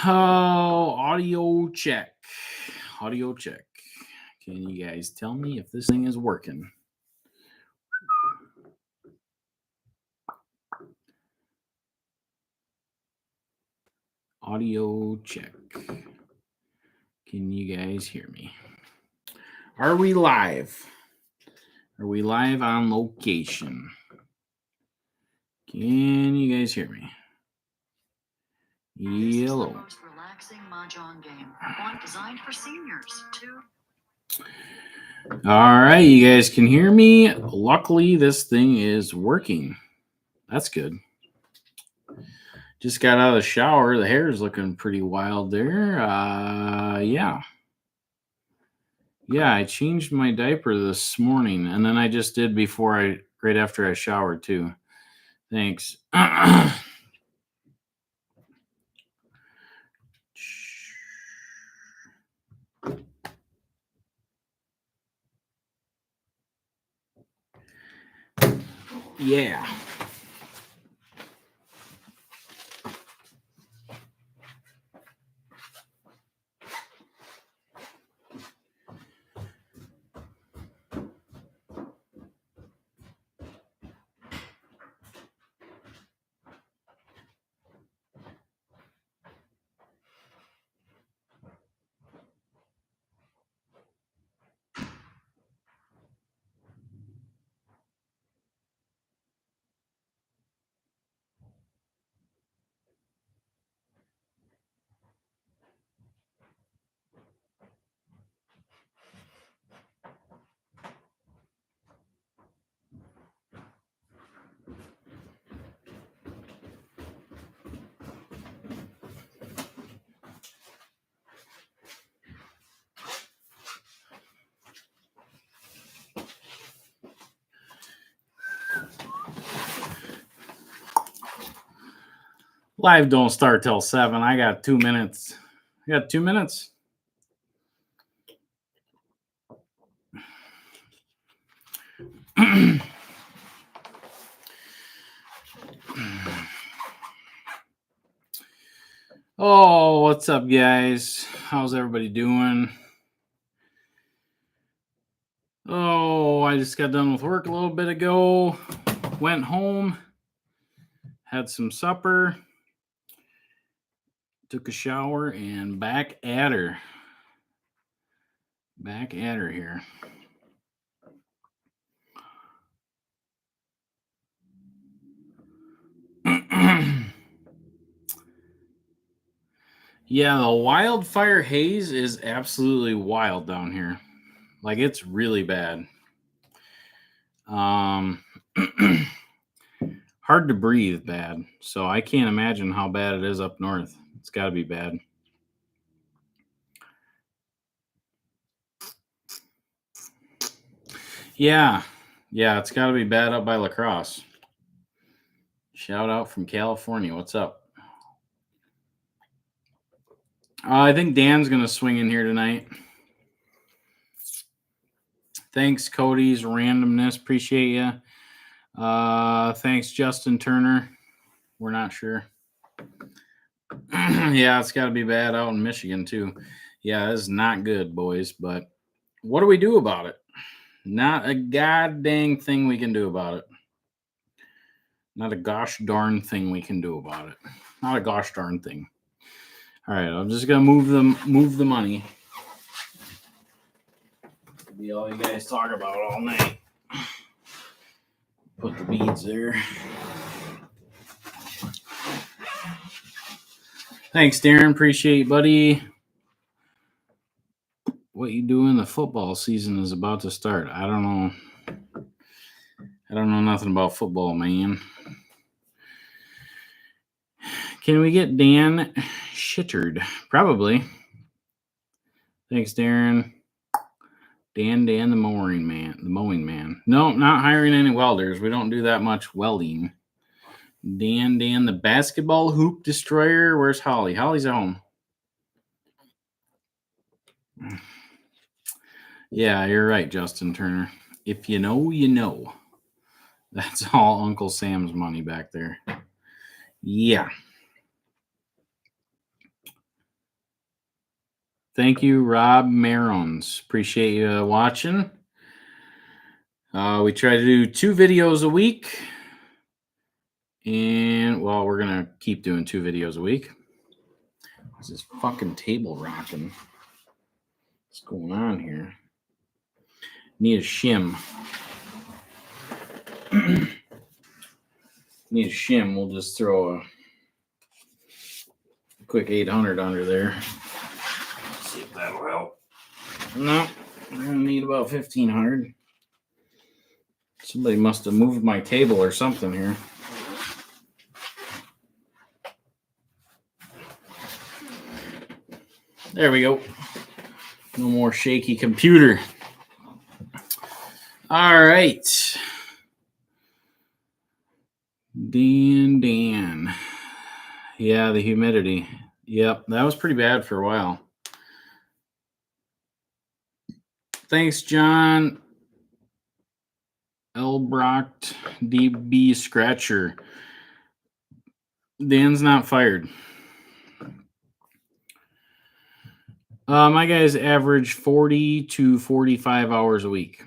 Oh, audio check. Audio check. Can you guys tell me if this thing is working? Audio check. Can you guys hear me? Are we live? Are we live on location? Can you guys hear me? This is the Yellow. most relaxing mahjong game. One designed for seniors, too. All right, you guys can hear me. Luckily, this thing is working. That's good. Just got out of the shower. The hair is looking pretty wild there. Yeah. Yeah, I changed my diaper this morning, and then I just did right after I showered too. Thanks. Yeah. Live don't start till 7. I got 2 minutes. I got 2 minutes. Oh, what's up, guys? How's everybody doing? Oh, I just got done with work a little bit ago. Went home, had some supper, took a shower, and back at her. Back at her here. Yeah, the wildfire haze is absolutely wild down here. Like, it's really bad. Hard to breathe bad. So I can't imagine how bad it is up north. It's got to be bad. Yeah, it's got to be bad up by La Crosse. Shout out from California. What's up? I think Dan's going to swing in here tonight. Thanks, Cody's randomness. Appreciate you. Thanks, Justin Turner. We're not sure. Yeah, it's got to be bad out in Michigan, too. Yeah, this is not good, boys. But what do we do about it? Not a god dang thing we can do about it. Not a gosh darn thing we can do about it. Not a gosh darn thing. All right, I'm just gonna move the money. Be all you guys talk about all night. Put the beads there. Thanks, Darren. Appreciate it, buddy. What you doing? The football season is about to start. I don't know. I don't know nothing about football, man. Can we get Dan shittered? Probably. Thanks, Darren. Dan, the mowing man. No, not hiring any welders. We don't do that much welding. Dan, the basketball hoop destroyer. Where's Holly? Holly's at home. Yeah, you're right, Justin Turner. If you know, you know. That's all Uncle Sam's money back there. Yeah. Thank you, Rob Marons. Appreciate you watching. We try to do 2 videos a week. And, well, we're going to keep doing 2 videos a week. What's this fucking table rocking? What's going on here? Need a shim. Need a shim. We'll just throw a quick 800 under there. See if that'll help. No, we're going to need about 1500. Somebody must have moved my table or something here. There we go. No more shaky computer. All right. Dan. Yeah, the humidity. Yep, that was pretty bad for a while. Thanks, John. Elbrocht, DB Scratcher. Dan's not fired. My guys average 40 to 45 hours a week.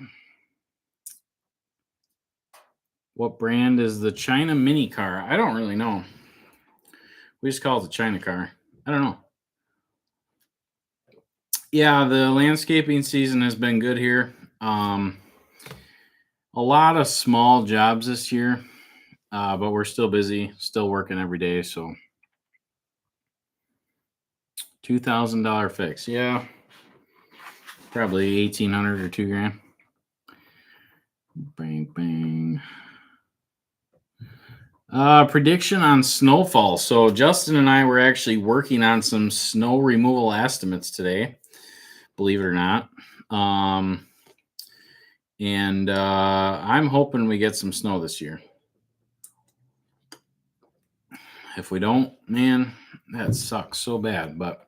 What brand is the China Mini car? I don't really know. We just call it the China car. I don't know. Yeah, the landscaping season has been good here. A lot of small jobs this year, but we're still busy, still working every day. So $2,000 fix. Yeah, probably 1,800 or $2,000. Bang, bang. Prediction on snowfall. So Justin and I were actually working on some snow removal estimates today, believe it or not. And I'm hoping we get some snow this year. If we don't, man, that sucks so bad. But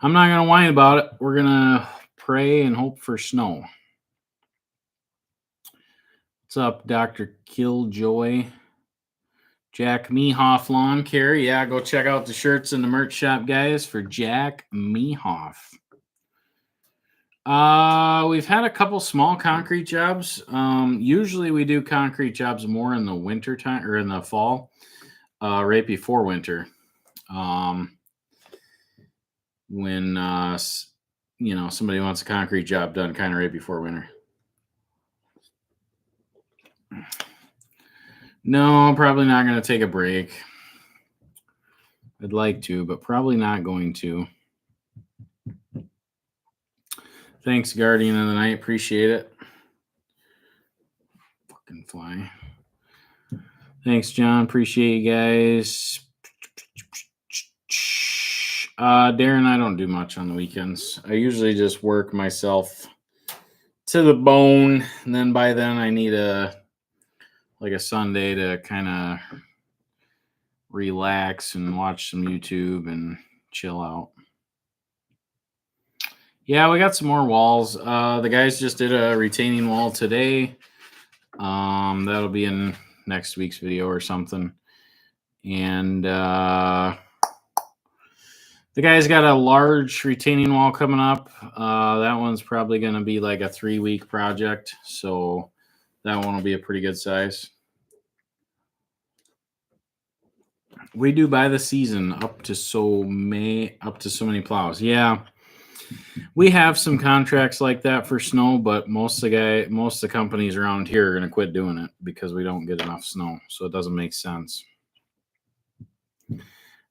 I'm not going to whine about it. We're going to pray and hope for snow. What's up, Dr. Killjoy? Jack Mehoff Lawn Care. Yeah, go check out the shirts in the merch shop, guys, for Jack Mehoff. We've had a couple small concrete jobs. Usually we do concrete jobs more in the winter time or in the fall, right before winter. When somebody wants a concrete job done kind of right before winter. No, I'm probably not going to take a break. I'd like to, but probably not going to. Thanks, Guardian of the Night. Appreciate it. Fucking fly. Thanks, John. Appreciate you guys. Darren, I don't do much on the weekends. I usually just work myself to the bone, and then by then I need a Sunday to kind of relax and watch some YouTube and chill out. Yeah, we got some more walls. The guys just did a retaining wall today. That'll be in next week's video or something. And the guys got a large retaining wall coming up. That one's probably going to be like a 3-week project. So that one will be a pretty good size. We do by the season up to so many plows. Yeah. We have some contracts like that for snow, but most of the companies around here are going to quit doing it because we don't get enough snow. So it doesn't make sense.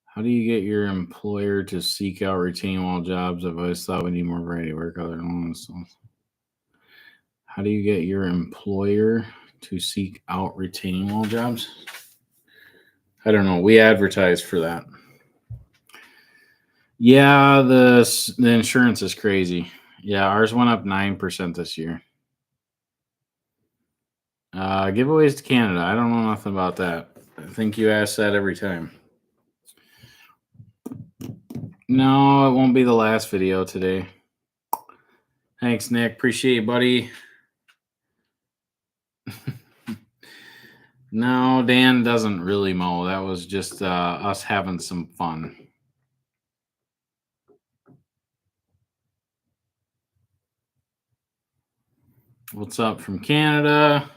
How do you get your employer to seek out retaining wall jobs? I've always thought we need more variety work other than so. How do you get your employer to seek out retaining wall jobs? I don't know. We advertise for that. Yeah, the insurance is crazy. Yeah, ours went up 9% this year. Giveaways to Canada. I don't know nothing about that. I think you ask that every time. No, it won't be the last video today. Thanks, Nick. Appreciate you, buddy. No, Dan doesn't really mow. That was just us having some fun. What's up from Canada?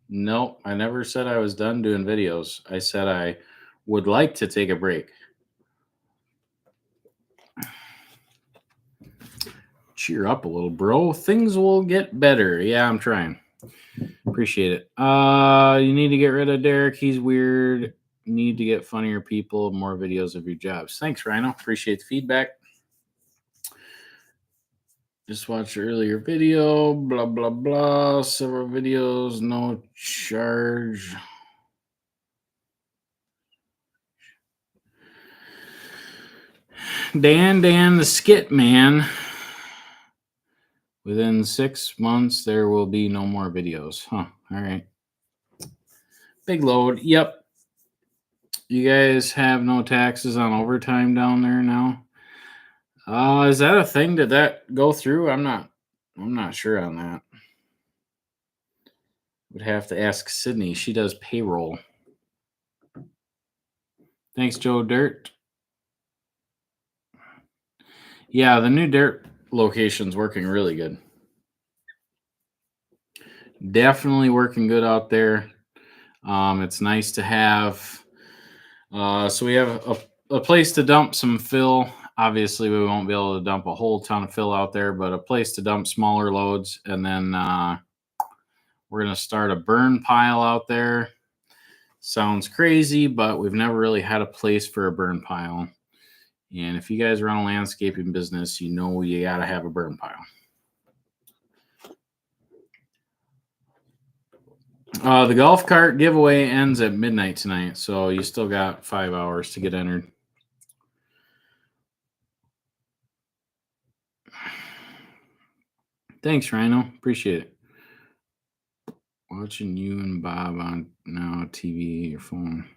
Nope, I never said I was done doing videos. I said I would like to take a break. Cheer up a little, bro. Things will get better. Yeah, I'm trying. Appreciate it. You need to get rid of Derek. He's weird. Need to get funnier people, more videos of your jobs. Thanks, Rhino. Appreciate the feedback. Just watched your earlier video. Blah, blah, blah. Several videos. No charge. Dan the Skit Man. Within 6 months, there will be no more videos. Huh. All right. Big load. Yep. You guys have no taxes on overtime down there now? Is that a thing? Did that go through? I'm not sure on that. Would have to ask Sydney. She does payroll. Thanks, Joe Dirt. Yeah, the new Dirt location's working really good. Definitely working good out there. It's nice to have. So we have a place to dump some fill. Obviously, we won't be able to dump a whole ton of fill out there, but a place to dump smaller loads. And then we're going to start a burn pile out there. Sounds crazy, but we've never really had a place for a burn pile. And if you guys run a landscaping business, you know you got to have a burn pile. The golf cart giveaway ends at midnight tonight, so you still got 5 hours to get entered. Thanks, Rhino. Appreciate it. Watching you and Bob on now TV, your phone.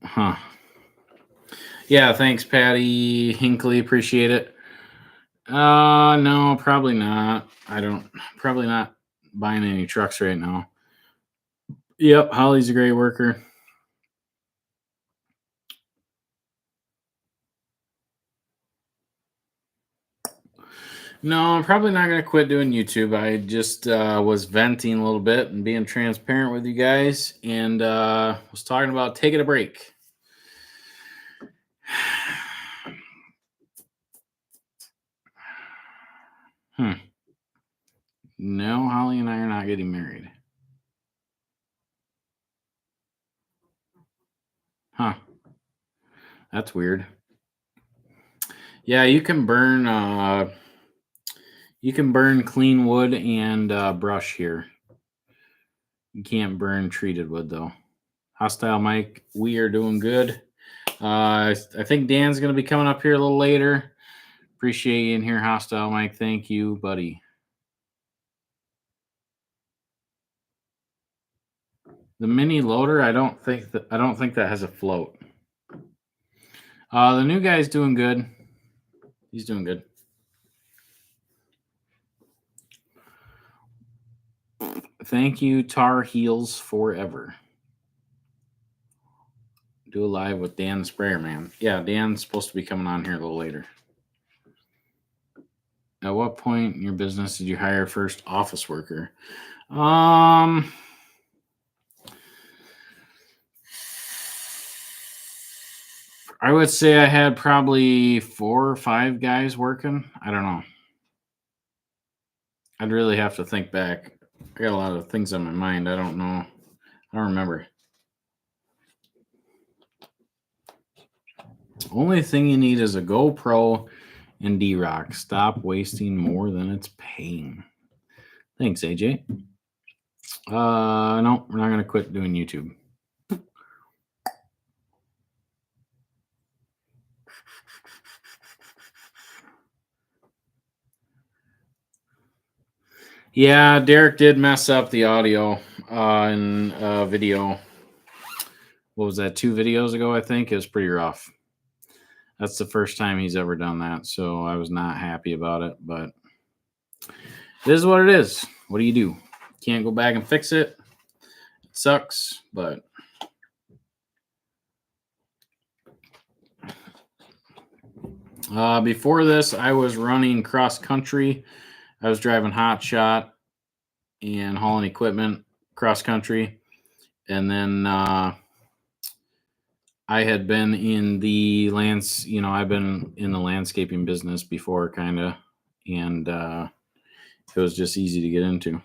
Huh. Yeah, thanks, Patty Hinkley. Appreciate it. No, probably not. Probably not buying any trucks right now. Yep, Holly's a great worker. No, I'm probably not going to quit doing YouTube. I just was venting a little bit and being transparent with you guys, and was talking about taking a break. No, Holly and I are not getting married. Huh. That's weird. Yeah, you can burn clean wood and brush here. You can't burn treated wood though. Hostile Mike, we are doing good. I think Dan's going to be coming up here a little later. Appreciate you in here, Hostile Mike. Thank you, buddy. The mini loader, I don't think that has a float. The new guy's doing good. He's doing good. Thank you, Tar Heels Forever. Do a live with Dan the Sprayer Man. Yeah, Dan's supposed to be coming on here a little later. At what point in your business did you hire first office worker? I would say I had probably 4 or 5 guys working. I don't know. I'd really have to think back. I got a lot of things on my mind. I don't know. I don't remember. Only thing you need is a GoPro and D-Rock. Stop wasting more than it's paying. Thanks, AJ. No, we're not going to quit doing YouTube. Yeah, Derek did mess up the audio in video. What was that, 2 videos ago, I think? It was pretty rough. That's the first time he's ever done that, so I was not happy about it, but it is what it is. What do you do? Can't go back and fix it. It sucks, but Before this, I was running cross country. I was driving hot shot and hauling equipment cross country. And then I had been in the I've been in the landscaping business before, kind of, and it was just easy to get into.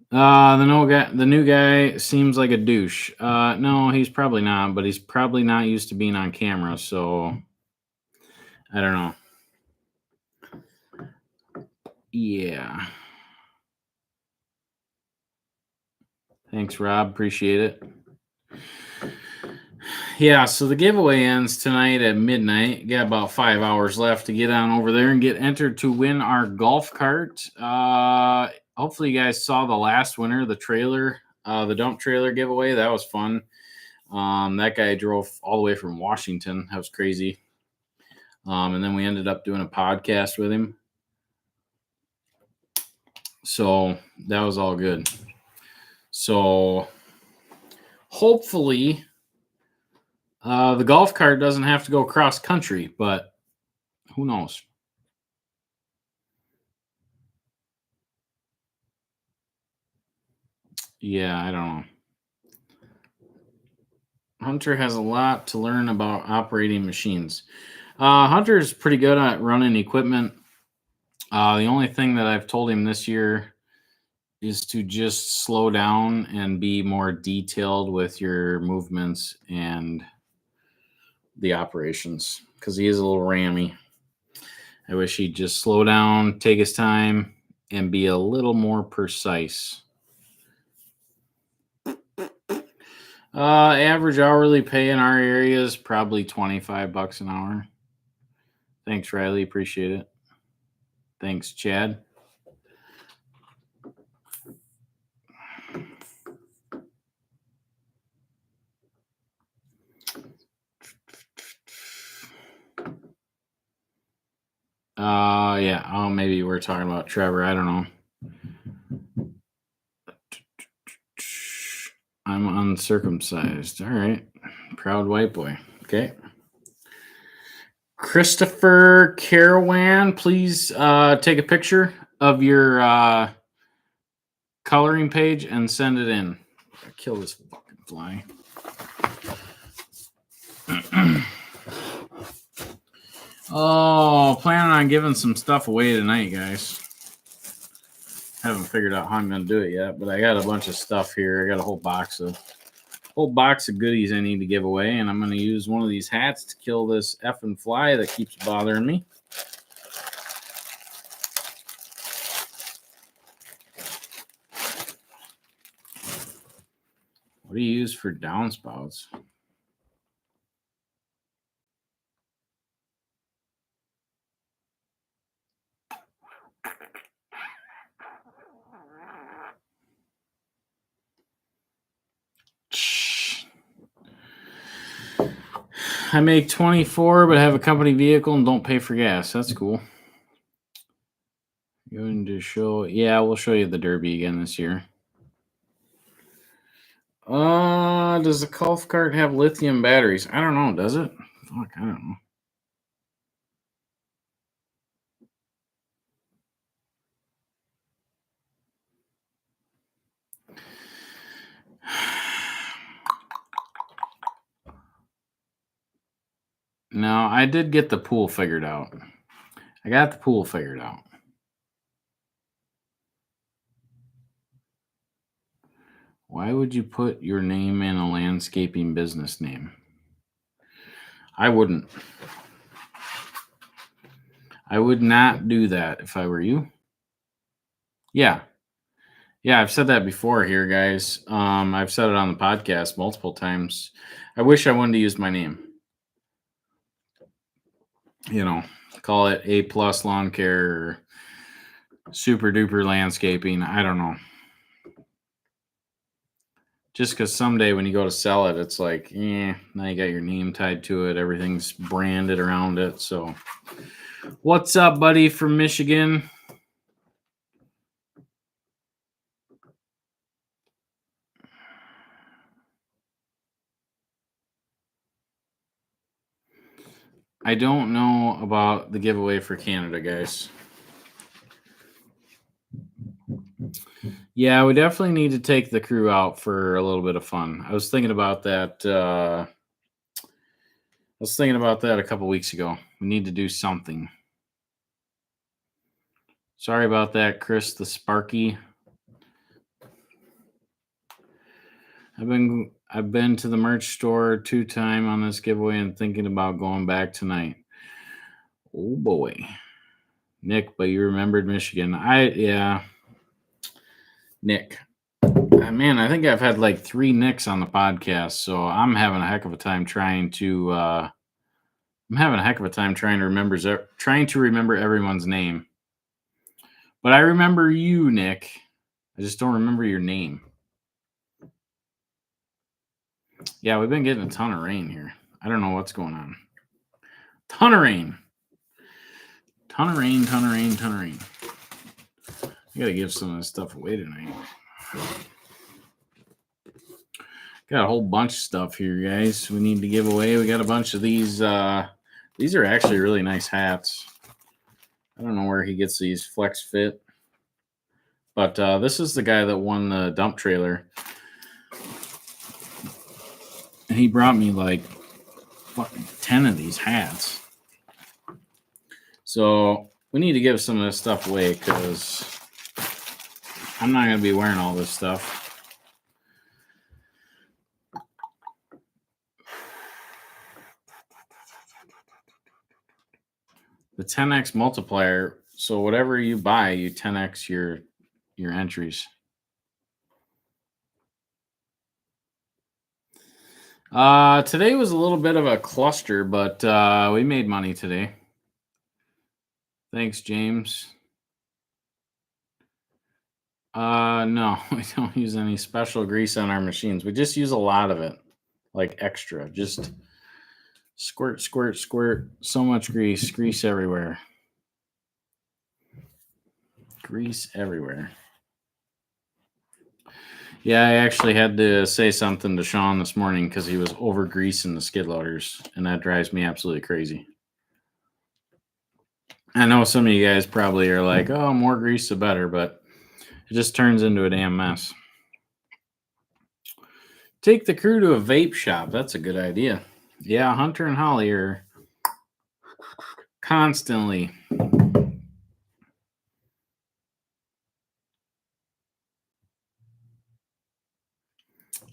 The new guy seems like a douche. No, he's probably not, but he's probably not used to being on camera, so I don't know. Yeah. Thanks, Rob. Appreciate it. Yeah, so the giveaway ends tonight at midnight. Got about 5 hours left to get on over there and get entered to win our golf cart. Hopefully you guys saw the last winner, the trailer, the dump trailer giveaway. That was fun. That guy drove all the way from Washington. That was crazy. And then we ended up doing a podcast with him. So that was all good. So hopefully the golf cart doesn't have to go cross country, but who knows? Yeah, I don't know. Hunter has a lot to learn about operating machines. Hunter's pretty good at running equipment. The only thing that I've told him this year is to just slow down and be more detailed with your movements and the operations, because he is a little rammy. I wish he'd just slow down, take his time, and be a little more precise. Average hourly pay in our area is probably $25 an hour. Thanks, Riley. Appreciate it. Thanks, Chad. Yeah. Oh, maybe we're talking about Trevor. I don't know. I'm uncircumcised. All right. Proud white boy. Okay. Christopher Carawan, please take a picture of your coloring page and send it in. Kill this fucking fly. Oh, planning on giving some stuff away tonight, guys. Haven't figured out how I'm going to do it yet, but I got a bunch of stuff here. I got a whole box of goodies I need to give away, and I'm going to use one of these hats to kill this effing fly that keeps bothering me. What do you use for downspouts? I make 24, but have a company vehicle and don't pay for gas. That's cool. Going to show, yeah, we'll show you the Derby again this year. Does the golf cart have lithium batteries? I don't know. Does it? Fuck, I don't know. No, I did get the pool figured out. I got the pool figured out. Why would you put your name in a landscaping business name? I wouldn't. I would not do that if I were you. Yeah. Yeah, I've said that before here, guys. I've said it on the podcast multiple times. I wish I wanted to use my name. You know, call it A+ Lawn Care or Super Duper Landscaping. I don't know. Just because someday when you go to sell it, it's like, now you got your name tied to it. Everything's branded around it. So, what's up, buddy from Michigan? I don't know about the giveaway for Canada, guys. Yeah, we definitely need to take the crew out for a little bit of fun. I was thinking about that. A couple weeks ago. We need to do something. Sorry about that, Chris the Sparky. I've been to the merch store 2 times on this giveaway and thinking about going back tonight. Oh boy. Nick, but you remembered Michigan. Nick. Man, I think I've had like 3 Nicks on the podcast, so I'm having a heck of a time trying to remember everyone's name. But I remember you, Nick. I just don't remember your name. Yeah, we've been getting a ton of rain here. I don't know what's going on. Ton of rain. I gotta give some of this stuff away tonight. Got a whole bunch of stuff here, guys. We need to give away. We got a bunch of these. These are actually really nice hats. I don't know where he gets these Flex Fit. But this is the guy that won the dump trailer. And he brought me like fucking 10 of these hats. So we need to give some of this stuff away because I'm not going to be wearing all this stuff. The 10x multiplier. So whatever you buy, you 10x your entries. Today was a little bit of a cluster, but we made money today. Thanks, James. No, we don't use any special grease on our machines. We just use a lot of it, like extra. Just squirt, squirt, squirt. So much grease. Grease everywhere. Grease everywhere. Yeah, I actually had to say something to Sean this morning because he was over greasing the skid loaders, and that drives me absolutely crazy. I know some of you guys probably are like, oh, more grease the better, but it just turns into a damn mess. Take the crew to a vape shop. That's a good idea. Yeah, Hunter and Holly are constantly.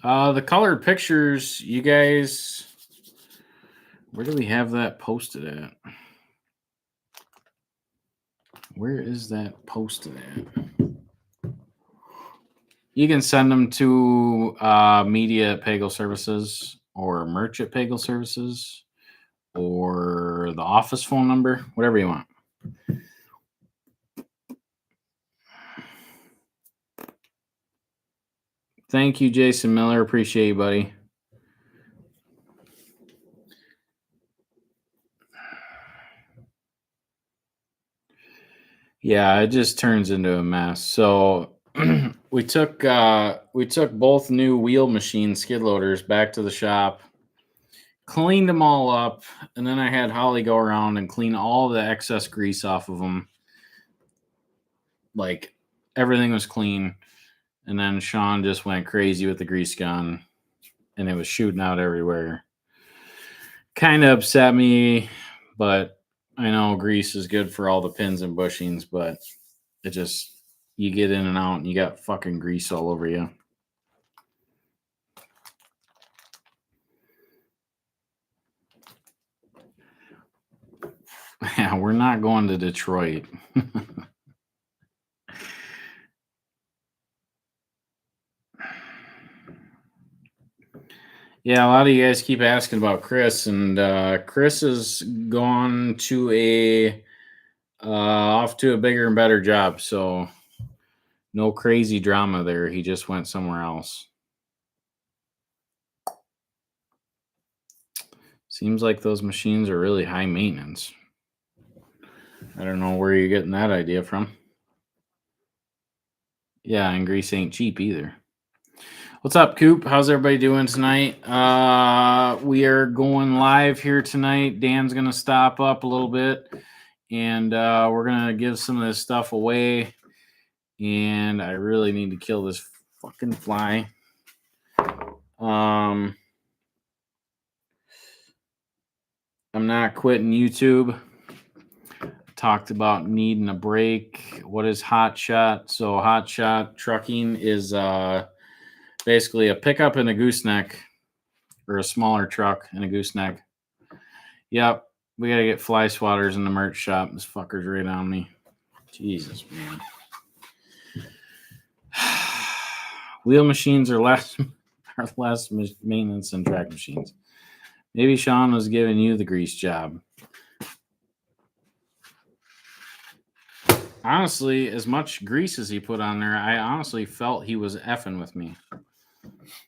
The colored pictures, you guys, where do we have that posted at? Where is that posted at? You can send them to media at Pagel Services or merch at Pagel Services or the office phone number, whatever you want. Thank you, Jason Miller. Appreciate you, buddy. Yeah, it just turns into a mess. So we took both new wheel machine skid loaders back to the shop, cleaned them all up, and then I had Holly go around and clean all the excess grease off of them. Like everything was clean. And then Sean just went crazy with the grease gun, and it was shooting out everywhere. Kind of upset me, but I know grease is good for all the pins and bushings, but it just, you get in and out and you got fucking grease all over you. Yeah, we're not going to Detroit. Yeah, a lot of you guys keep asking about Chris, and Chris has gone to off to a bigger and better job, so no crazy drama there. He just went somewhere else. Seems like those machines are really high maintenance. I don't know where you're getting that idea from. Yeah, and grease ain't cheap either. What's up, Coop? How's everybody doing tonight? We are going live here tonight. Dan's going to stop up a little bit, and we're going to give some of this stuff away. And I really need to kill this fucking fly. I'm not quitting YouTube. Talked about needing a break. What is Hot Shot? So Hot Shot trucking is basically a pickup and a gooseneck, or a smaller truck and a gooseneck. Yep, we gotta get fly swatters in the merch shop. This fucker's right on me. Jesus, man. Wheel machines are less maintenance than track machines. Maybe Sean was giving you the grease job. Honestly, as much grease as he put on there, I honestly felt he was effing with me.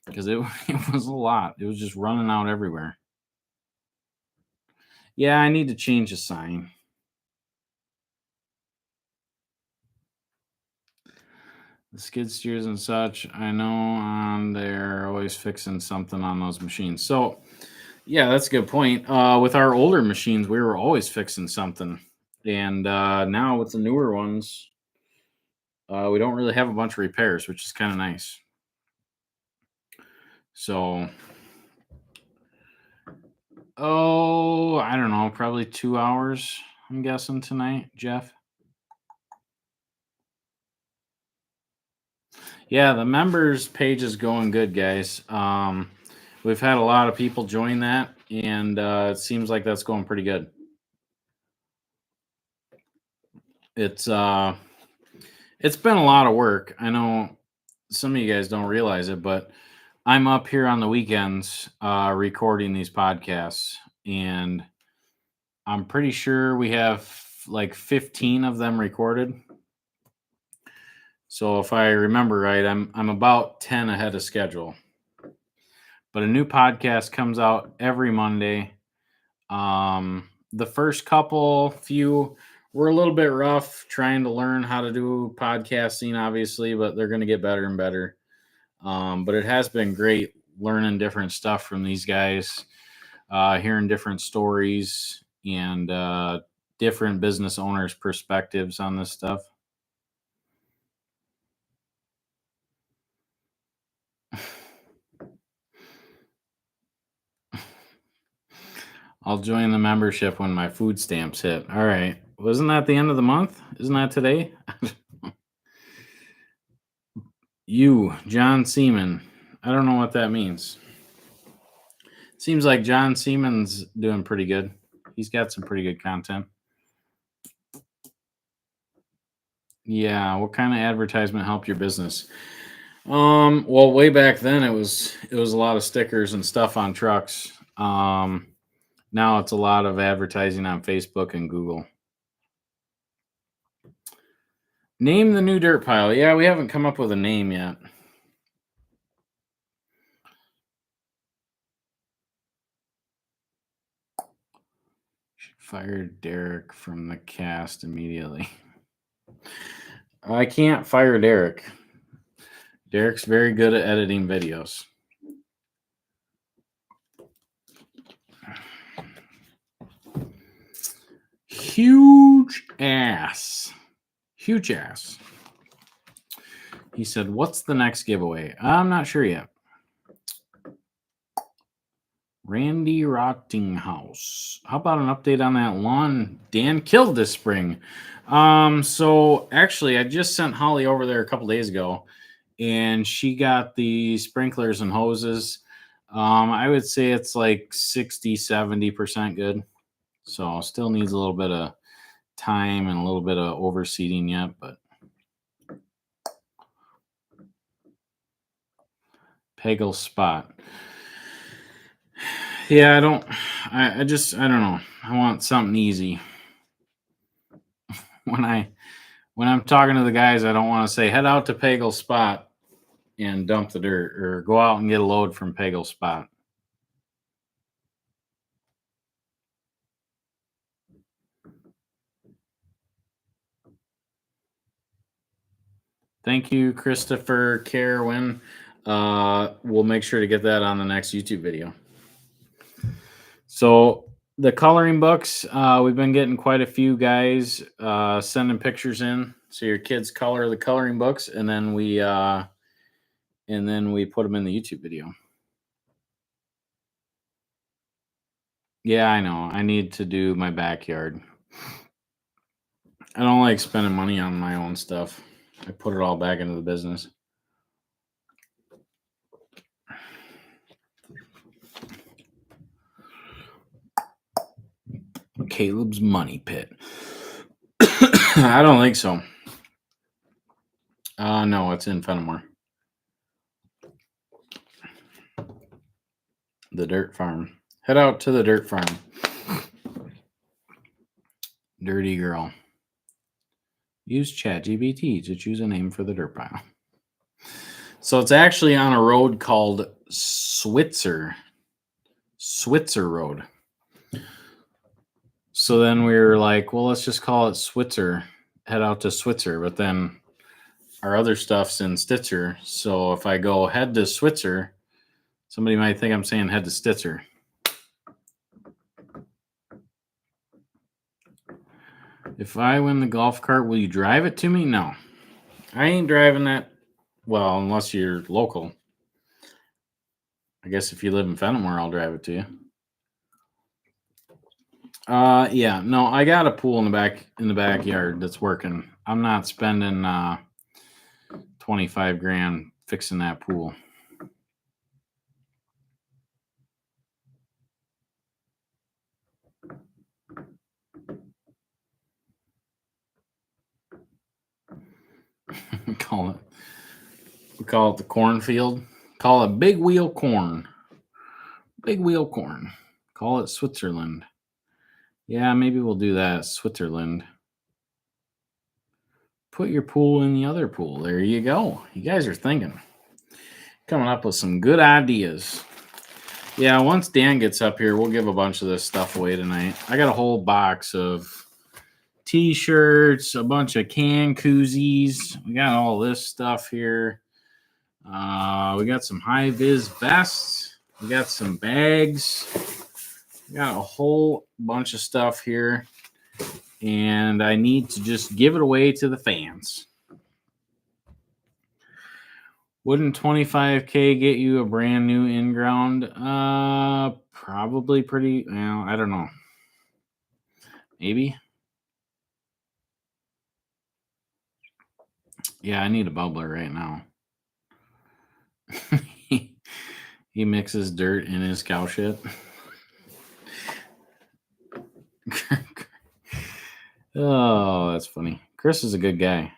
Because it was a lot. It was just running out everywhere. Yeah, I need to change the sign. The skid steers and such, I know they're always fixing something on those machines. So, yeah, that's a good point. With our older machines, we were always fixing something. And now with the newer ones, we don't really have a bunch of repairs, which is kind of nice. So, I don't know, probably 2 hours, I'm guessing, tonight, Jeff. Yeah, the members page is going good, guys. We've had a lot of people join that, and it seems like that's going pretty good. It's been a lot of work. I know some of you guys don't realize it, but I'm up here on the weekends recording these podcasts, and I'm pretty sure we have like 15 of them recorded. So if I remember right, I'm about 10 ahead of schedule. But a new podcast comes out every Monday. The first few were a little bit rough trying to learn how to do podcasting, obviously, but they're going to get better and better. But it has been great learning different stuff from these guys, hearing different stories and different business owners' perspectives on this stuff. I'll join the membership when my food stamps hit. All right. Wasn't that the end of the month? Isn't that today? You, John Seaman. I don't know what that means. Seems like John Seaman's doing pretty good. He's got some pretty good content. Yeah, what kind of advertisement helped your business? Well, way back then it was a lot of stickers and stuff on trucks. Now it's a lot of advertising on Facebook and Google. Name the new dirt pile. Yeah, we haven't come up with a name yet. Should fire Derek from the cast immediately. I can't fire Derek. Derek's very good at editing videos. Huge ass. Huge ass. He said, "What's the next giveaway?" I'm not sure yet. Randy Rottinghouse. How about an update on that lawn Dan killed this spring? So actually, I just sent Holly over there a couple days ago, and she got the sprinklers and hoses. I would say it's like 60-70% good. So still needs a little bit of time and a little bit of overseeding yet, but Pagel spot. Yeah, I don't know. I want something easy. When I'm talking to the guys, I don't want to say head out to Pagel spot and dump the dirt, or go out and get a load from Pagel spot. Thank you, Christopher Carwin. we'll make sure to get that on the next YouTube video. So the coloring books, we've been getting quite a few guys sending pictures in. So your kids color the coloring books, and then we put them in the YouTube video. Yeah, I know. I need to do my backyard. I don't like spending money on my own stuff. I put it all back into the business. Kaleb's money pit. I don't think so. No, it's in Fenimore. The dirt farm. Head out to the dirt farm. Dirty girl. Use ChatGPT to choose a name for the dirt pile. So it's actually on a road called Switzer Road. So then we were like, well, let's just call it Switzer. Head out to Switzer. But then our other stuff's in Stitzer. So if I go head to Switzer, somebody might think I'm saying head to Stitzer. If I win the golf cart, will you drive it to me? No. I ain't driving that. Well, unless you're local. I guess if you live in Fenimore, I'll drive it to you. Yeah, no, I got a pool in the backyard that's working. I'm not spending $25,000 fixing that pool. We call it the cornfield. Call it big wheel corn. Big wheel corn. Call it Switzerland. Yeah, maybe we'll do that. Switzerland. Put your pool in the other pool. There you go. You guys are thinking. Coming up with some good ideas. Yeah, once Dan gets up here, we'll give a bunch of this stuff away tonight. I got a whole box of T-shirts, a bunch of can koozies. We got all this stuff here. We got some high-vis vests. We got some bags. We got a whole bunch of stuff here. And I need to just give it away to the fans. Wouldn't $25,000 get you a brand new in-ground? Probably pretty, well, I don't know. Maybe. Yeah, I need a bubbler right now. He mixes dirt in his cow shit. Oh, that's funny. Chris is a good guy.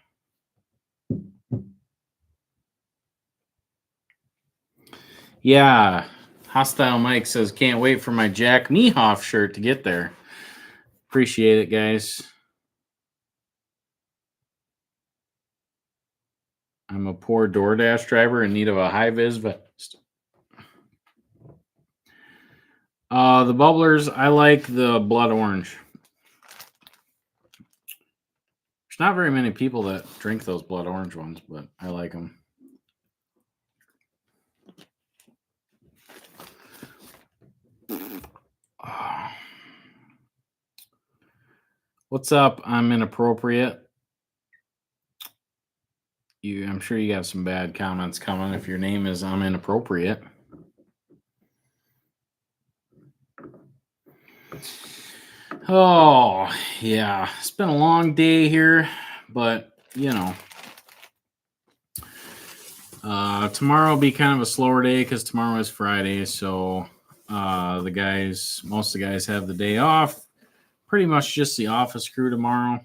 Yeah. Hostile Mike says, can't wait for my Jack Niehoff shirt to get there. Appreciate it, guys. I'm a poor DoorDash driver in need of a high-vis vest. The bubblers, I like the blood orange. There's not very many people that drink those blood orange ones, but I like them. What's up? I'm inappropriate. I'm sure you have some bad comments coming if your name is I'm inappropriate. Oh, yeah. It's been a long day here, but, you know. Tomorrow will be kind of a slower day because tomorrow is Friday, so most of the guys have the day off. Pretty much just the office crew tomorrow.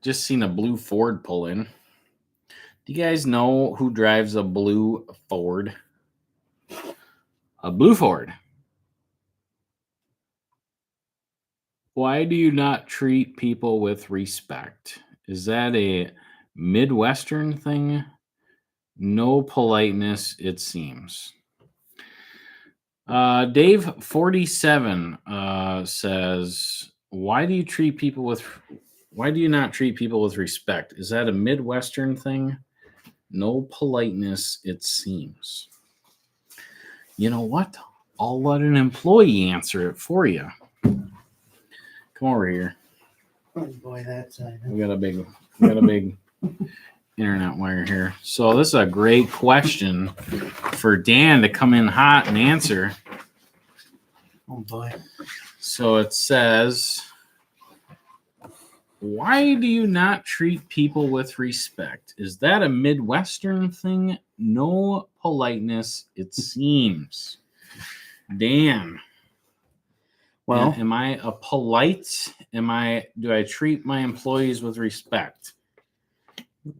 Just seen a blue Ford pull in. Do you guys know who drives a blue Ford? A blue Ford. Why do you not treat people with respect? Is that a Midwestern thing? No politeness, it seems. Dave 47 says, why do you treat people with Why do you not treat people with respect? Is that a Midwestern thing? No politeness, it seems. You know what? I'll let an employee answer it for you. Come over here. Oh boy, that's We got a big internet wire here. So this is a great question for Dan to come in hot and answer. oh boy. So it says, why do you not treat people with respect? Is that a Midwestern thing? No politeness, it seems. Dan. Well, Am I a polite? Do I treat my employees with respect?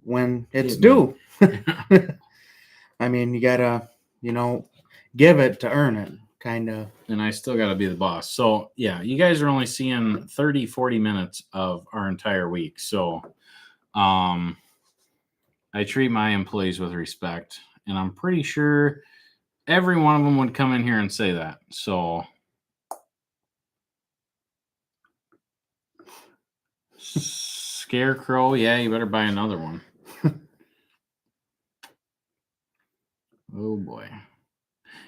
when it's Hit me. due. I mean, you gotta, give it to earn it, kind of. And I still got to be the boss. So, yeah, you guys are only seeing 30, 40 minutes of our entire week. So, I treat my employees with respect. And I'm pretty sure every one of them would come in here and say that. So, Scarecrow, yeah, you better buy another one. Oh, boy.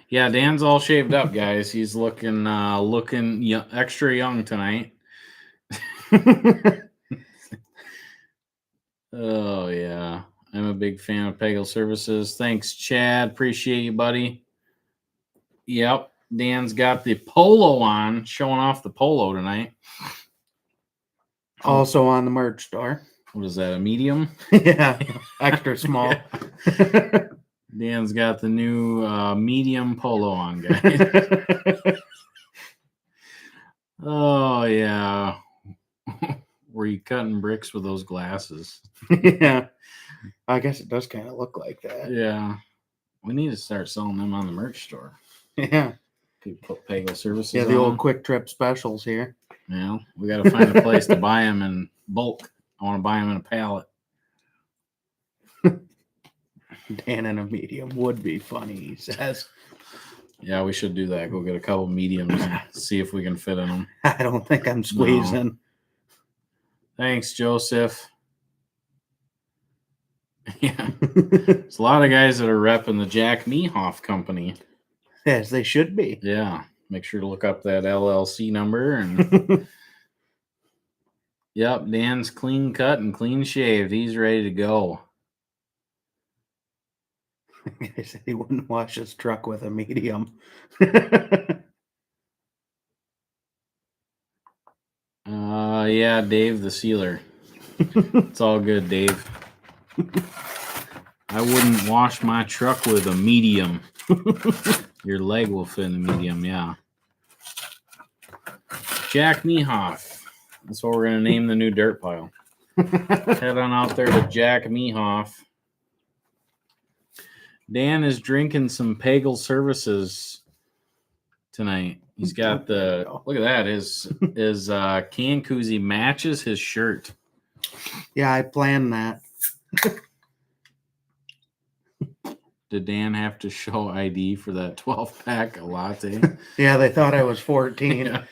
Yeah, Dan's all shaved up, guys. He's looking extra young tonight. Oh, yeah. I'm a big fan of Pagel Services. Thanks, Chad. Appreciate you, buddy. Yep. Dan's got the polo on, showing off the polo tonight. Also on the merch store. What is that, a medium? Yeah, extra small. Dan's got the new medium polo on, guys. Oh, yeah. Were you cutting bricks with those glasses? Yeah, I guess it does kind of look like that. Yeah. We need to start selling them on the merch store. Yeah. Could put Pagel Services Yeah, the on. old quick trip specials here. Yeah, we got to find a place to buy them in bulk. I want to buy them in a pallet. Dan in a medium would be funny, he says. Yeah, we should do that. Go get a couple mediums and see if we can fit in them. I don't think I'm squeezing. Thanks, Joseph. Yeah, there's a lot of guys that are repping the Jack Mehoff company. Yes, they should be. Yeah, make sure to look up that LLC number. And yep, Dan's clean cut and clean shaved. He's ready to go. He said he wouldn't wash his truck with a medium. Yeah, Dave the sealer. It's all good, Dave. I wouldn't wash my truck with a medium. Your leg will fit in the medium, yeah. Jack Mehoff. That's what we're going to name the new dirt pile. Head on out there to Jack Mehoff. Dan is drinking some Pagel Services tonight. He's got look at that. His can koozie matches his shirt. Yeah, I planned that. Did Dan have to show ID for that 12-pack latte? Yeah, they thought I was 14. Yeah.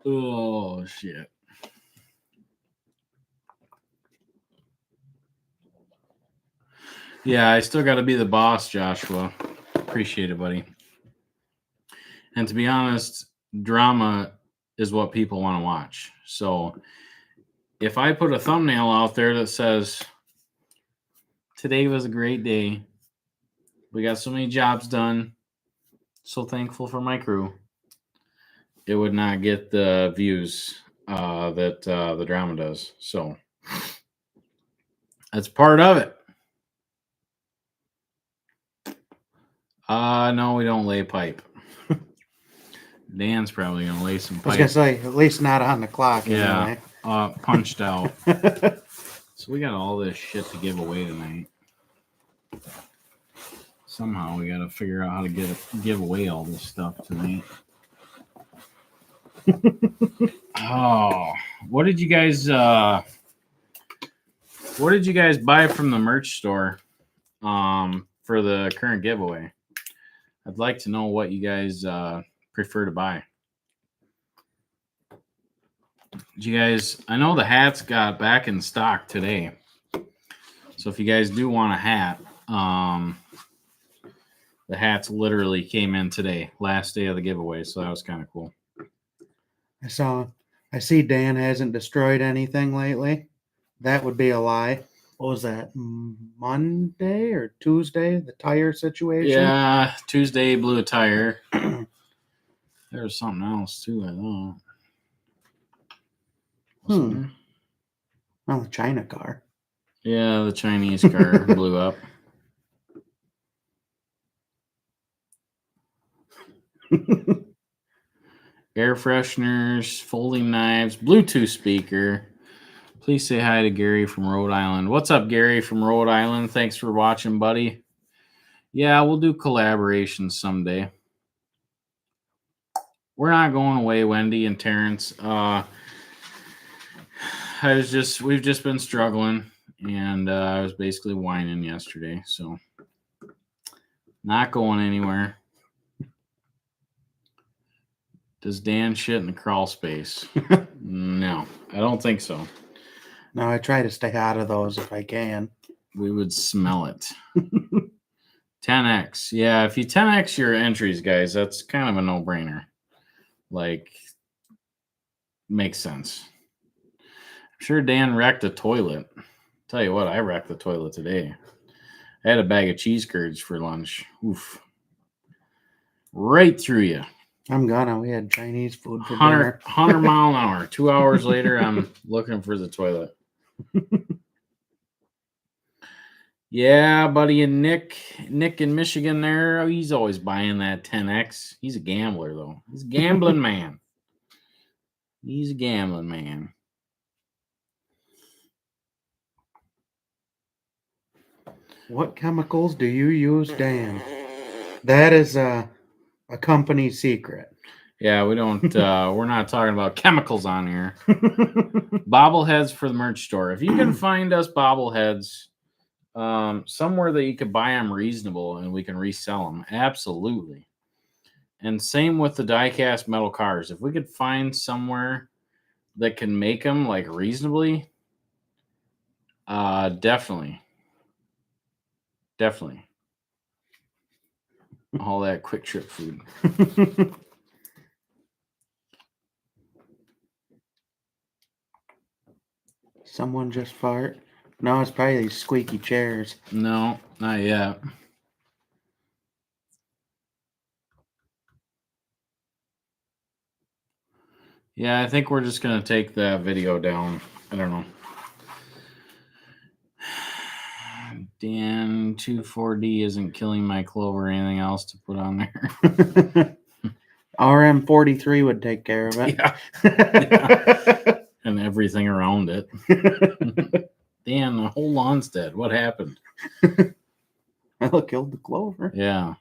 Oh, shit. Yeah, I still got to be the boss, Joshua. Appreciate it, buddy. And to be honest, drama is what people want to watch. So if I put a thumbnail out there that says, today was a great day, we got so many jobs done, so thankful for my crew, it would not get the views that the drama does. So that's part of it. No, we don't lay pipe. Dan's probably going to lay some I was pipe. going to say, at least not on the clock. Yeah. Anyway. Punched out. So we got all this shit to give away tonight. Somehow we got to figure out how to give away all this stuff tonight. Oh, what did you guys buy from the merch store for the current giveaway? I'd like to know what you guys prefer to buy. You guys, I know the hats got back in stock today. So if you guys do want a hat, the hats literally came in today, last day of the giveaway. So that was kind of cool. I see Dan hasn't destroyed anything lately. That would be a lie. What was that? Monday or Tuesday? The tire situation? Yeah, Tuesday blew a tire. There was something else too, I thought. Oh, the China car. Yeah, the Chinese car blew up. Air fresheners, folding knives, Bluetooth speaker. Please say hi to Gary from Rhode Island. What's up, Gary from Rhode Island? Thanks for watching, buddy. Yeah, we'll do collaborations someday. We're not going away, Wendy and Terrence. We've just been struggling, and I was basically whining yesterday, so not going anywhere. Does Dan shit in the crawl space? No, I don't think so. No, I try to stay out of those if I can. We would smell it. 10x. Yeah, if you 10x your entries, guys, that's kind of a no-brainer. Like, makes sense. I'm sure Dan wrecked a toilet. Tell you what, I wrecked the toilet today. I had a bag of cheese curds for lunch. Oof. Right through you. I'm gonna. We had Chinese food for dinner. 100 mile an hour. 2 hours later, I'm looking for the toilet. Yeah, buddy, and Nick in Michigan there, oh, he's always buying that 10x. He's a gambler, though. He's a gambling man. He's a gambling man. What chemicals do you use, Dan? That is a company secret. Yeah, we don't. We're not talking about chemicals on here. Bobbleheads for the merch store. If you can find us bobbleheads somewhere that you could buy them reasonable and we can resell them, absolutely. And same with the die-cast metal cars. If we could find somewhere that can make them like reasonably, definitely. All that quick trip food. Someone just fart. No, it's probably these squeaky chairs. No, not yet. Yeah, I think we're just going to take that video down. I don't know. Dan 24D isn't killing my clover or anything else to put on there. RM43 would take care of it. Yeah. And everything around it. Dan, the whole lawn's dead. What happened? Well, it killed the clover. Yeah.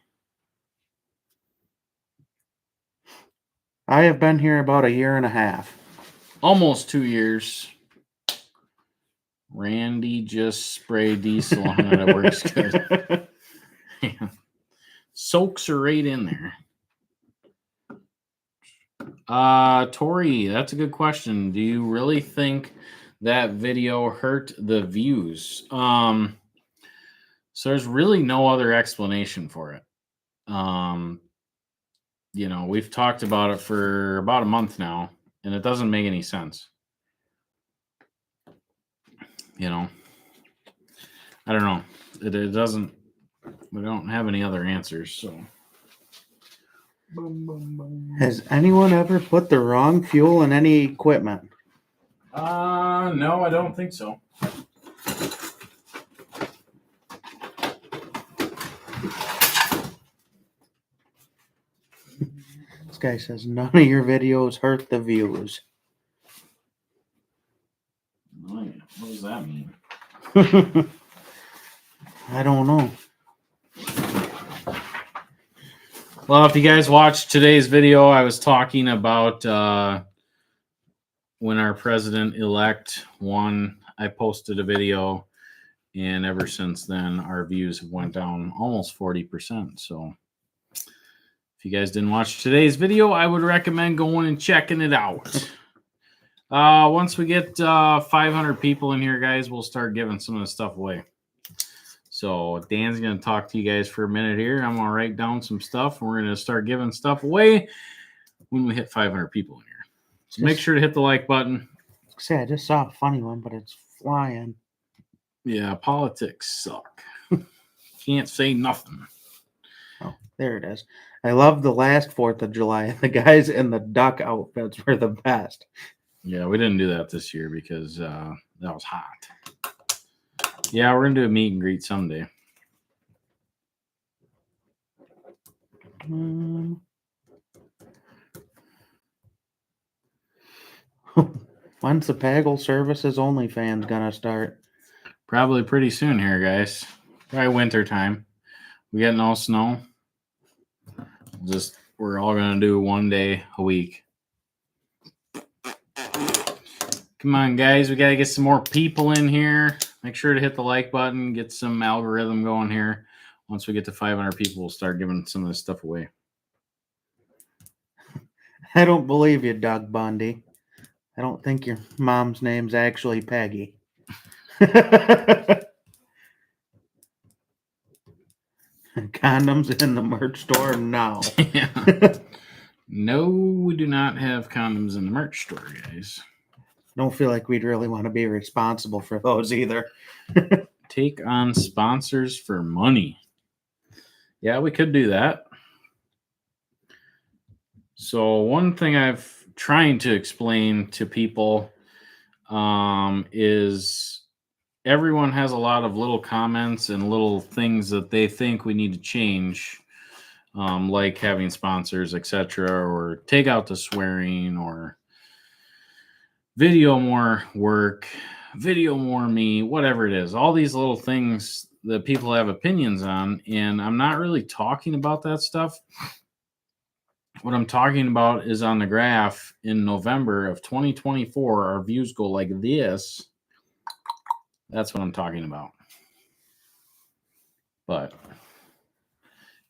I have been here about 1.5 years. Almost 2 years. Randy just sprayed diesel on it. It works good. Yeah. Soaks are right in there. Tori, that's a good question. Do you really think that video hurt the views? So there's really no other explanation for it. We've talked about it for about a month now, and it doesn't make any sense. I don't know. It doesn't. We don't have any other answers. So, Has anyone ever put the wrong fuel in any equipment? No, I don't think so. This guy says none of your videos hurt the views. What does that mean? I don't know. Well, if you guys watched today's video, I was talking about when our president-elect won. I posted a video, and ever since then, our views have went down almost 40%. So if you guys didn't watch today's video, I would recommend going and checking it out. Once we get 500 people in here, guys, we'll start giving some of the stuff away. So Dan's going to talk to you guys for a minute here. I'm going to write down some stuff, and we're going to start giving stuff away when we hit 500 people in here. So make sure to hit the like button. See, I just saw a funny one, but it's flying. Yeah, politics suck. Can't say nothing. Oh, there it is. I love the last 4th of July. The guys in the duck outfits were the best. Yeah, we didn't do that this year because that was hot. Yeah, we're going to do a meet and greet someday. When's the Pagel Services OnlyFans gonna start? Probably pretty soon here, guys. Probably winter time. We got no snow. We're all gonna do 1 day a week. Come on, guys. We gotta get some more people in here. Make sure to hit the like button. Get some algorithm going here. Once we get to 500 people, we'll start giving some of this stuff away. I don't believe you, Doug Bundy. I don't think your mom's name's actually Peggy. Condoms in the merch store now. Yeah. No, we do not have condoms in the merch store, guys. Don't feel like we'd really want to be responsible for those either. Take on sponsors for money. Yeah, we could do that. So one thing I've trying to explain to people is everyone has a lot of little comments and little things that they think we need to change, like having sponsors, etc., or take out the swearing, or video more work, video more me, whatever it is. All these little things that people have opinions on, and I'm not really talking about that stuff. What I'm talking about is on the graph in November of 2024, our views go like this. That's what I'm talking about. But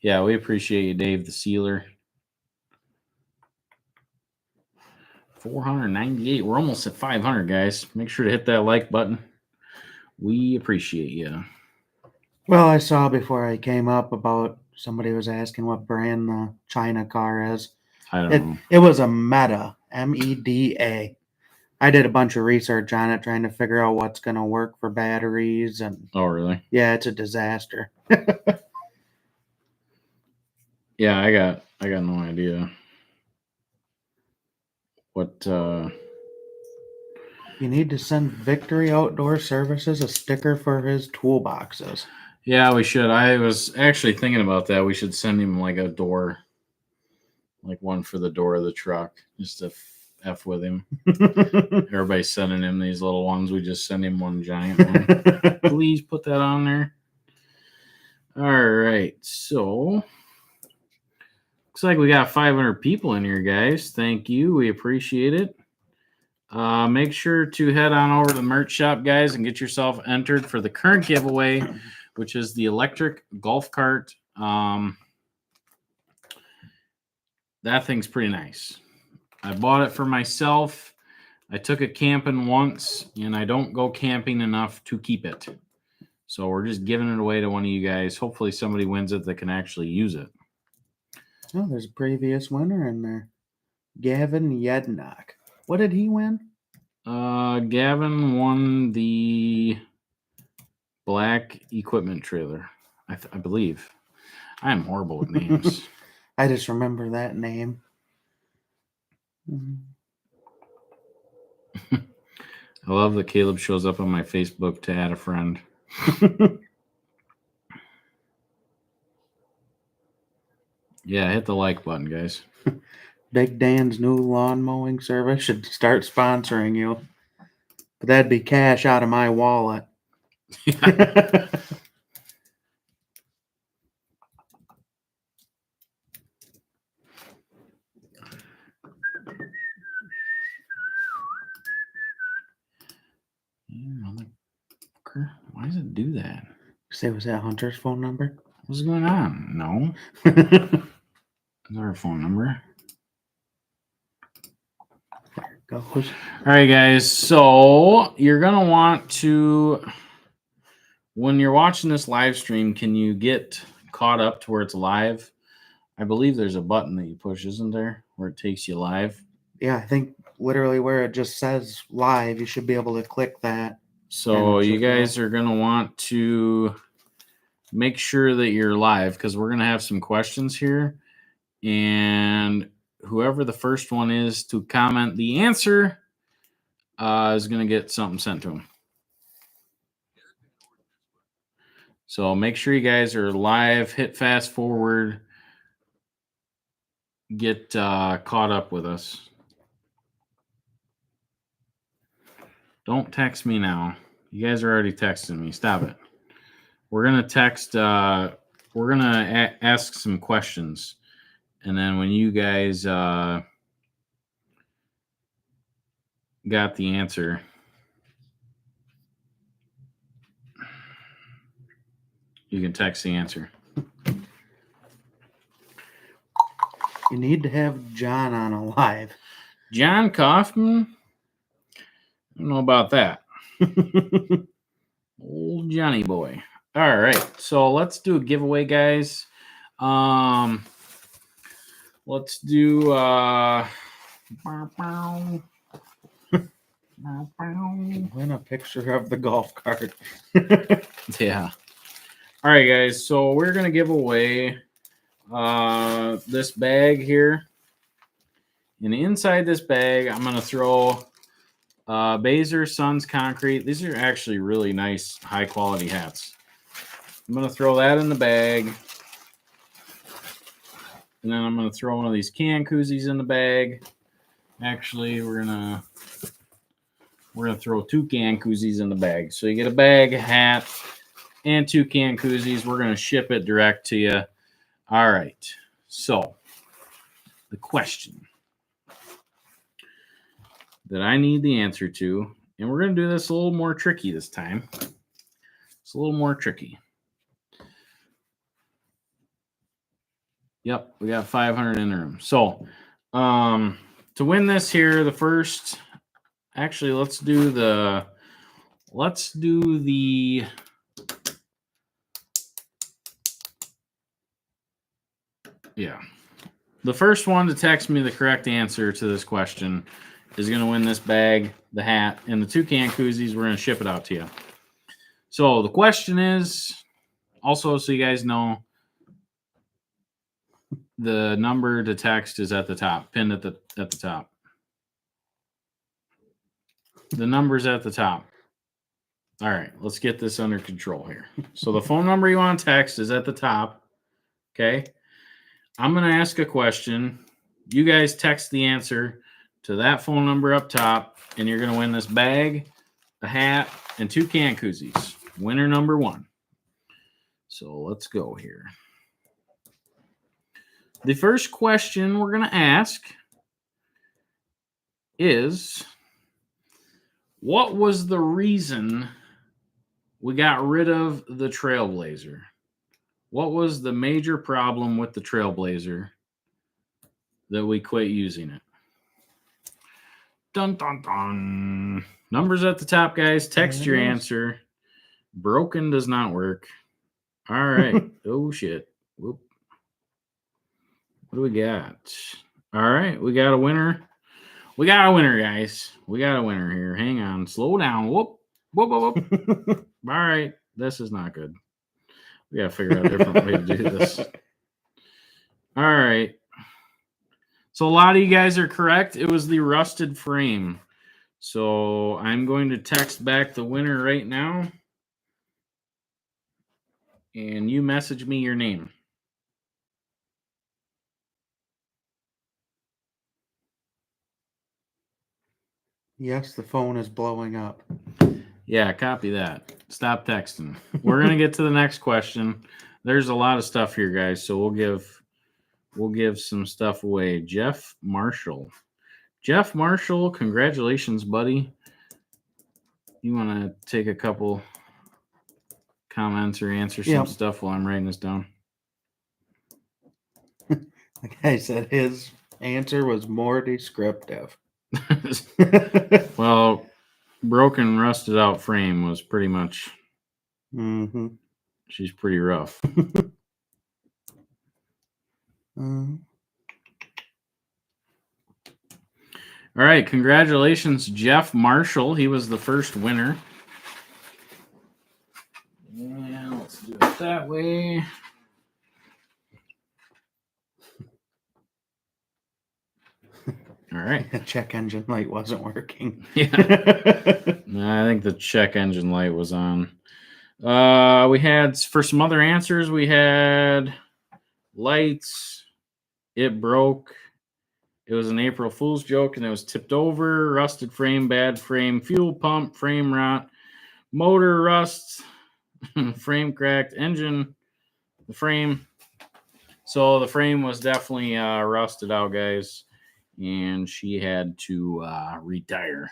yeah, we appreciate you, Dave the Sealer. 498. We're almost at 500, guys. Make sure to hit that like button. We appreciate you. Well, I saw before I came up about somebody was asking what brand the China car is. I don't know. It was a Meta, MEDA. I did a bunch of research on it, trying to figure out what's going to work for batteries, and Oh, really? yeah, it's a disaster. Yeah, I got no idea what. You need to send Victory Outdoor Services a sticker for his toolboxes. Yeah, we should. I was actually thinking about that. We should send him like a door, like one for the door of the truck, just to F with him. Everybody's sending him these little ones. We just send him one giant one. Please put that on there. All right. So, looks like we got 500 people in here, guys. Thank you. We appreciate it. Make sure to head on over to the merch shop, guys, and get yourself entered for the current giveaway, which is the electric golf cart. That thing's pretty nice. I bought it for myself. I took it camping once, and I don't go camping enough to keep it. So we're just giving it away to one of you guys. Hopefully somebody wins it that can actually use it. Oh, there's a previous winner in there. Gavin Yednock. What did he win? Gavin won the black equipment trailer, I believe. I am horrible with names. I just remember that name. I love that Kaleb shows up on my Facebook to add a friend. Yeah, hit the like button, guys. Big Dan's new lawn mowing service should start sponsoring you. But that'd be cash out of my wallet. Motherfucker. Why does it do that? Say, was that Hunter's phone number? What's going on? No. Is our phone number? goes. All right, guys. So you're going to want to, when you're watching this live stream, can you get caught up to where it's live? I believe there's a button that you push, isn't there, where it takes you live? Yeah, I think literally where it just says live, you should be able to click that. So And it you should guys go. are going to want to make sure that you're live because we're going to have some questions here. And whoever the first one is to comment the answer is going to get something sent to them. So make sure you guys are live, hit fast forward, get caught up with us. Don't text me now. You guys are already texting me. Stop it. We're going to text, we're going to ask some questions. And then when you guys got the answer, you can text the answer. You need to have John on a live. John Kaufman? I don't know about that. Old Johnny boy. All right. So let's do a giveaway, guys. Let's do Win a picture of the golf cart. yeah. All right, guys. So we're gonna give away this bag here. And inside this bag, I'm gonna throw Baser Sons Concrete. These are actually really nice, high quality hats. I'm gonna throw that in the bag. And then I'm gonna throw one of these can koozies in the bag. Actually, we're gonna throw 2 can koozies in the bag. So you get a bag, a hat, and 2 can koozies. We're gonna ship it direct to you. All right. So the question that I need the answer to, and we're gonna do this a little more tricky this time. It's a little more tricky. Yep, we got 500 in the room. So to win this here, the first, actually, let's do the, yeah. The first one to text me the correct answer to this question is going to win this bag, the hat, and the 2 can koozies. We're going to ship it out to you. So the question is, also so you guys know, the number to text is at the top, pinned at the top. The number's at the top. All right, let's get this under control here. So the phone number you want to text is at the top. Okay. I'm going to ask a question. You guys text the answer to that phone number up top, and you're going to win this bag, a hat, and 2 can koozies. Winner number 1. So let's go here. The first question we're going to ask is, what was the reason we got rid of the Trailblazer? What was the major problem with the Trailblazer that we quit using it? Dun, dun, dun. Numbers at the top, guys. Text your answer. Broken does not work. All right. Oh, shit. Whoop. What do we got? All right. We got a winner. We got a winner, guys. We got a winner here. Hang on. Slow down. Whoop. Whoop, whoop, whoop. All right. This is not good. We got to figure out a different way to do this. All right. So a lot of you guys are correct. It was the rusted frame. So I'm going to text back the winner right now. And you message me your name. Yes, the phone is blowing up. Yeah, copy that. Stop texting. We're going to get to the next question. There's a lot of stuff here, guys. So we'll give some stuff away. Jeff Marshall. Jeff Marshall, congratulations, buddy. You want to take a couple comments or answer some stuff while I'm writing this down? The guy said his answer was more descriptive. Well, broken, rusted out frame was pretty much. Mm-hmm. She's pretty rough. Mm-hmm. All right, congratulations, Jeff Marshall. He was the first winner. Yeah, let's do it that way. All right. The check engine light wasn't working. Yeah. I think the check engine light was on. We had, for some other answers, we had lights. It broke. It was an April Fool's joke, and it was tipped over. Rusted frame, bad frame, fuel pump, frame rot, motor rust, frame cracked, engine, the frame. So the frame was definitely rusted out, guys, and she had to retire.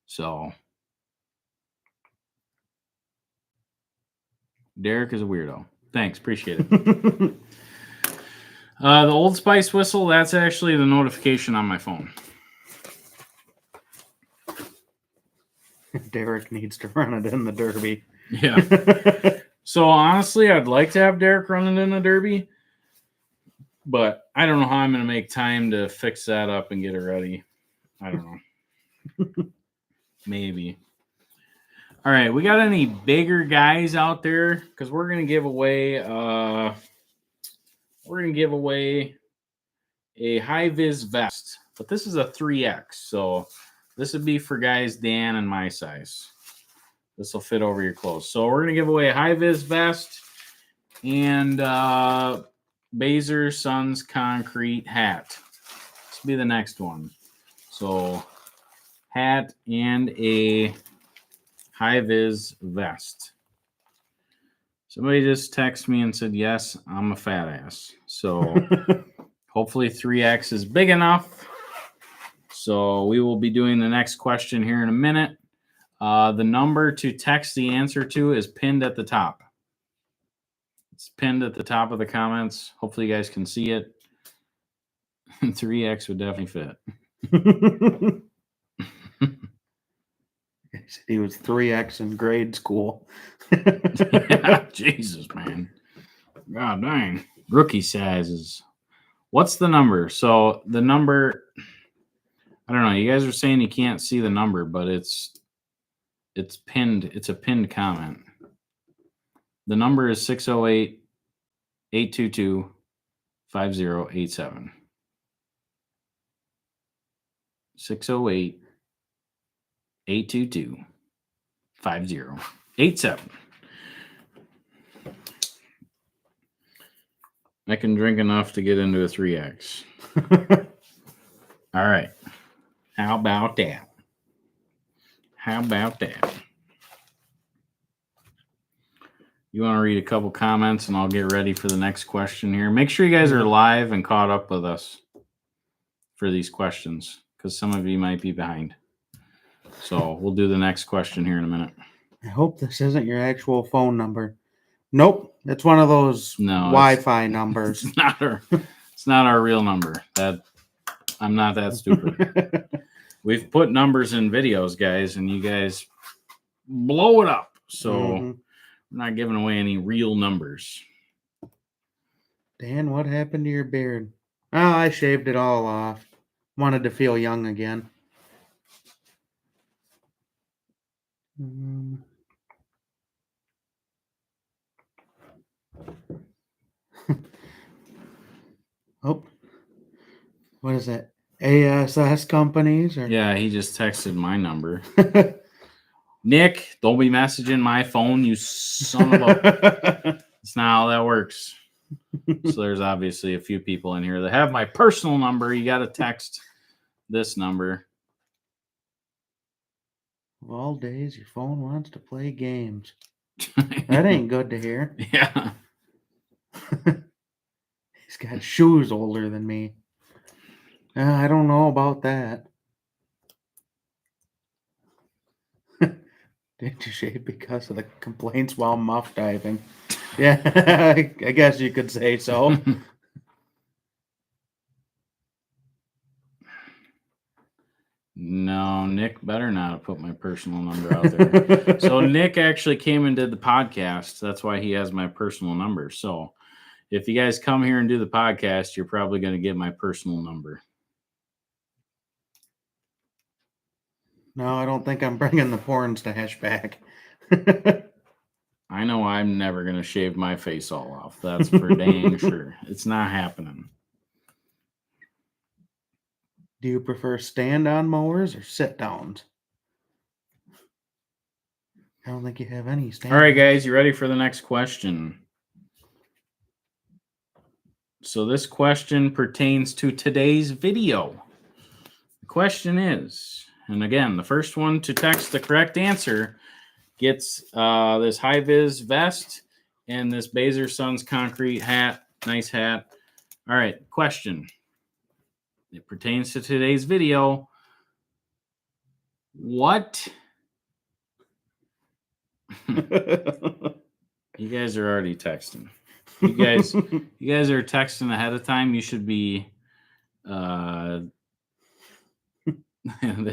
So Derek is a weirdo. Thanks, appreciate it. The Old Spice whistle, that's actually the notification on my phone. Derek needs to run it in the Derby. Yeah. So honestly, I'd like to have Derek running in the Derby, but I don't know how I'm going to make time to fix that up and get it ready. I don't know. Maybe. All right, we got any bigger guys out there? Because we're going to give away a high vis vest, but this is a 3X, so this would be for guys Dan and my size. This will fit over your clothes. So we're going to give away a high vis vest and Baser Sons Concrete hat. This will be the next one. So hat and a high vis vest. Somebody just texted me and said, yes, I'm a fat ass. So hopefully 3X is big enough. So we will be doing the next question here in a minute. The number to text the answer to is pinned at the top. It's pinned at the top of the comments. Hopefully you guys can see it. 3X would definitely fit. He was 3X in grade school. Yeah, Jesus, man. God dang. Rookie sizes. What's the number? So the number, I don't know. You guys are saying you can't see the number, but it's pinned. It's a pinned comment. The number is 608-822-5087. 608-822-5087. I can drink enough to get into a 3X. All right. How about that? How about that? You want to read a couple comments and I'll get ready for the next question here. Make sure you guys are live and caught up with us for these questions because some of you might be behind. So we'll do the next question here in a minute. I hope this isn't your actual phone number. Nope, it's one of those Wi-Fi numbers. It's not our real number. I'm not that stupid. We've put numbers in videos, guys, and you guys blow it up. So we're not giving away any real numbers. Dan, what happened to your beard? Oh, I shaved it all off. Wanted to feel young again. Oh, what is that? ASS companies? Or? Yeah, he just texted my number. Nick, don't be messaging my phone, you son of a... That's not how that works. So there's obviously a few people in here that have my personal number. You got to text this number. Of all days, your phone wants to play games. That ain't good to hear. Yeah. He's got shoes older than me. I don't know about that. Did you shave because of the complaints while muff diving? Yeah, I guess you could say so. Nick better not have put my personal number out there. So Nick actually came and did the podcast. That's why he has my personal number. So if you guys come here and do the podcast, you're probably going to get my personal number. No, I don't think I'm bringing the porn stash back. I know I'm never going to shave my face all off. That's for dang sure. It's not happening. Do you prefer stand-on mowers or sit-downs? I don't think you have any stand. All right, guys, you ready for the next question? So this question pertains to today's video. The question is, and again, the first one to text the correct answer gets this high-vis vest and this Baser Sons concrete hat. Nice hat. All right, question. It pertains to today's video. What? You guys are already texting. You guys are texting ahead of time. You should be they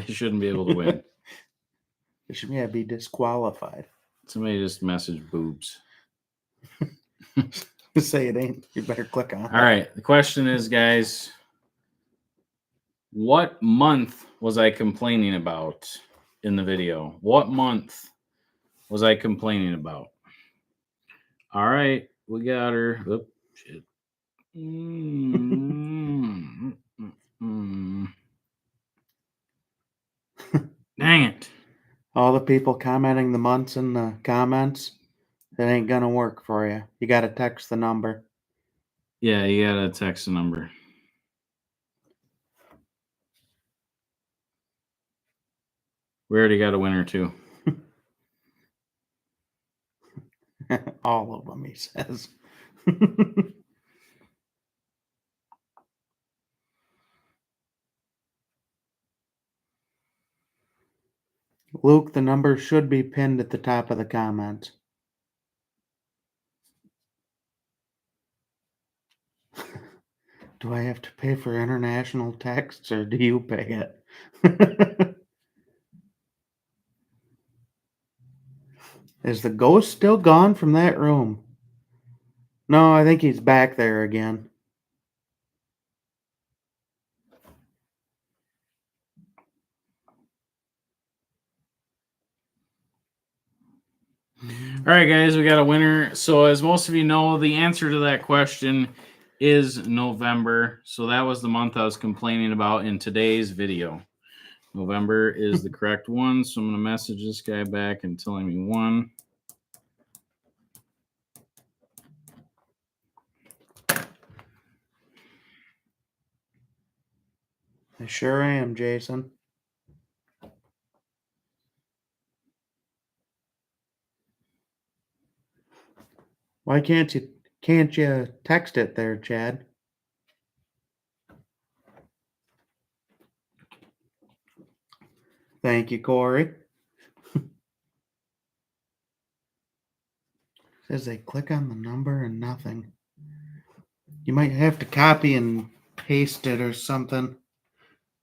shouldn't be able to win. They should be disqualified. Somebody just messaged boobs. Say it ain't. You better click on it. All right. The question is, guys, what month was I complaining about in the video? What month was I complaining about? All right. We got her. Oop, shit. Dang it. All the people commenting the months in the comments, it ain't gonna work for you. You gotta text the number. Yeah, you gotta text the number. We already got a winner too. All of them, he says. Luke, the number should be pinned at the top of the comments. Do I have to pay for international texts or do you pay it? Is the ghost still gone from that room? No, I think he's back there again. All right, guys, we got a winner. So as most of you know, the answer to that question is November. So that was the month I was complaining about in today's video. November is the correct one. So I'm going to message this guy back and tell him he won. I sure am, Jason. Why can't you text it there, Chad? Thank you, Corey. Says they click on the number and nothing. You might have to copy and paste it or something.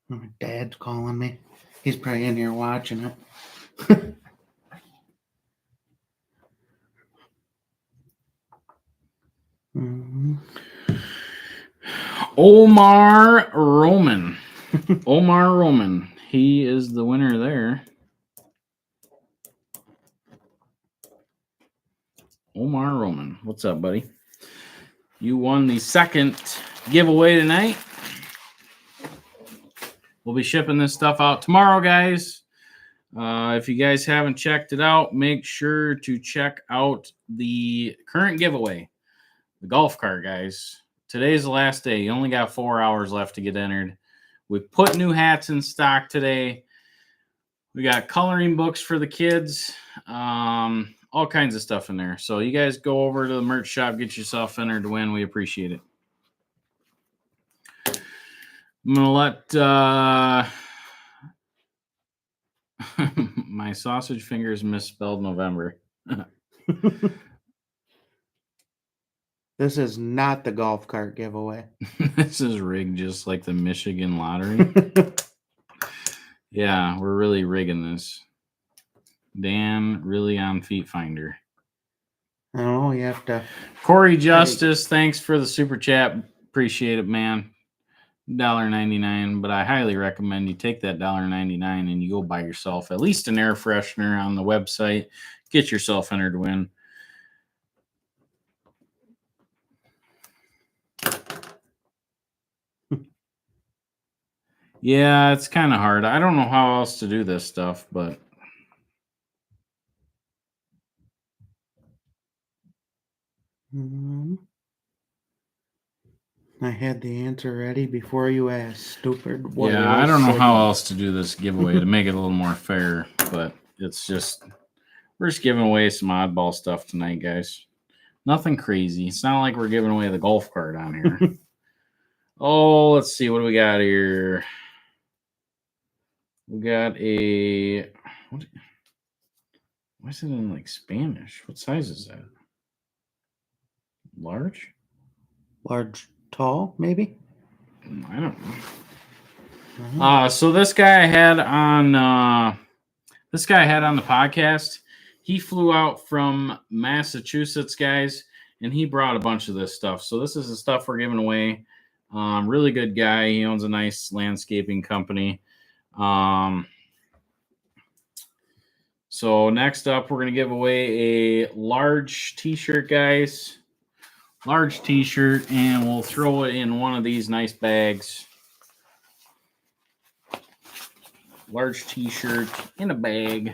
My dad's calling me. He's probably in here watching it. Omar Roman. Omar Roman. He is the winner there. Omar Roman. What's up, buddy? You won the second giveaway tonight. We'll be shipping this stuff out tomorrow, guys. If you guys haven't checked it out, make sure to check out the current giveaway. The golf cart, guys. Today's the last day. You only got 4 hours left to get entered. We put new hats in stock today. We got coloring books for the kids. All kinds of stuff in there. So you guys go over to the merch shop, get yourself entered to win. We appreciate it. I'm going to let my sausage fingers misspelled November. This is not the golf cart giveaway. This is rigged just like the Michigan lottery. Yeah, we're really rigging this. Dan really on Feet Finder. I don't know. You have to. Corey Justice, thanks for the super chat. Appreciate it, man. $1.99, but I highly recommend you take that $1.99 and you go buy yourself at least an air freshener on the website. Get yourself entered to win. Yeah, it's kind of hard. I don't know how else to do this stuff, but I had the answer ready before you asked. Stupid. yeah, I don't know how else to do this giveaway to make it a little more fair, but it's just we're just giving away some oddball stuff tonight, guys. Nothing crazy. It's not like we're giving away the golf cart on here. Oh, let's see. What do we got here? We got a. Why is it in like Spanish? What size is that? Large? Large, tall, maybe. I don't know. So this guy I had on the podcast. He flew out from Massachusetts, guys, and he brought a bunch of this stuff. So this is the stuff we're giving away. Really good guy. He owns a nice landscaping company. So next up, we're going to give away a large t-shirt, guys. Large t-shirt, and we'll throw it in one of these nice bags. Large t-shirt in a bag.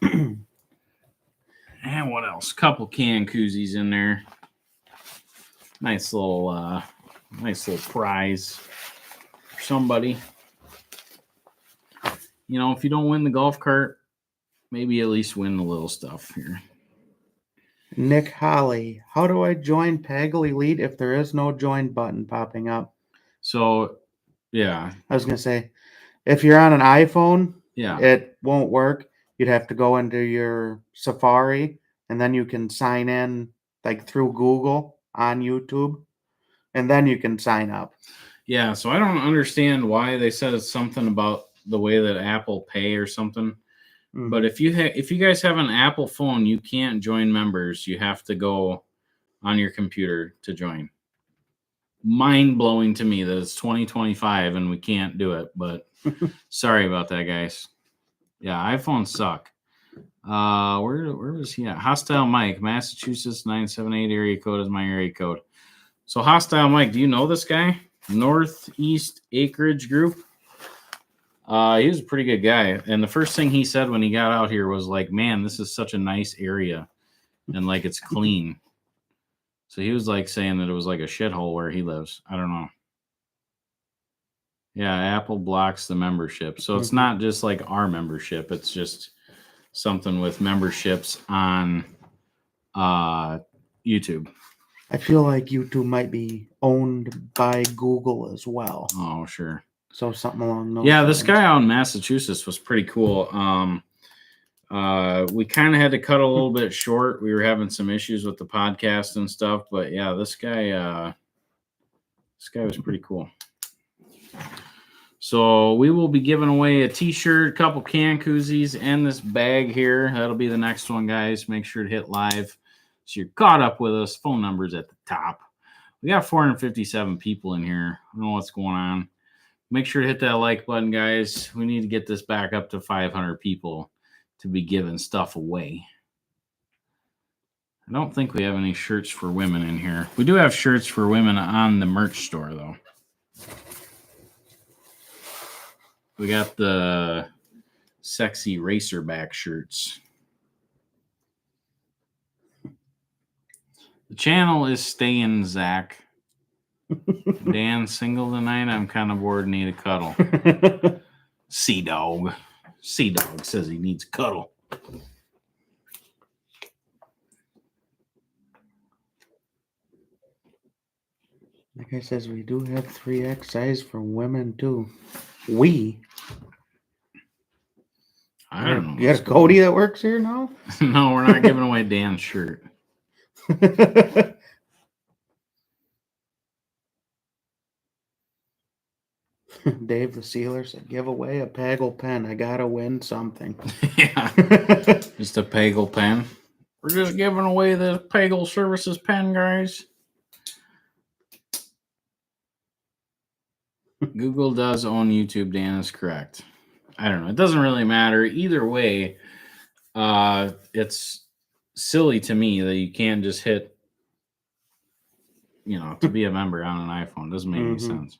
And what else? Couple can koozies in there. Nice little prize for somebody. You know, if you don't win the golf cart, maybe at least win the little stuff here. Nick Holly, how do I join Pagel Elite if there is no join button popping up? So, yeah. I was going to say, if you're on an iPhone, Yeah, it won't work. You'd have to go into your Safari, and then you can sign in like through Google on YouTube, and then you can sign up. Yeah, so I don't understand why they said it's something about the way that Apple Pay or something. Mm-hmm. But if you guys have an Apple phone, you can't join members. You have to go on your computer to join. Mind blowing to me that it's 2025 and we can't do it. But sorry about that, guys. Yeah, iPhones suck. Where was he at? Hostile Mike, Massachusetts 978 area code is my area code. So Hostile Mike, do you know this guy? Northeast Acreage Group. He was a pretty good guy. And the first thing he said when he got out here was like, man, this is such a nice area. And like, it's clean. So he was like saying that it was like a shithole where he lives. I don't know. Yeah, Apple blocks the membership. So it's not just like our membership. It's just something with memberships on YouTube. I feel like YouTube might be owned by Google as well. Oh, sure. So something along those lines. lines. This guy out in Massachusetts was pretty cool. We kind of had to cut a little bit short. We were having some issues with the podcast and stuff, but yeah, this guy was pretty cool. So we will be giving away a t-shirt, a couple can koozies, and this bag here. That'll be the next one, guys. Make sure to hit live so you're caught up with us. Phone number's at the top. We got 457 people in here. I don't know what's going on. Make sure to hit that like button, guys. We need to get this back up to 500 people to be giving stuff away. I don't think we have any shirts for women in here. We do have shirts for women on the merch store, though. We got the sexy racerback shirts. The channel is staying, Zach. Dan single tonight. I'm kind of bored and need a cuddle. Sea Dog. Sea Dog says he needs a cuddle. Like I says, we do have 3X size for women too. We. I don't know. You got a Cody that works here now? No, we're not giving away Dan's shirt. Dave the Sealer said, give away a Pagel pen. I gotta win something. Yeah, just a Pagel pen. We're just giving away the Pagel Services pen, guys. Google does own YouTube, Dan is correct. I don't know. It doesn't really matter. Either way, it's silly to me that you can't just hit, to be a member on an iPhone. Doesn't make any sense.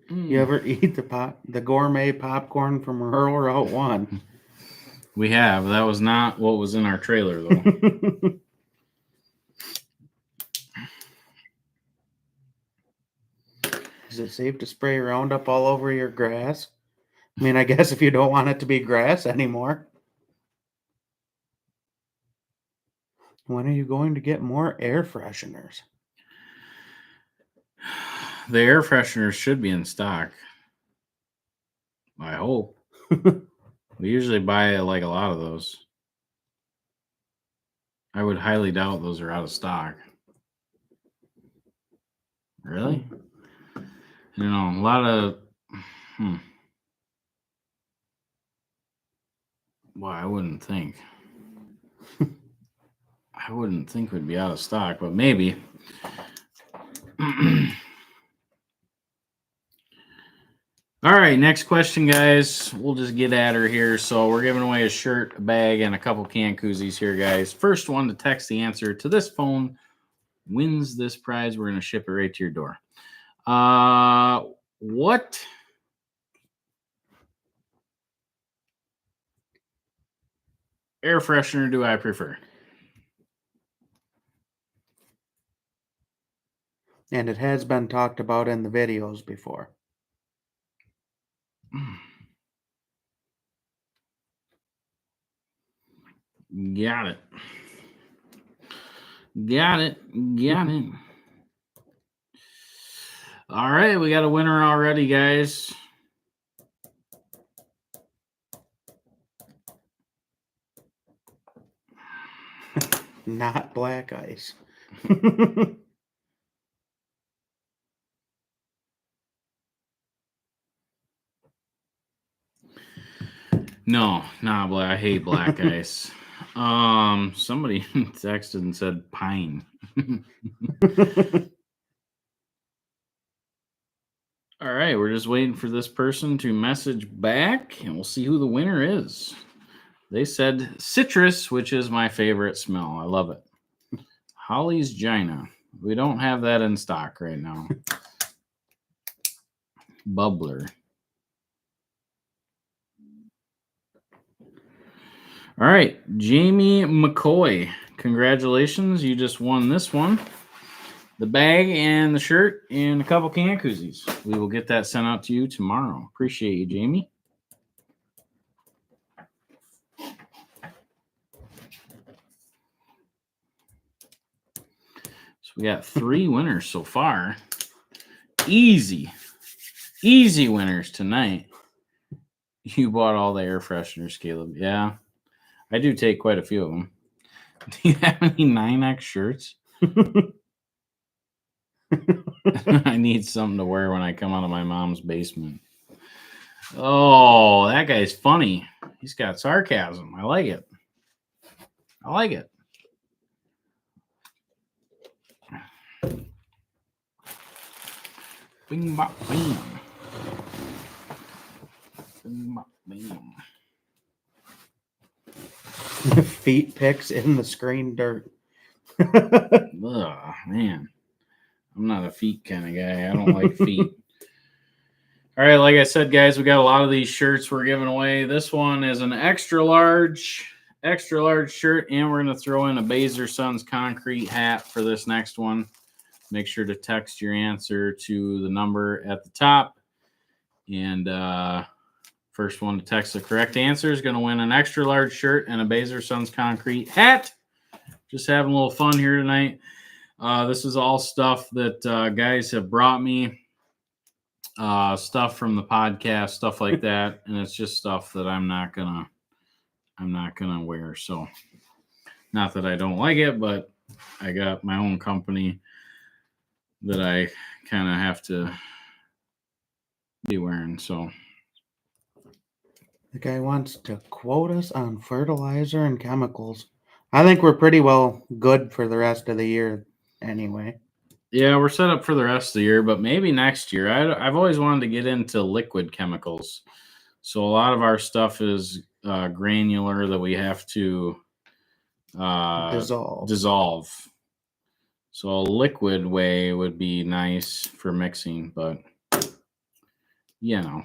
You ever eat the gourmet popcorn from Rural Route 1? We have. That was not what was in our trailer, though. Is it safe to spray Roundup all over your grass? I mean, I guess if you don't want it to be grass anymore. When are you going to get more air fresheners? The air fresheners should be in stock. I hope. We usually buy like a lot of those. I would highly doubt those are out of stock. Really? A lot of... Well, I wouldn't think. I wouldn't think would be out of stock, but maybe. All right, next question, guys. We'll just get at her here. So we're giving away a shirt, a bag, and a couple can koozies here, guys. First one to text the answer to this phone wins this prize. We're going to ship it right to your door. What air freshener do I prefer? And it has been talked about in the videos before. Got it. Got it. All right, we got a winner already, guys. Not black ice. No, not black. I hate black ice. Somebody texted and said pine. All right, we're just waiting for this person to message back, and we'll see who the winner is. They said citrus, which is my favorite smell. I love it. Holly's Gina. We don't have that in stock right now. Bubbler. All right, Jamie McCoy. Congratulations. You just won this one. The bag and the shirt and a couple can koozies. We will get that sent out to you tomorrow. Appreciate you, Jamie. So we got 3 winners so far. Easy winners tonight. You bought all the air fresheners, Caleb. Yeah, I do take quite a few of them. Do you have any 9X shirts? I need something to wear when I come out of my mom's basement. Oh, that guy's funny. He's got sarcasm. I like it. Bing, bop, bam. Bing, bop, bam. Feet pics in the screen dirt. Ugh, man. I'm not a feet kind of guy. I don't like feet. All right, like I said, guys, we got a lot of these shirts we're giving away. This one is an extra large shirt, and we're going to throw in a Baser Sons concrete hat for this next one. Make sure to text your answer to the number at the top. And first one to text the correct answer is going to win an extra large shirt and a Baser Sons concrete hat. Just having a little fun here tonight. This is all stuff that guys have brought me. Stuff from the podcast, stuff like that, and it's just stuff that I'm not gonna wear. So, not that I don't like it, but I got my own company that I kind of have to be wearing. So The guy wants to quote us on fertilizer and chemicals. I think we're pretty well good for the rest of the year anyway. yeah, we're set up for the rest of the year, but maybe next year. I've always wanted to get into liquid chemicals. So a lot of our stuff is granular that we have to dissolve. So a liquid way would be nice for mixing, but no,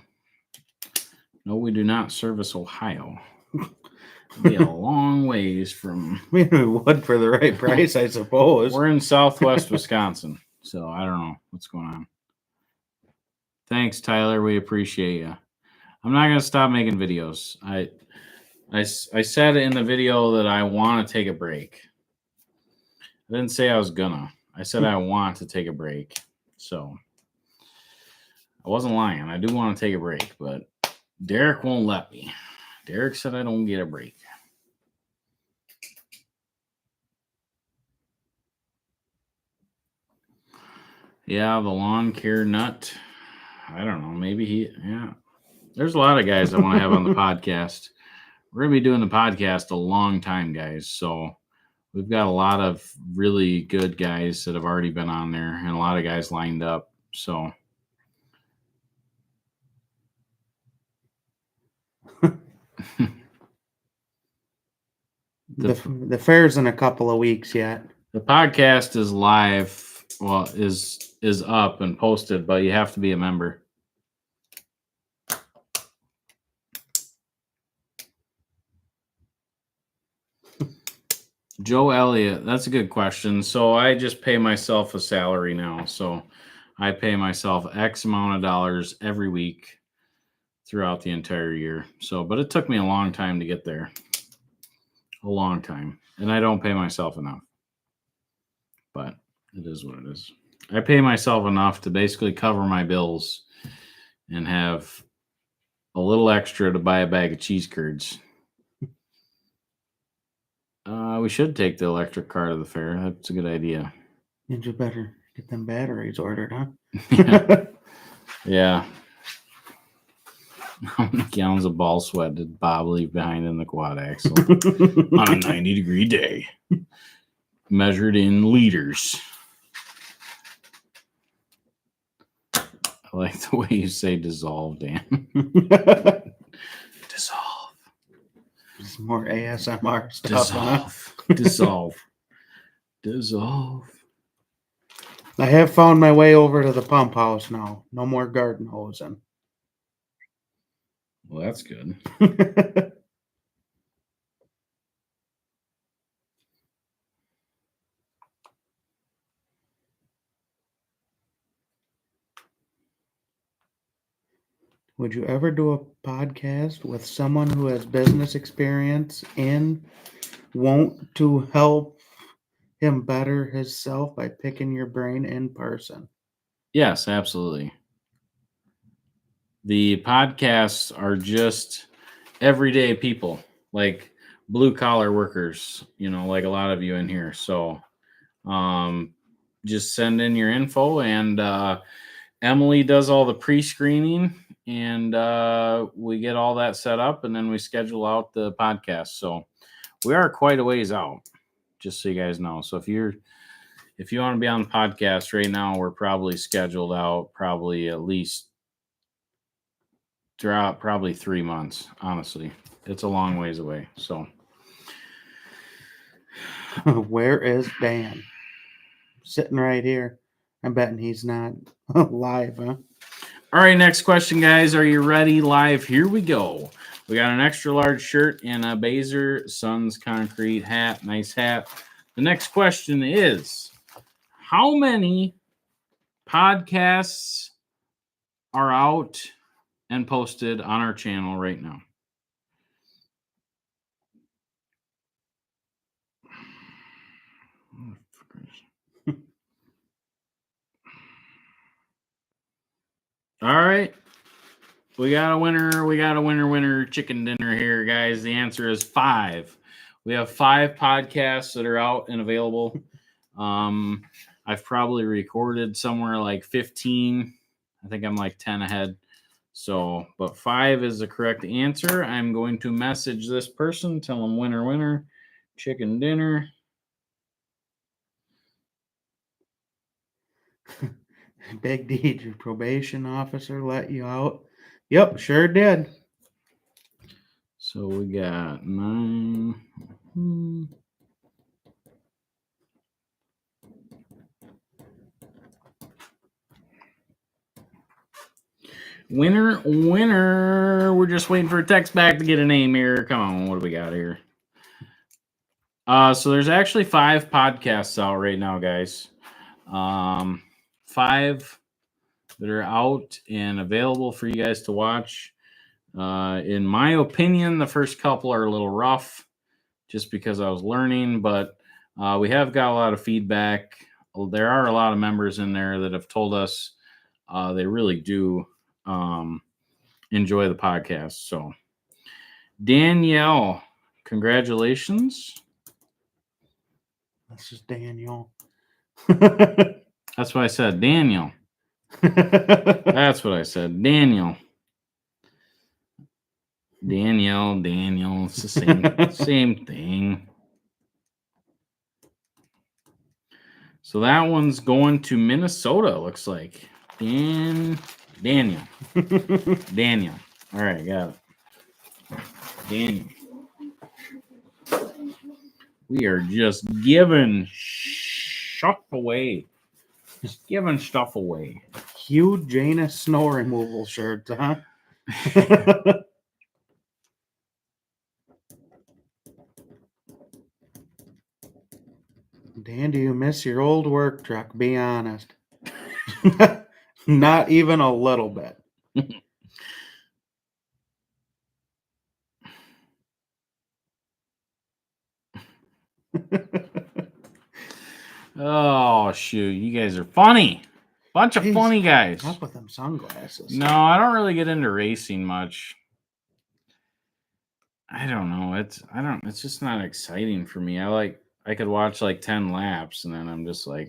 we do not service Ohio. Be a long ways from. We would for the right price, I suppose. We're in Southwest Wisconsin, so I don't know what's going on. Thanks, Tyler. We appreciate you. I'm not gonna stop making videos. I said in the video that I want to take a break. I didn't say I was gonna. I said I want to take a break. So I wasn't lying. I do want to take a break, but Derek won't let me. Derek said I don't get a break. Yeah, the lawn care nut. I don't know. Maybe there's a lot of guys I want to have on the podcast. We're going to be doing the podcast a long time, guys. So we've got a lot of really good guys that have already been on there and a lot of guys lined up. So the fair's in a couple of weeks yet. The podcast is live. Well, is up and posted, but you have to be a member. Joe Elliott, that's a good question. So I just pay myself a salary now. So I pay myself X amount of dollars every week throughout the entire year. So, but it took me a long time to get there. A long time. And I don't pay myself enough. But it is what it is. I pay myself enough to basically cover my bills and have a little extra to buy a bag of cheese curds. We should take the electric car to the fair. That's a good idea. And you better get them batteries ordered, huh? Yeah. How many gallons of ball sweat did Bob leave behind in the quad axle on a 90-degree day? Measured in liters. I like the way you say dissolve, Dan. Dissolve. It's more ASMR stuff. Dissolve. Dissolve. Dissolve. I have found my way over to the pump house now. No more garden hosing. Well, that's good. Would you ever do a podcast with someone who has business experience and want to help him better himself by picking your brain in person? Yes, absolutely. The podcasts are just everyday people, like blue collar workers, like a lot of you in here. So just send in your info and Emily does all the pre-screening and we get all that set up and then we schedule out the podcast. So we are quite a ways out, just so you guys know. So if you want to be on the podcast right now, we're probably scheduled out at least throughout probably 3 months. Honestly, it's a long ways away. So where is Dan? Sitting right here. I'm betting he's not live, huh? All right, next question, guys. Are you ready? Live. Here we go. We got an extra large shirt and a Baser Sons Concrete hat. Nice hat. The next question is, how many podcasts are out and posted on our channel right now? All right. We got a winner chicken dinner here, guys. The answer is 5. We have 5 podcasts that are out and available. I've probably recorded somewhere like 15. I think I'm like 10 ahead. So, but 5 is the correct answer. I'm going to message this person, tell them winner, winner, chicken dinner. Big D, did your probation officer let you out? Yep, sure did. So we got 9. Winner, winner. We're just waiting for a text back to get a name here. Come on, what do we got here? So there's actually 5 podcasts out right now, guys. 5 that are out and available for you guys to watch. In my opinion, the first couple are a little rough just because I was learning, but we have got a lot of feedback. There are a lot of members in there that have told us they really do enjoy the podcast. So, Danielle, congratulations. This is Daniel. That's what I said, Daniel. That's what I said, Daniel. Daniel. It's the same thing. So that one's going to Minnesota, looks like. Daniel. All right, got it. Daniel. We are just giving stuff away. Just giving stuff away. Hugh Janus snow removal shirts, huh? Dan, do you miss your old work truck? Be honest. Not even a little bit. Oh, shoot. You guys are funny. Bunch of funny guys. Up with them sunglasses. No, I don't really get into racing much. I don't know. It's just not exciting for me. I could watch like 10 laps and then I'm just like,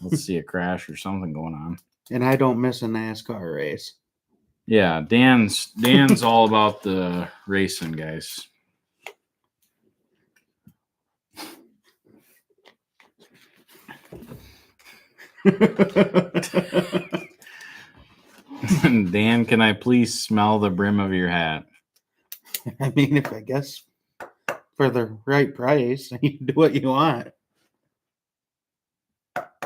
let's see a crash or something going on. And I don't miss a NASCAR race. Yeah, Dan's all about the racing, guys. Dan, can I please smell the brim of your hat? I mean, if I guess for the right price, you can do what you want.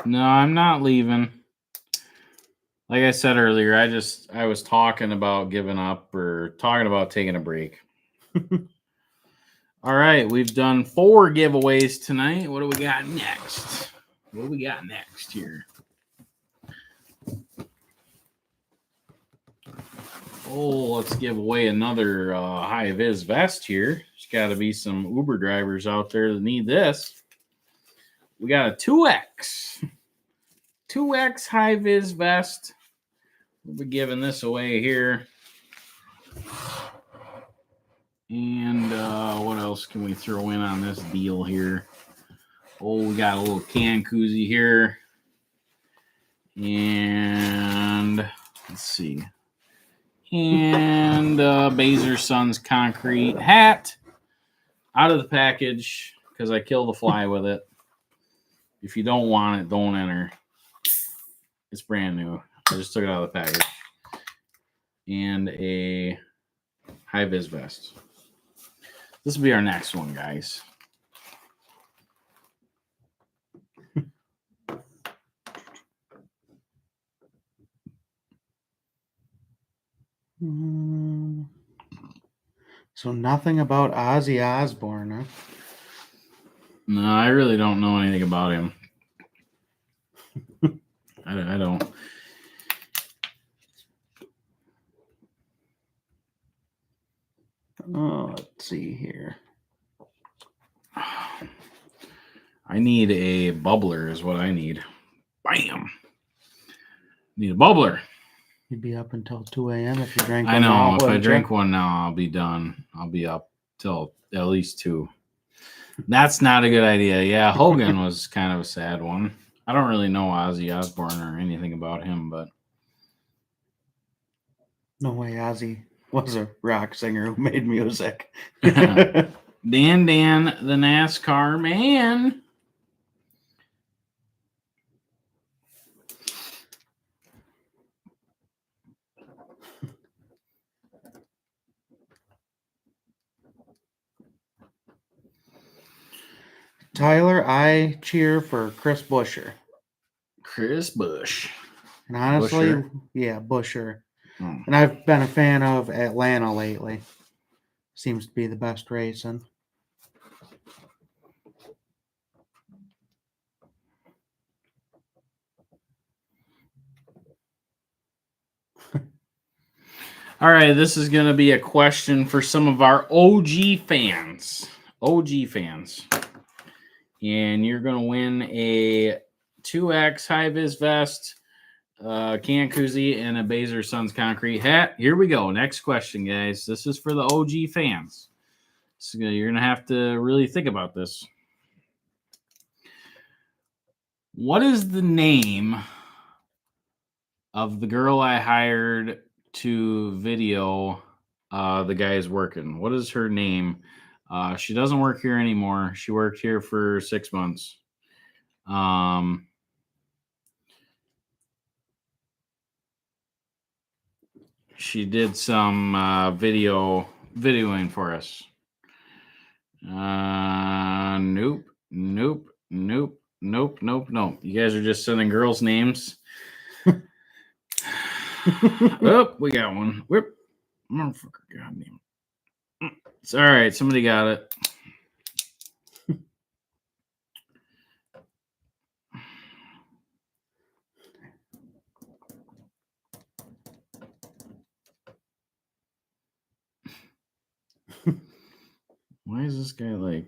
No, I'm not leaving. Like I said earlier, I was talking about giving up or talking about taking a break. All right, we've done 4 giveaways tonight. What do we got next? What do we got next here? Oh, let's give away another high-vis vest here. There's got to be some Uber drivers out there that need this. We got a 2X high-vis vest. We'll be giving this away here. And what else can we throw in on this deal here? Oh, we got a little can koozie here. And let's see. And Baser Sons concrete hat out of the package because I killed the fly with it. If you don't want it, don't enter. It's brand new. I just took it out of the package. And a high-vis vest. This will be our next one, guys. So nothing about Ozzy Osbourne, huh? No, I really don't know anything about him. I don't. Oh, let's see here. I need a bubbler is what I need. Bam. Need a bubbler. You'd be up until 2 a.m. if you drank I one know. now, If I wouldn't drink you? one now, I'll be done. I'll be up till at least 2. That's not a good idea. Yeah, Hogan was kind of a sad one. I don't really know Ozzy Osbourne or anything about him, but No way Ozzy was a rock singer who made music. Dan the NASCAR man. Tyler, I cheer for Chris Buescher. Chris Bush. And honestly, Buescher? yeah, Buescher. Oh. And I've been a fan of Atlanta lately. Seems to be the best racing. All right, this is going to be a question for some of our OG fans. OG fans. And you're going to win a 2X high-vis vest, can koozie, and a Baser Sons concrete hat. Here we go. Next question, guys. This is for the OG fans. So you're going to have to really think about this. What is the name of the girl I hired to video the guys working? What is her name? She doesn't work here anymore. She worked here for 6 months. She did some videoing for us. Nope. You guys are just sending girls' names. Oh, we got one. Whip. Motherfucker, goddamn. It's all right. Somebody got it. Why is this guy like?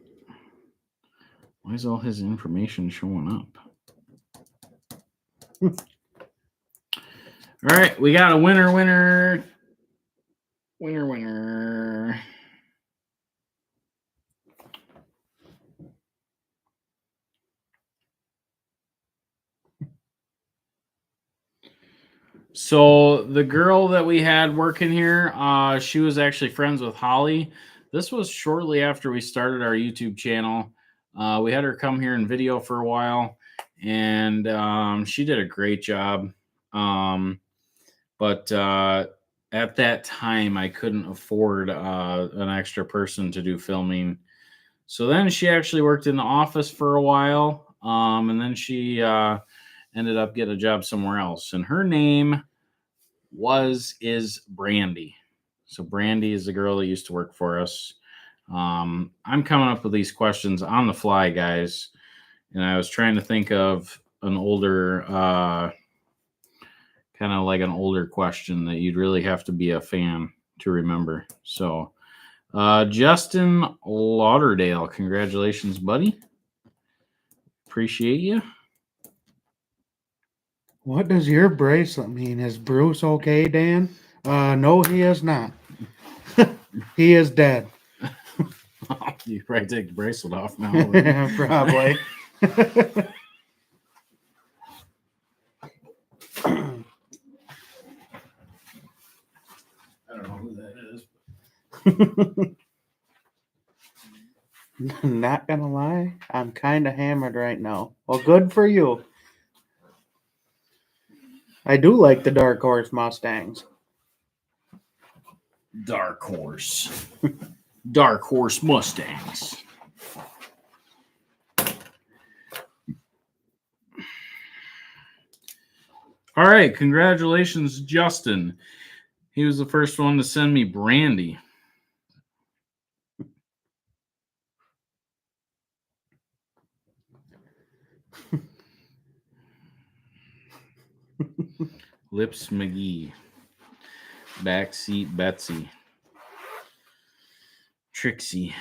Why is all his information showing up? All right, we got a winner. So the girl that we had working here, she was actually friends with Holly. This was shortly after we started our YouTube channel. We had her come here and video for a while, and she did a great job. But at that time, I couldn't afford an extra person to do filming. So then she actually worked in the office for a while, and then she ended up getting a job somewhere else. And her name is Brandy. So Brandy is the girl that used to work for us. I'm coming up with these questions on the fly, guys, and I was trying to think of an older, kind of like an older question that you'd really have to be a fan to remember. So, Justin Lauderdale, congratulations, buddy. Appreciate you. What does your bracelet mean? Is Bruce okay, Dan? No, he is not. He is dead. You probably take the bracelet off now. Probably. I don't know who that is. Not gonna lie, I'm kind of hammered right now. Well, good for you. I do like the Dark Horse Mustangs. Dark Horse. Dark Horse Mustangs. All right, congratulations, Justin. He was the first one to send me Brandy. Lips McGee. Backseat Betsy. Trixie.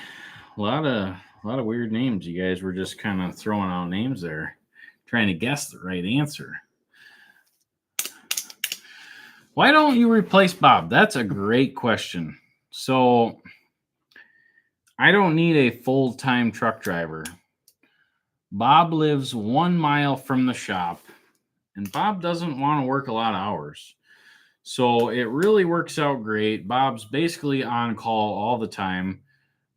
A lot of weird names. You guys were just kind of throwing out names there, trying to guess the right answer. Why don't you replace Bob? That's a great question. So I don't need a full-time truck driver. Bob lives 1 mile from the shop, and Bob doesn't want to work a lot of hours. So it really works out great. Bob's basically on call all the time.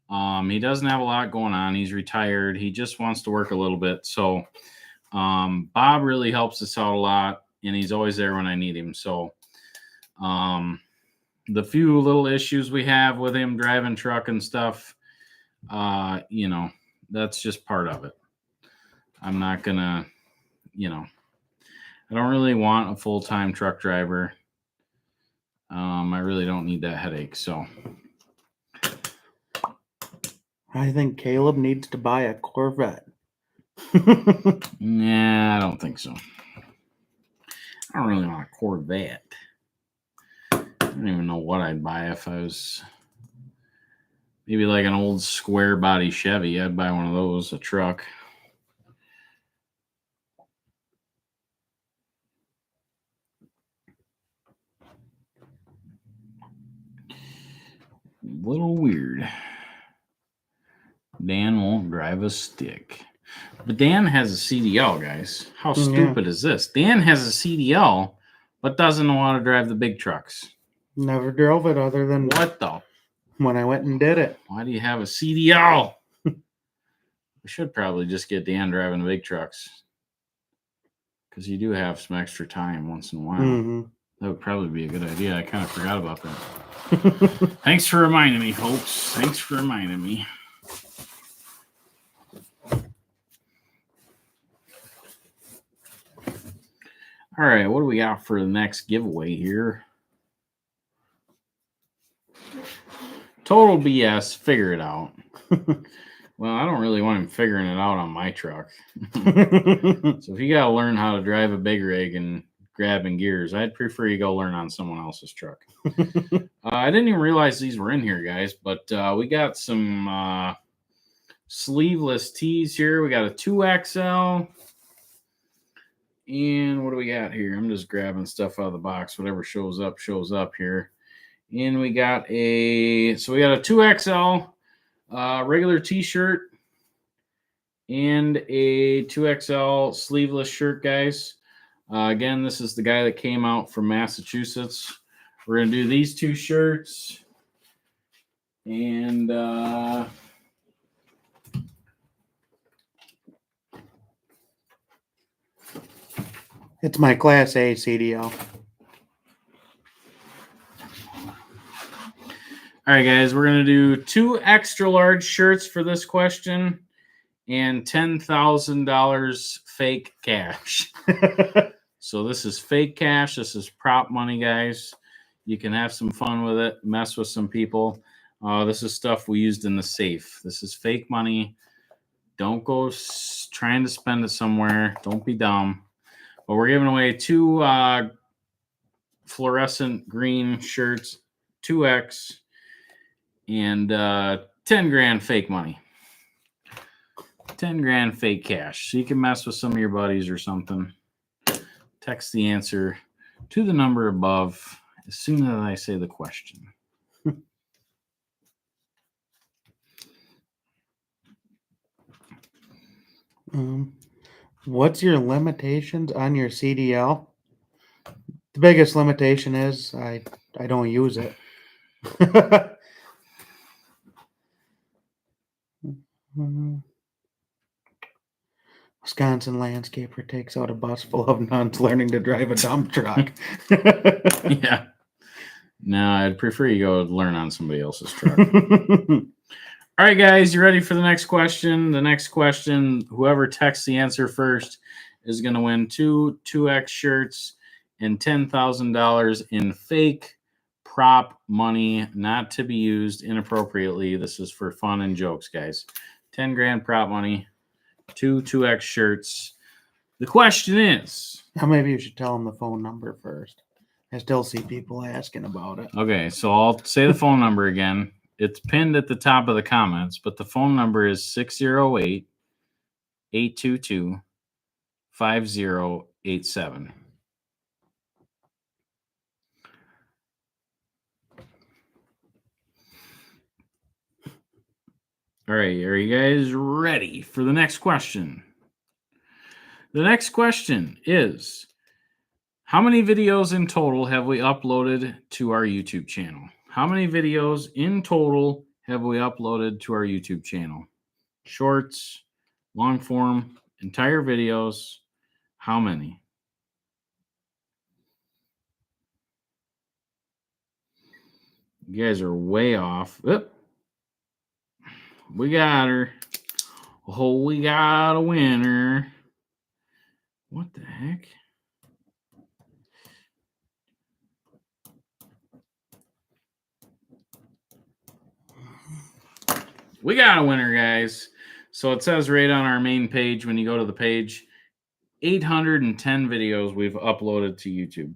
He doesn't have a lot going on. He's retired. He just wants to work a little bit. So Bob really helps us out a lot, and he's always there when I need him. So the few little issues we have with him driving truck and stuff, that's just part of it. I'm not gonna, I don't really want a full-time truck driver. I really don't need that headache. So I think Kaleb needs to buy a Corvette. nah, I don't think so. I don't really want a Corvette. I don't even know what I'd buy if I was maybe like an old square body Chevy. I'd buy one of those, a truck. Little weird. Dan won't drive a stick. But Dan has a CDL, guys. How stupid is this? Dan has a CDL, but doesn't know how to drive the big trucks. Never drove it other than What the? when I went and did it. Why do you have a CDL? We should probably just get Dan driving the big trucks. Because you do have some extra time once in a while. Mm-hmm. That would probably be a good idea. I kind of forgot about that. Thanks for reminding me, folks. Thanks for reminding me. All right, what do we got for the next giveaway here? Total BS. Figure it out. Well, I don't really want him figuring it out on my truck. So if you got to learn how to drive a big rig and grabbing gears, I'd prefer you go learn on someone else's truck. I didn't even realize these were in here, guys, but we got some sleeveless tees here. We got a 2XL. And what do we got here? I'm just grabbing stuff out of the box. Whatever shows up here. And we got a 2XL regular t-shirt and a 2XL sleeveless shirt, guys. Again, this is the guy that came out from Massachusetts. We're going to do these two shirts. And it's my Class A CDL. all right, guys, we're going to do 2 extra large shirts for this question and $10,000 fake cash. So this is fake cash. This is prop money, guys. You can have some fun with it, mess with some people. This is stuff we used in the safe. This is fake money. Don't go trying to spend it somewhere. Don't be dumb. But we're giving away 2 fluorescent green shirts, 2X, and 10 grand fake money. 10 grand fake cash. So you can mess with some of your buddies or something. Text the answer to the number above as soon as I say the question. What's your limitations on your CDL? The biggest limitation is I don't use it. Wisconsin landscaper takes out a bus full of nuns learning to drive a dump truck. Yeah. No, I'd prefer you go learn on somebody else's truck. All right, guys, you ready for the next question? The next question, whoever texts the answer first is going to win 2X shirts and $10,000 in fake prop money, not to be used inappropriately. This is for fun and jokes, guys. 10 grand prop money, 2X shirts. The question is... Now maybe you should tell them the phone number first. I still see people asking about it. Okay, so I'll say the phone number again. It's pinned at the top of the comments, but the phone number is 608-822-5087. All right, are you guys ready for the next question? The next question is, how many videos in total have we uploaded to our YouTube channel? How many videos in total have we uploaded to our YouTube channel? Shorts, long form, entire videos. How many? You guys are way off. Oop. We got her. Oh, we got a winner. What the heck? We got a winner, guys. So it says right on our main page when you go to the page, 810 videos we've uploaded to YouTube.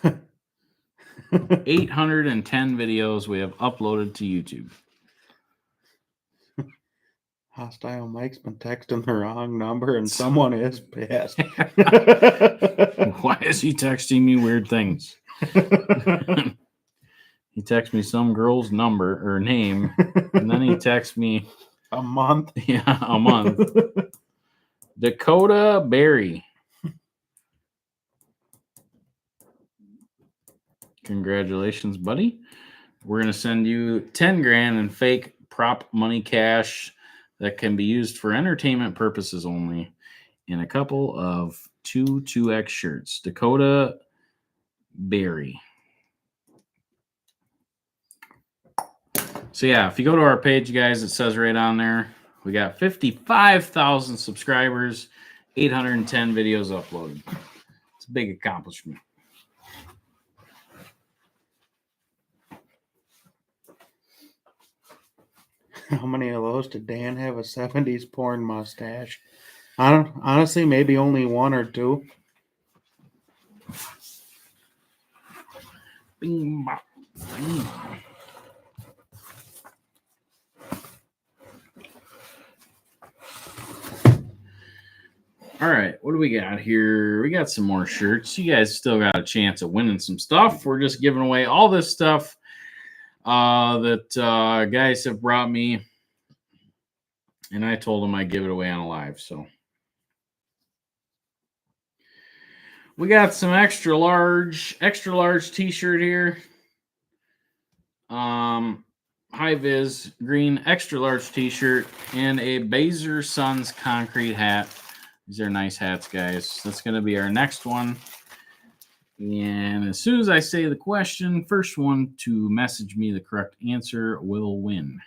Huh. 810 videos we have uploaded to YouTube. Hostile Mike's been texting the wrong number and someone is pissed. Why is he texting me weird things? He texts me some girl's number or name, and then he texts me a month. Yeah, a month. Dakota Berry. Congratulations, buddy. We're going to send you 10 grand in fake prop money cash that can be used for entertainment purposes only in a couple of 2X shirts. Dakota Berry. So yeah, if you go to our page, guys, it says right on there, we got 55,000 subscribers, 810 videos uploaded. It's a big accomplishment. How many of those did Dan have a 70s porn mustache? Honestly, maybe only one or two. Bing, bop, bing. All right, what do we got here? We got some more shirts. You guys still got a chance of winning some stuff. We're just giving away all this stuff that guys have brought me, and I told them I'd give it away on a live. So we got some extra large t-shirt here. High vis green extra large t-shirt and a Baser Sons concrete hat. These are nice hats, guys. That's going to be our next one. And as soon as I say the question, first one to message me the correct answer will win.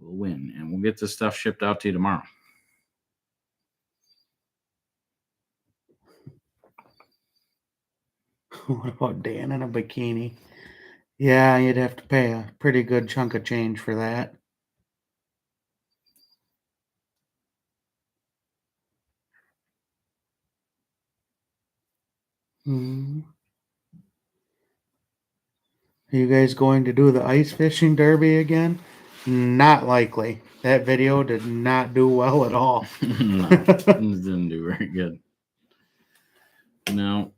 Will win. And we'll get this stuff shipped out to you tomorrow. What about Dan in a bikini? Yeah, you'd have to pay a pretty good chunk of change for that. Are you guys going to do the ice fishing derby again? Not likely. That video did not do well at all. No, it didn't do very good. No.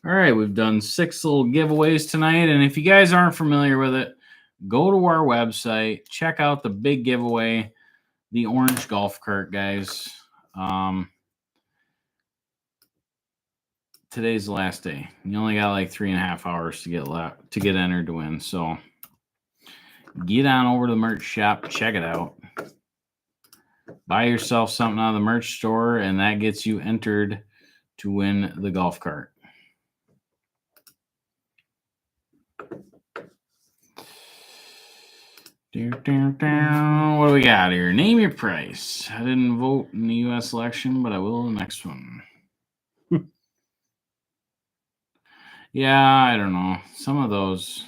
All right, we've done 6 little giveaways tonight, and if you guys aren't familiar with it, go to our website, check out the big giveaway, the orange golf cart, guys. Today's the last day. You only got like 3.5 hours to get entered to win. So get on over to the merch shop, check it out. Buy yourself something out of the merch store, and that gets you entered to win the golf cart. What do we got here? Name your price. I didn't vote in the U.S. election, but I will in the next one. Yeah, I don't know. Some of those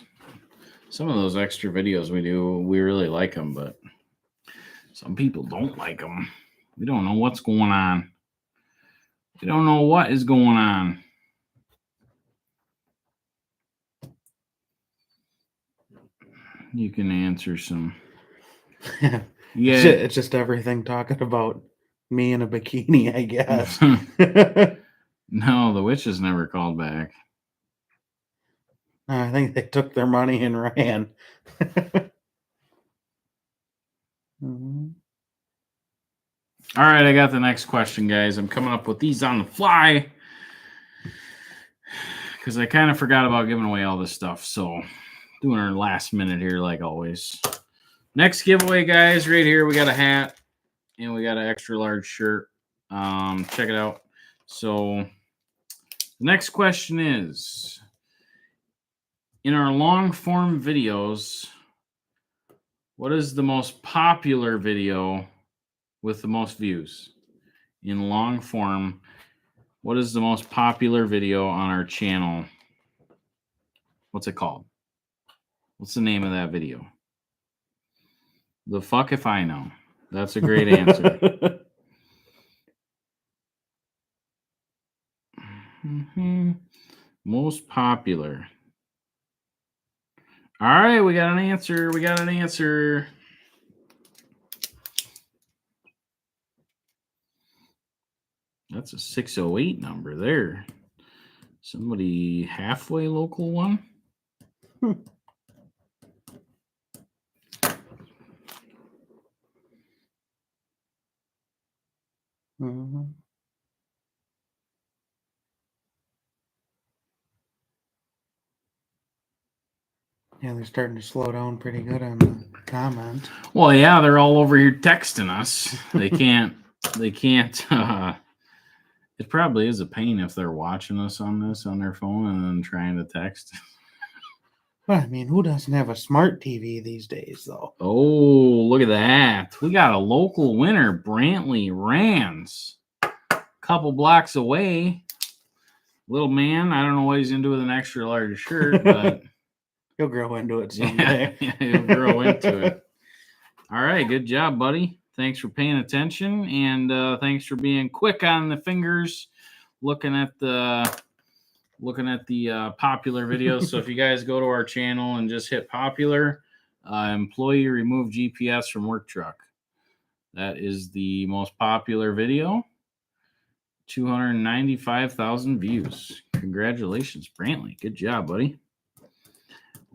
extra videos we do, we really like them, but some people don't like them. We don't know what's going on. We don't know what is going on. You can answer some. Yeah. It's just everything talking about me in a bikini, I guess. No, the witch has never called back. I think they took their money and ran. Mhm. All right, I got the next question, guys. I'm coming up with these on the fly because I kind of forgot about giving away all this stuff. So, doing our last minute here, like always. Next giveaway, guys, right here. We got a hat and we got an extra large shirt. Check it out. So, the next question is, in our long form videos, what is the most popular video with the most views? In long form, what is the most popular video on our channel? What's it called? What's the name of that video? The fuck if I know. That's a great answer. Most popular. All right, we got an answer. We got an answer. That's a 608 number there. Somebody halfway local one? Mhm. Yeah, they're starting to slow down pretty good on the comments. Well, yeah, they're all over here texting us. They can't. It probably is a pain if they're watching us on this on their phone and then trying to text. But I mean, who doesn't have a smart TV these days, though? Oh, look at that. We got a local winner, Brantley Rands. Couple blocks away. Little man, I don't know what he's into with an extra large shirt, but He'll grow into it someday. yeah, he'll grow into it. All right, good job, buddy. Thanks for paying attention, and thanks for being quick on the fingers, looking at the popular videos. So if you guys go to our channel and just hit popular, employee remove GPS from work truck. That is the most popular video. 295,000 views. Congratulations, Brantley. Good job, buddy.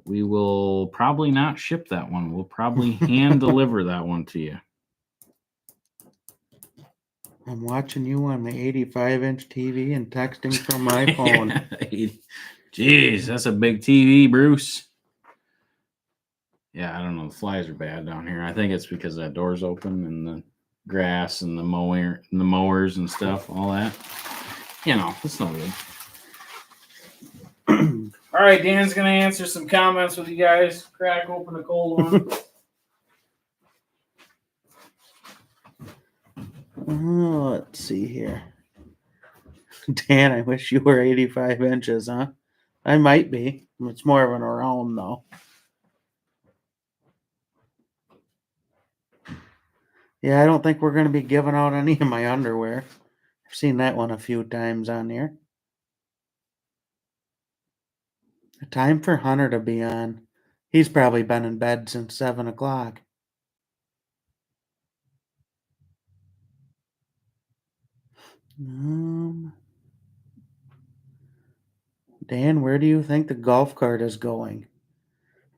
We will probably not ship that one. We'll probably hand deliver that one to you. I'm watching you on the 85-inch TV and texting from my phone. Jeez, that's a big TV, Bruce. Yeah, I don't know. The flies are bad down here. I think it's because that door's open and the grass and the mowers and stuff, all that. You know, it's no good. All right, Dan's going to answer some comments with you guys. Crack open a cold one. Let's see here. Dan, I wish you were 85 inches, huh? I might be. It's more of an around, though. Yeah, I don't think we're going to be giving out any of my underwear. I've seen that one a few times on here. Time for Hunter to be on. He's probably been in bed since 7 o'clock. Dan, where do you think the golf cart is going?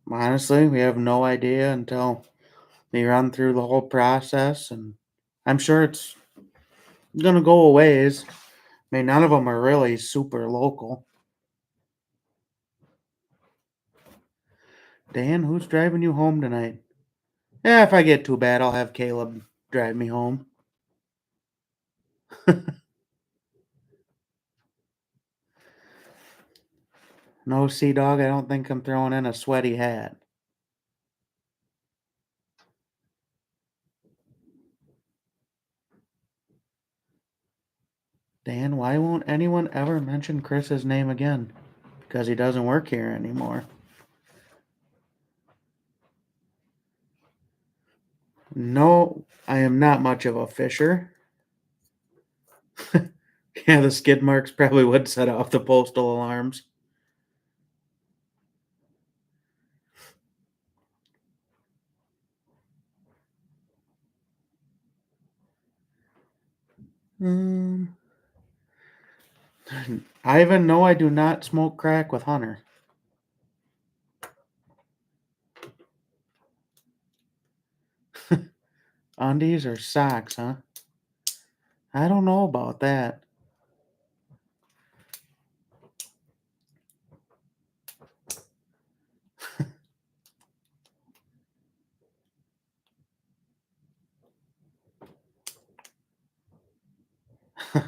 Honestly, we have no idea until they run through the whole process, and I'm sure it's gonna go a ways. I mean, none of them are really super local. Dan, who's driving you home tonight? Yeah, if I get too bad, I'll have Kaleb drive me home. No, Sea Dog, I don't think I'm throwing in a sweaty hat. Dan, why won't anyone ever mention Chris's name again? Because he doesn't work here anymore. No, I am not much of a fisher. Yeah, the skid marks probably would set off the postal alarms. Ivan, no, I do not smoke crack with Hunter. Undies or socks, huh? I don't know about that.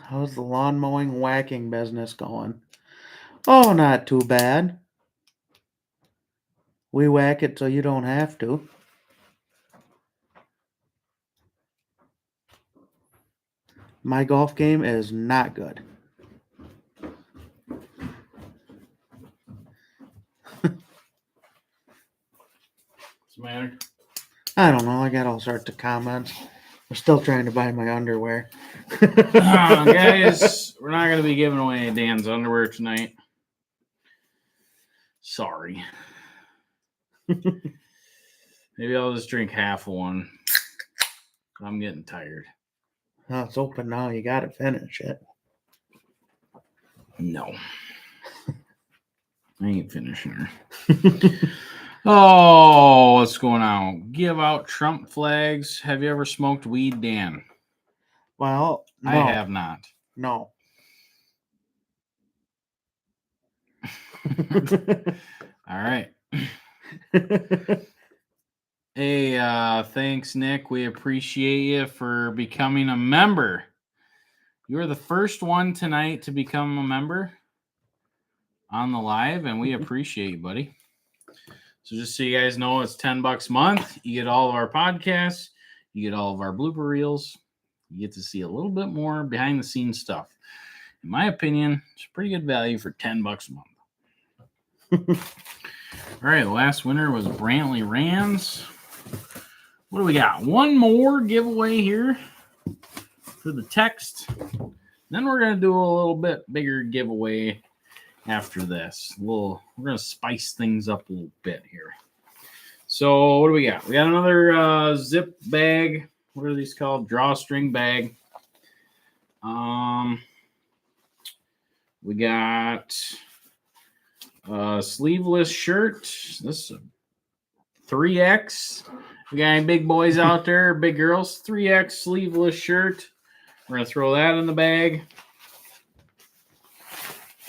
How's the lawn mowing whacking business going? Oh, not too bad. We whack it so you don't have to. My golf game is not good. What's the matter? I don't know. I got all sorts of comments. I'm still trying to buy my underwear. Guys, we're not going to be giving away Dan's underwear tonight. Sorry. Maybe I'll just drink half of one. I'm getting tired. Oh, it's open now. You got to finish it. No. I ain't finishing her. Oh, what's going on? Give out Trump flags. Have you ever smoked weed, Dan? Well, no. I have not. No. All right. Hey, thanks, Nick. We appreciate you for becoming a member. You are the first one tonight to become a member on the live, and we appreciate you, buddy. So just so you guys know, it's $10 a month. You get all of our podcasts. You get all of our blooper reels. You get to see a little bit more behind the scenes stuff. In my opinion, it's pretty good value for $10 a month. All right, the last winner was Brantley Rams. What do we got? One more giveaway here for the text. Then we're going to do a little bit bigger giveaway after this. We're going to spice things up a little bit here. So what do we got? We got another zip bag. What are these called? Drawstring bag. We got a sleeveless shirt. This is a 3X. We got any big boys out there, big girls? 3X sleeveless shirt. We're going to throw that in the bag.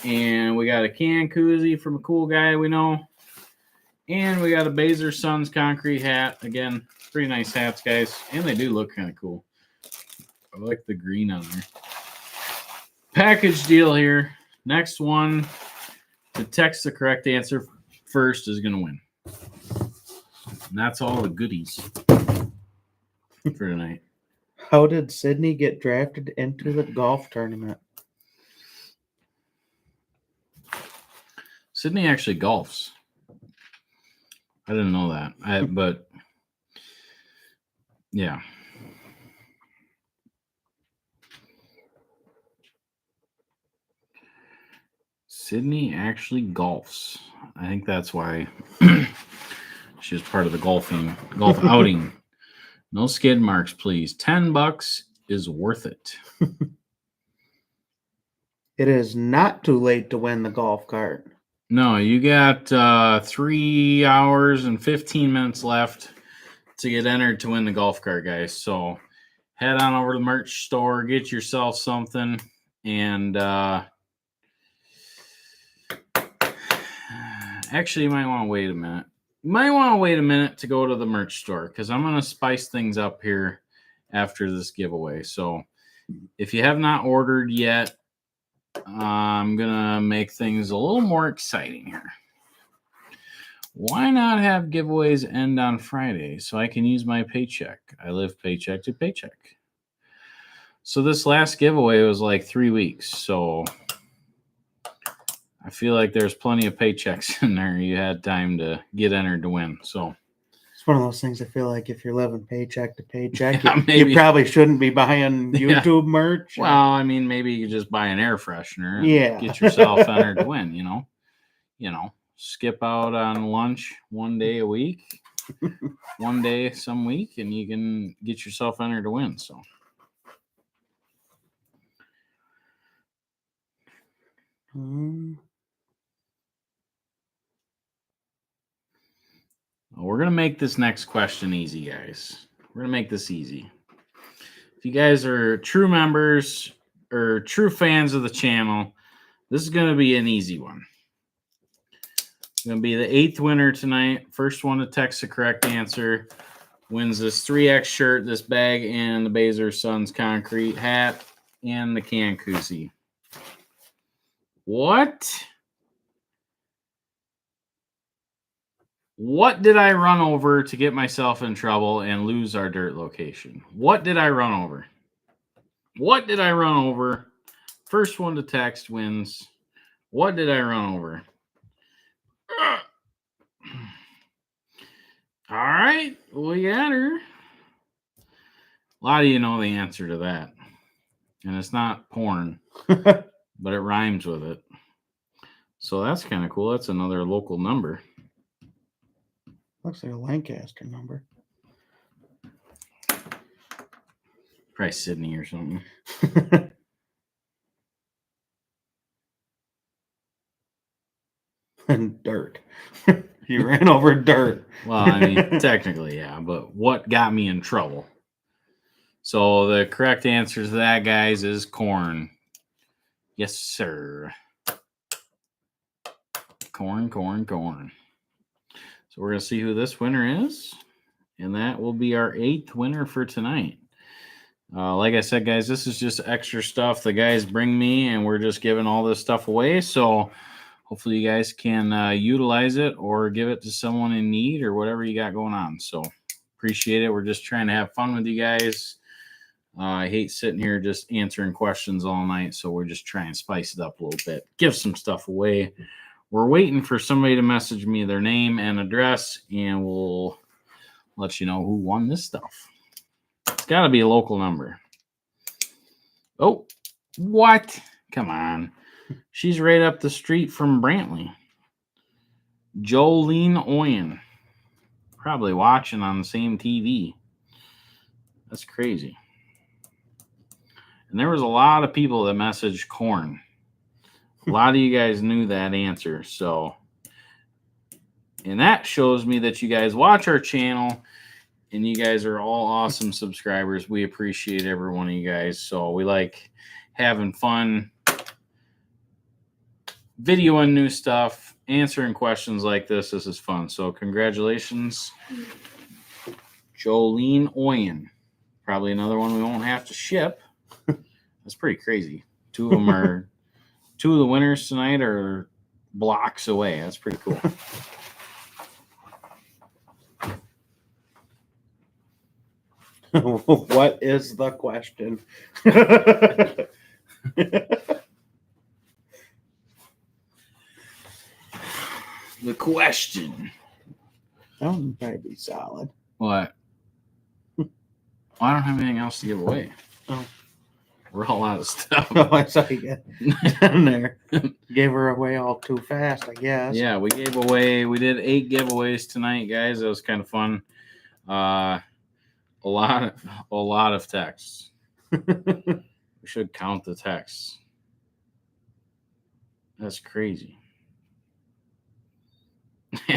And we got a can koozie from a cool guy we know. And we got a Baser Sons concrete hat. Again, pretty nice hats, guys. And they do look kind of cool. I like the green on there. Package deal here. Next one to text the correct answer first is going to win. And that's all the goodies for tonight. How did Sydney get drafted into the golf tournament? Sydney actually golfs. I didn't know that. But yeah. Sydney actually golfs. I think that's why she was part of the golf outing. No skid marks, please. $10 is worth it. It is not too late to win the golf cart. No, you got 3 hours and 15 minutes left to get entered to win the golf cart, guys. So head on over to the merch store, get yourself something, and actually, you might want to wait a minute. You might want to wait a minute to go to the merch store because I'm going to spice things up here after this giveaway. So if you have not ordered yet, I'm going to make things a little more exciting here. Why not have giveaways end on Friday so I can use my paycheck? I live paycheck to paycheck. So this last giveaway was like 3 weeks. So I feel like there's plenty of paychecks in there. You had time to get entered to win. So it's one of those things I feel like if you're living paycheck to paycheck, Yeah, you maybe. probably shouldn't be buying Yeah. YouTube merch. Well, I mean, maybe you just buy an air freshener and Yeah. get yourself entered to win, you know. Skip out on lunch one day a week, one day some week, and you can get yourself entered to win. So we're going to make this next question easy, guys. We're going to make this easy. If you guys are true members or true fans of the channel, this is going to be an easy one. It's going to be the 8th winner tonight. First one to text the correct answer wins this 3X shirt, this bag, and the Baser Sons concrete hat, and the can koozie. What? What did I run over to get myself in trouble and lose our dirt location? What did I run over? What did I run over? First one to text wins. What did I run over? All right, we got her. A lot of you know the answer to that. And it's not porn, but it rhymes with it. So that's kind of cool. That's another local number. Looks like a Lancaster number. Probably Sydney or something. And dirt. You ran over dirt. Well, I mean, technically, yeah. But what got me in trouble? So the correct answer to that, guys, is corn. Yes, sir. Corn, corn, corn. So we're going to see who this winner is. And that will be our 8th winner for tonight. Like I said, guys, this is just extra stuff the guys bring me, and we're just giving all this stuff away. So hopefully you guys can utilize it or give it to someone in need or whatever you got going on. So appreciate it. We're just trying to have fun with you guys. I hate sitting here just answering questions all night, so we're just trying to spice it up a little bit. Give some stuff away. We're waiting for somebody to message me their name and address, and we'll let you know who won this stuff. It's got to be a local number. Oh, what? Come on. She's right up the street from Brantley. Jolene Oyen. Probably watching on the same TV. That's crazy. And there was a lot of people that messaged corn. A lot of you guys knew that answer. So, and that shows me that you guys watch our channel and you guys are all awesome subscribers. We appreciate every one of you guys. So we like having fun, videoing new stuff, answering questions like this. This is fun. So congratulations, Jolene Oyen. Probably another one we won't have to ship. That's pretty crazy. Two of the winners tonight are blocks away. That's pretty cool. What is the question? The question. That would probably be solid. What? Well, I don't have anything else to give away. Oh. We're all out of stuff. Oh, I saw you get down there. Gave her away all too fast, I guess. Yeah, we did 8 giveaways tonight, guys. It was kind of fun. A lot of texts. We should count the texts. That's crazy.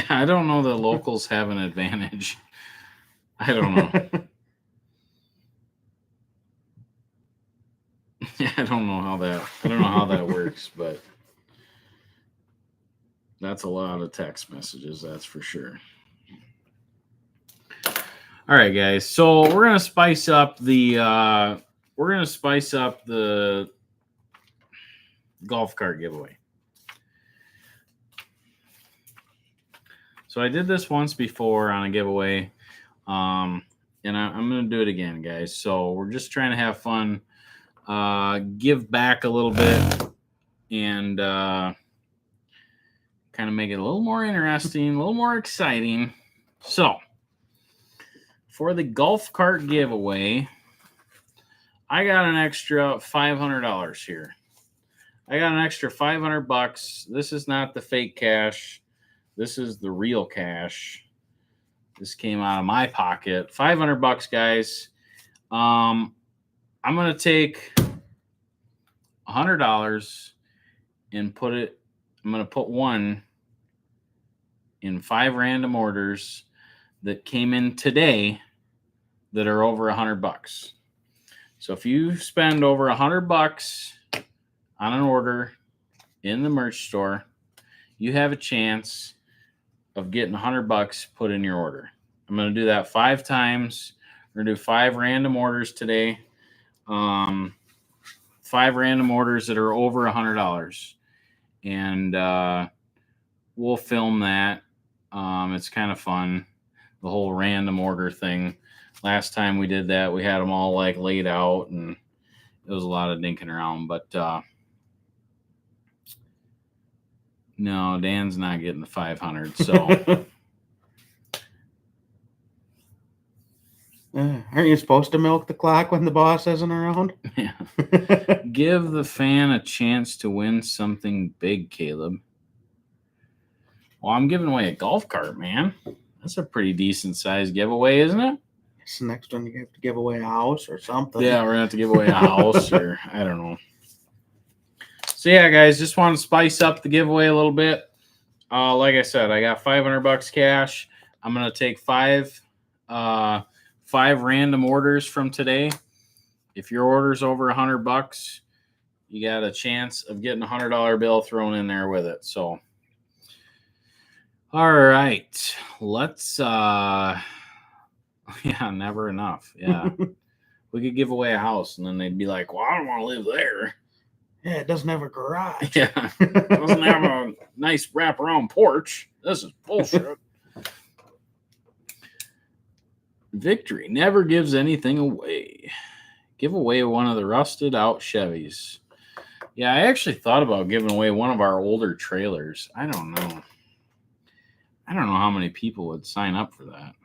I don't know that locals have an advantage. I don't know. I don't know how that works, but that's a lot of text messages, that's for sure. All right, guys. So we're gonna spice up the golf cart giveaway. So I did this once before on a giveaway, and I'm gonna do it again, guys. So we're just trying to have fun, give back a little bit, and kind of make it a little more interesting, a little more exciting. So for the golf cart giveaway, I got an extra $500 here. I got an extra $500. This is not the fake cash. This is the real cash. This came out of my pocket. $500, guys. I'm going to take $100 and put it, I'm going to put one in 5 random orders that came in today that are over $100. So if you spend over $100 on an order in the merch store, you have a chance of getting $100 put in your order. I'm going to do that 5 times. We're going to do 5 random orders today. 5 random orders that are over $100. And we'll film that. It's kind of fun, the whole random order thing. Last time we did that, we had them all like laid out, and it was a lot of dinking around. But no, Dan's not getting the 500. So aren't you supposed to milk the clock when the boss isn't around? yeah. Give the fan a chance to win something big, Caleb. Well, I'm giving away a golf cart, man. That's a pretty decent size giveaway, isn't it? It's the next one you have to give away a house or something. Yeah, we're going to have to give away a house or I don't know. So, yeah, guys, just want to spice up the giveaway a little bit. Like I said, I got $500 cash. I'm going to take 5 random orders from today. If your order's over $100, you got a chance of getting a $100 bill thrown in there with it. So, all right, let's, yeah, never enough. Yeah. We could give away a house and then they'd be like, well, I don't want to live there. Yeah, it doesn't have a garage. Yeah. It doesn't have a nice wraparound porch. This is bullshit. Victory never gives anything away. Give away one of the rusted out Chevys. Yeah, I actually thought about giving away one of our older trailers. I don't know how many people would sign up for that.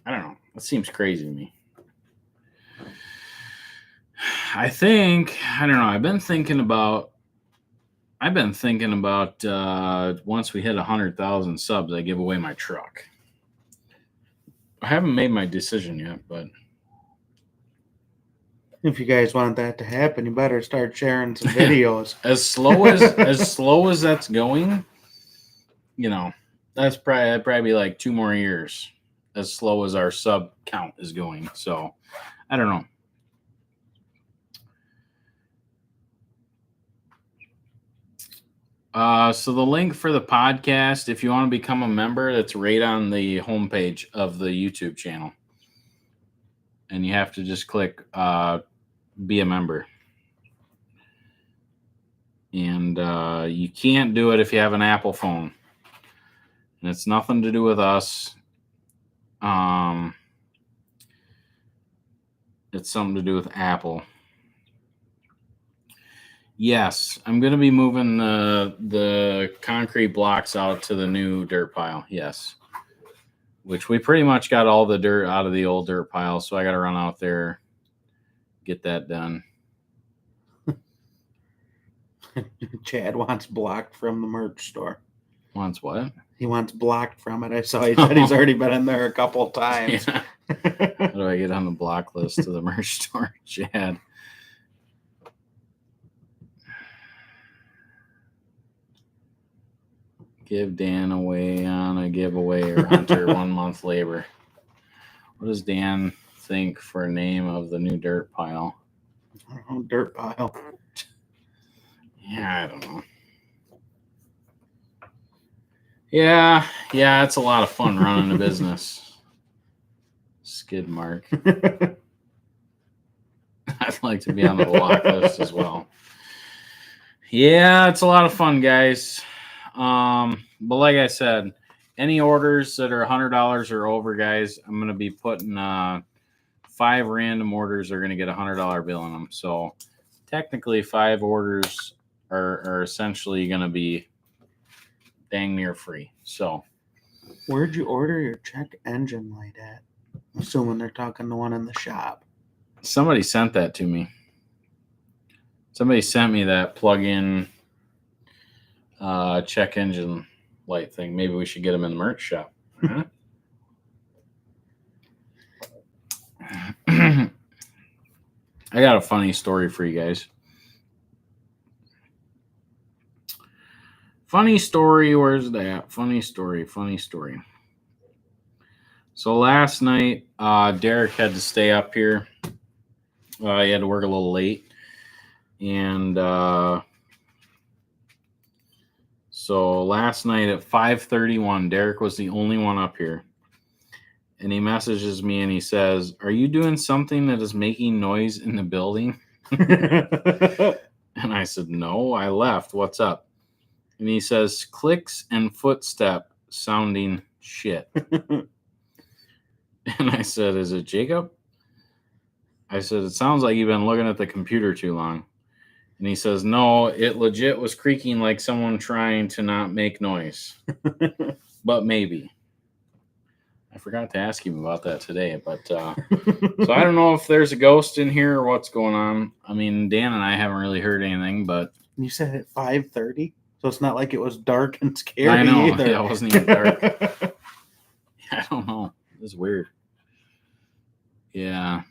I don't know. That seems crazy to me. I don't know. I've been thinking about once we hit 100,000 subs, I give away my truck. I haven't made my decision yet, but if you guys want that to happen, you better start sharing some videos. as slow as that's going, that's probably be like 2 more years. As slow as our sub count is going. So I don't know. So the link for the podcast, if you want to become a member, that's right on the homepage of the YouTube channel. And you have to just click be a member. And you can't do it if you have an Apple phone. And it's nothing to do with us. It's something to do with Apple. Yes, I'm going to be moving the concrete blocks out to the new dirt pile. Yes, which we pretty much got all the dirt out of the old dirt pile, so I got to run out there, get that done. Chad wants blocked from the merch store. Wants what? He wants blocked from it. I saw he said he's already been in there a couple of times. Yeah. How do I get on the block list to the merch store, Chad? Give Dan away on a giveaway or enter 1 month labor. What does Dan think for a name of the new dirt pile? I don't know, dirt pile. Yeah, I don't know. Yeah, it's a lot of fun running a business. Skid mark. I'd like to be on the block list as well. Yeah, it's a lot of fun, guys. But like I said, any orders that are $100 or over, guys, I'm going to be putting 5 random orders are going to get a $100 bill in them. So technically 5 orders are essentially going to be dang near free. So where'd you order your check engine light at? I'm assuming they're talking the one in the shop. Somebody sent that to me. Somebody sent me that plug-in check engine light thing. Maybe we should get them in the merch shop. Huh? I got a funny story for you guys. Funny story. Where's that? Funny story. So last night, Derek had to stay up here. He had to work a little late. And so last night at 5:31, Derek was the only one up here. And he messages me and he says, "Are you doing something that is making noise in the building?" And I said, "No, I left. What's up?" And he says, "Clicks and footstep sounding shit." And I said, "Is it Jacob?" I said, "It sounds like you've been looking at the computer too long." And he says, "No, it legit was creaking like someone trying to not make noise." But maybe. I forgot to ask him about that today. But so I don't know if there's a ghost in here or what's going on. I mean, Dan and I haven't really heard anything, but You said at 5:30, so it's not like it was dark and scary I know. either. Yeah, it wasn't even dark. I don't know. It's weird. Yeah.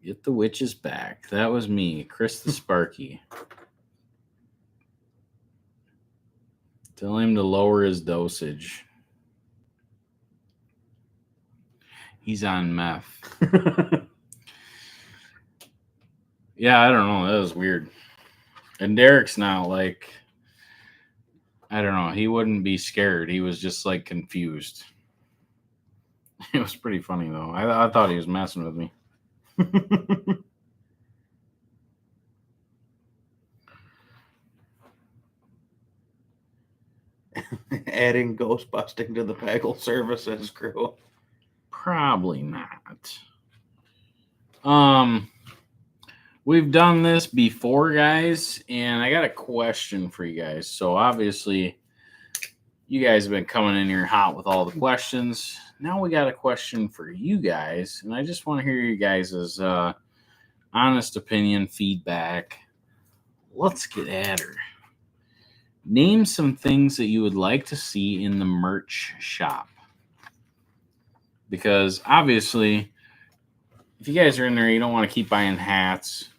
Get the witches back. That was me, Chris the Sparky. Tell him to lower his dosage. He's on meth. Yeah, I don't know. That was weird. And Derek's not like, I don't know. He wouldn't be scared. He was just like confused. It was pretty funny though. I thought he was messing with me. Adding ghost busting to the Pagel Services crew. Probably not. We've done this before, guys, and I got a question for you guys. So obviously, you guys have been coming in here hot with all the questions. Now we got a question for you guys, and I just want to hear you guys' honest opinion, feedback. Let's get at her. Name some things that you would like to see in the merch shop. Because obviously, if you guys are in there, you don't want to keep buying hats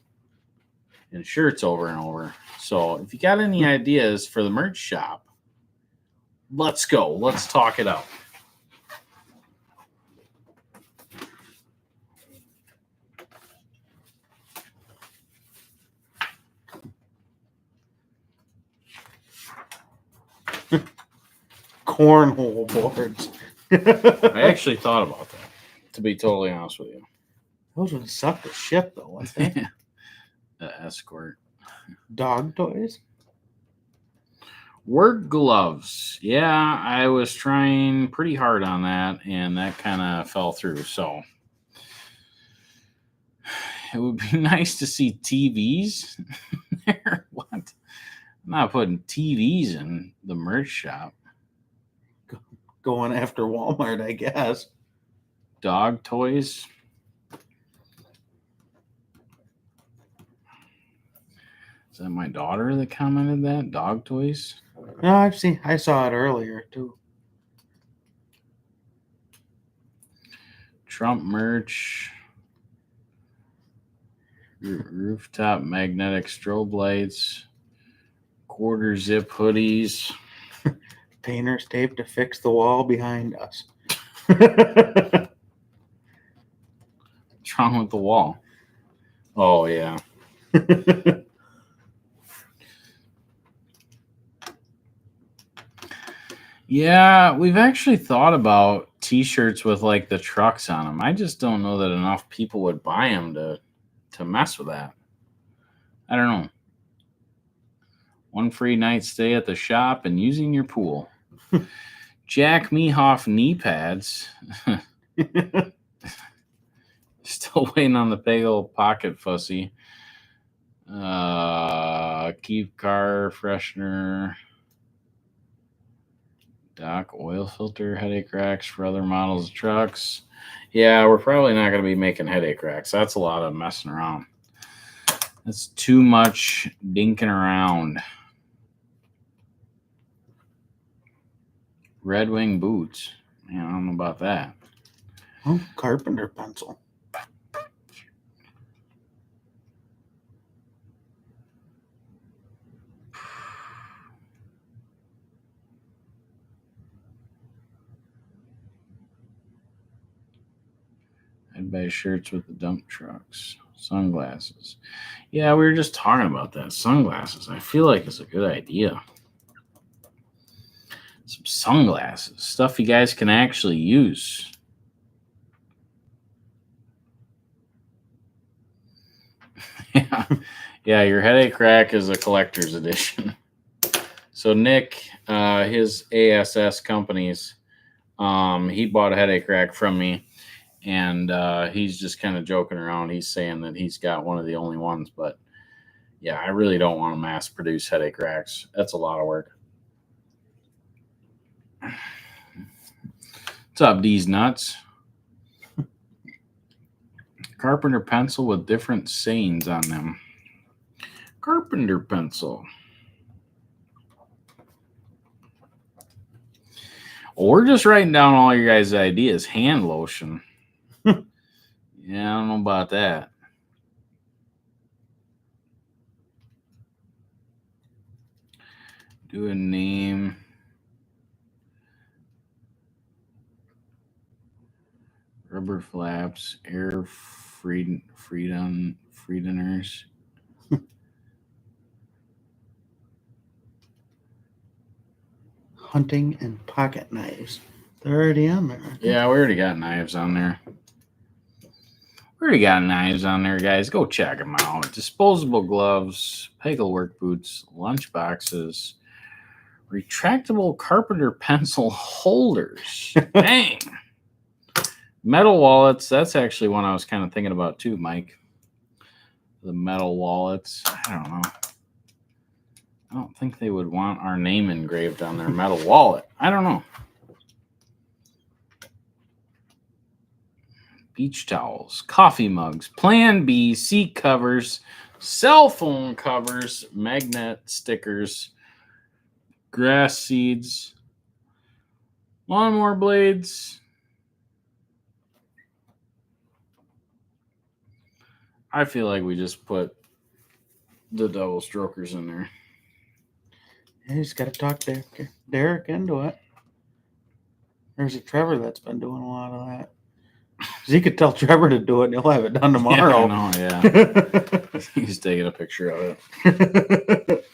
and shirts over and over. So if you got any ideas for the merch shop, let's go. Let's talk it out. Cornhole boards. I actually thought about that, to be totally honest with you. Those would suck to shit though, wouldn't they? Escort. Dog toys? Work gloves. Yeah, I was trying pretty hard on that, and that kind of fell through. So it would be nice to see TVs there. What? I'm not putting TVs in the merch shop. Going after Walmart, I guess. Dog toys. Is that my daughter that commented that? Dog toys? No, I saw it earlier too. Trump merch. Rooftop magnetic strobe lights. Quarter zip hoodies. Painter's tape to fix the wall behind us. What's wrong with the wall? Oh, yeah. Yeah, we've actually thought about t-shirts with like the trucks on them. I just don't know that enough people would buy them to mess with that. I don't know. One free night stay at the shop and using your pool. Jack Mehoff knee pads. Still waiting on the Pagel pocket fussy. Keep car freshener. Dock oil filter headache racks for other models of trucks. Yeah, we're probably not going to be making headache racks. That's a lot of messing around. That's too much dinking around. Red Wing boots. Man, I don't know about that. Oh, carpenter pencil. buy shirts with the dump trucks. Sunglasses. Yeah, we were just talking about that. Sunglasses. I feel like it's a good idea. Some sunglasses. Stuff you guys can actually use. Yeah. Yeah, your headache rack is a collector's edition. So Nick, his ASS companies, he bought a headache rack from me, and he's just kind of joking around. He's saying that he's got one of the only ones, but yeah, I really don't want to mass produce headache racks. That's a lot of work. What's up, D's nuts? Carpenter pencil with different sayings on them. Carpenter pencil. Well, we're just writing down all your guys' ideas. Hand lotion. Yeah, I don't know about that. Do a name. Rubber flaps. Air freedomers. Hunting and pocket knives. They're already on there. Yeah, we already got knives on there. Guys. Go check them out. Disposable gloves, Pagel work boots, lunch boxes, retractable carpenter pencil holders. Dang. Metal wallets. That's actually one I was kind of thinking about too, Mike. The metal wallets. I don't know. I don't think they would want our name engraved on their metal wallet. I don't know. Beach towels, coffee mugs, Plan B, seat covers, cell phone covers, magnet stickers, grass seeds, lawnmower blades. I feel like we just put the double strokers in there. You just got to talk Derek into it. There's a Trevor that's been doing a lot of that. He could tell Trevor to do it, and he'll have it done tomorrow. Yeah, I know, yeah. He's taking a picture of it.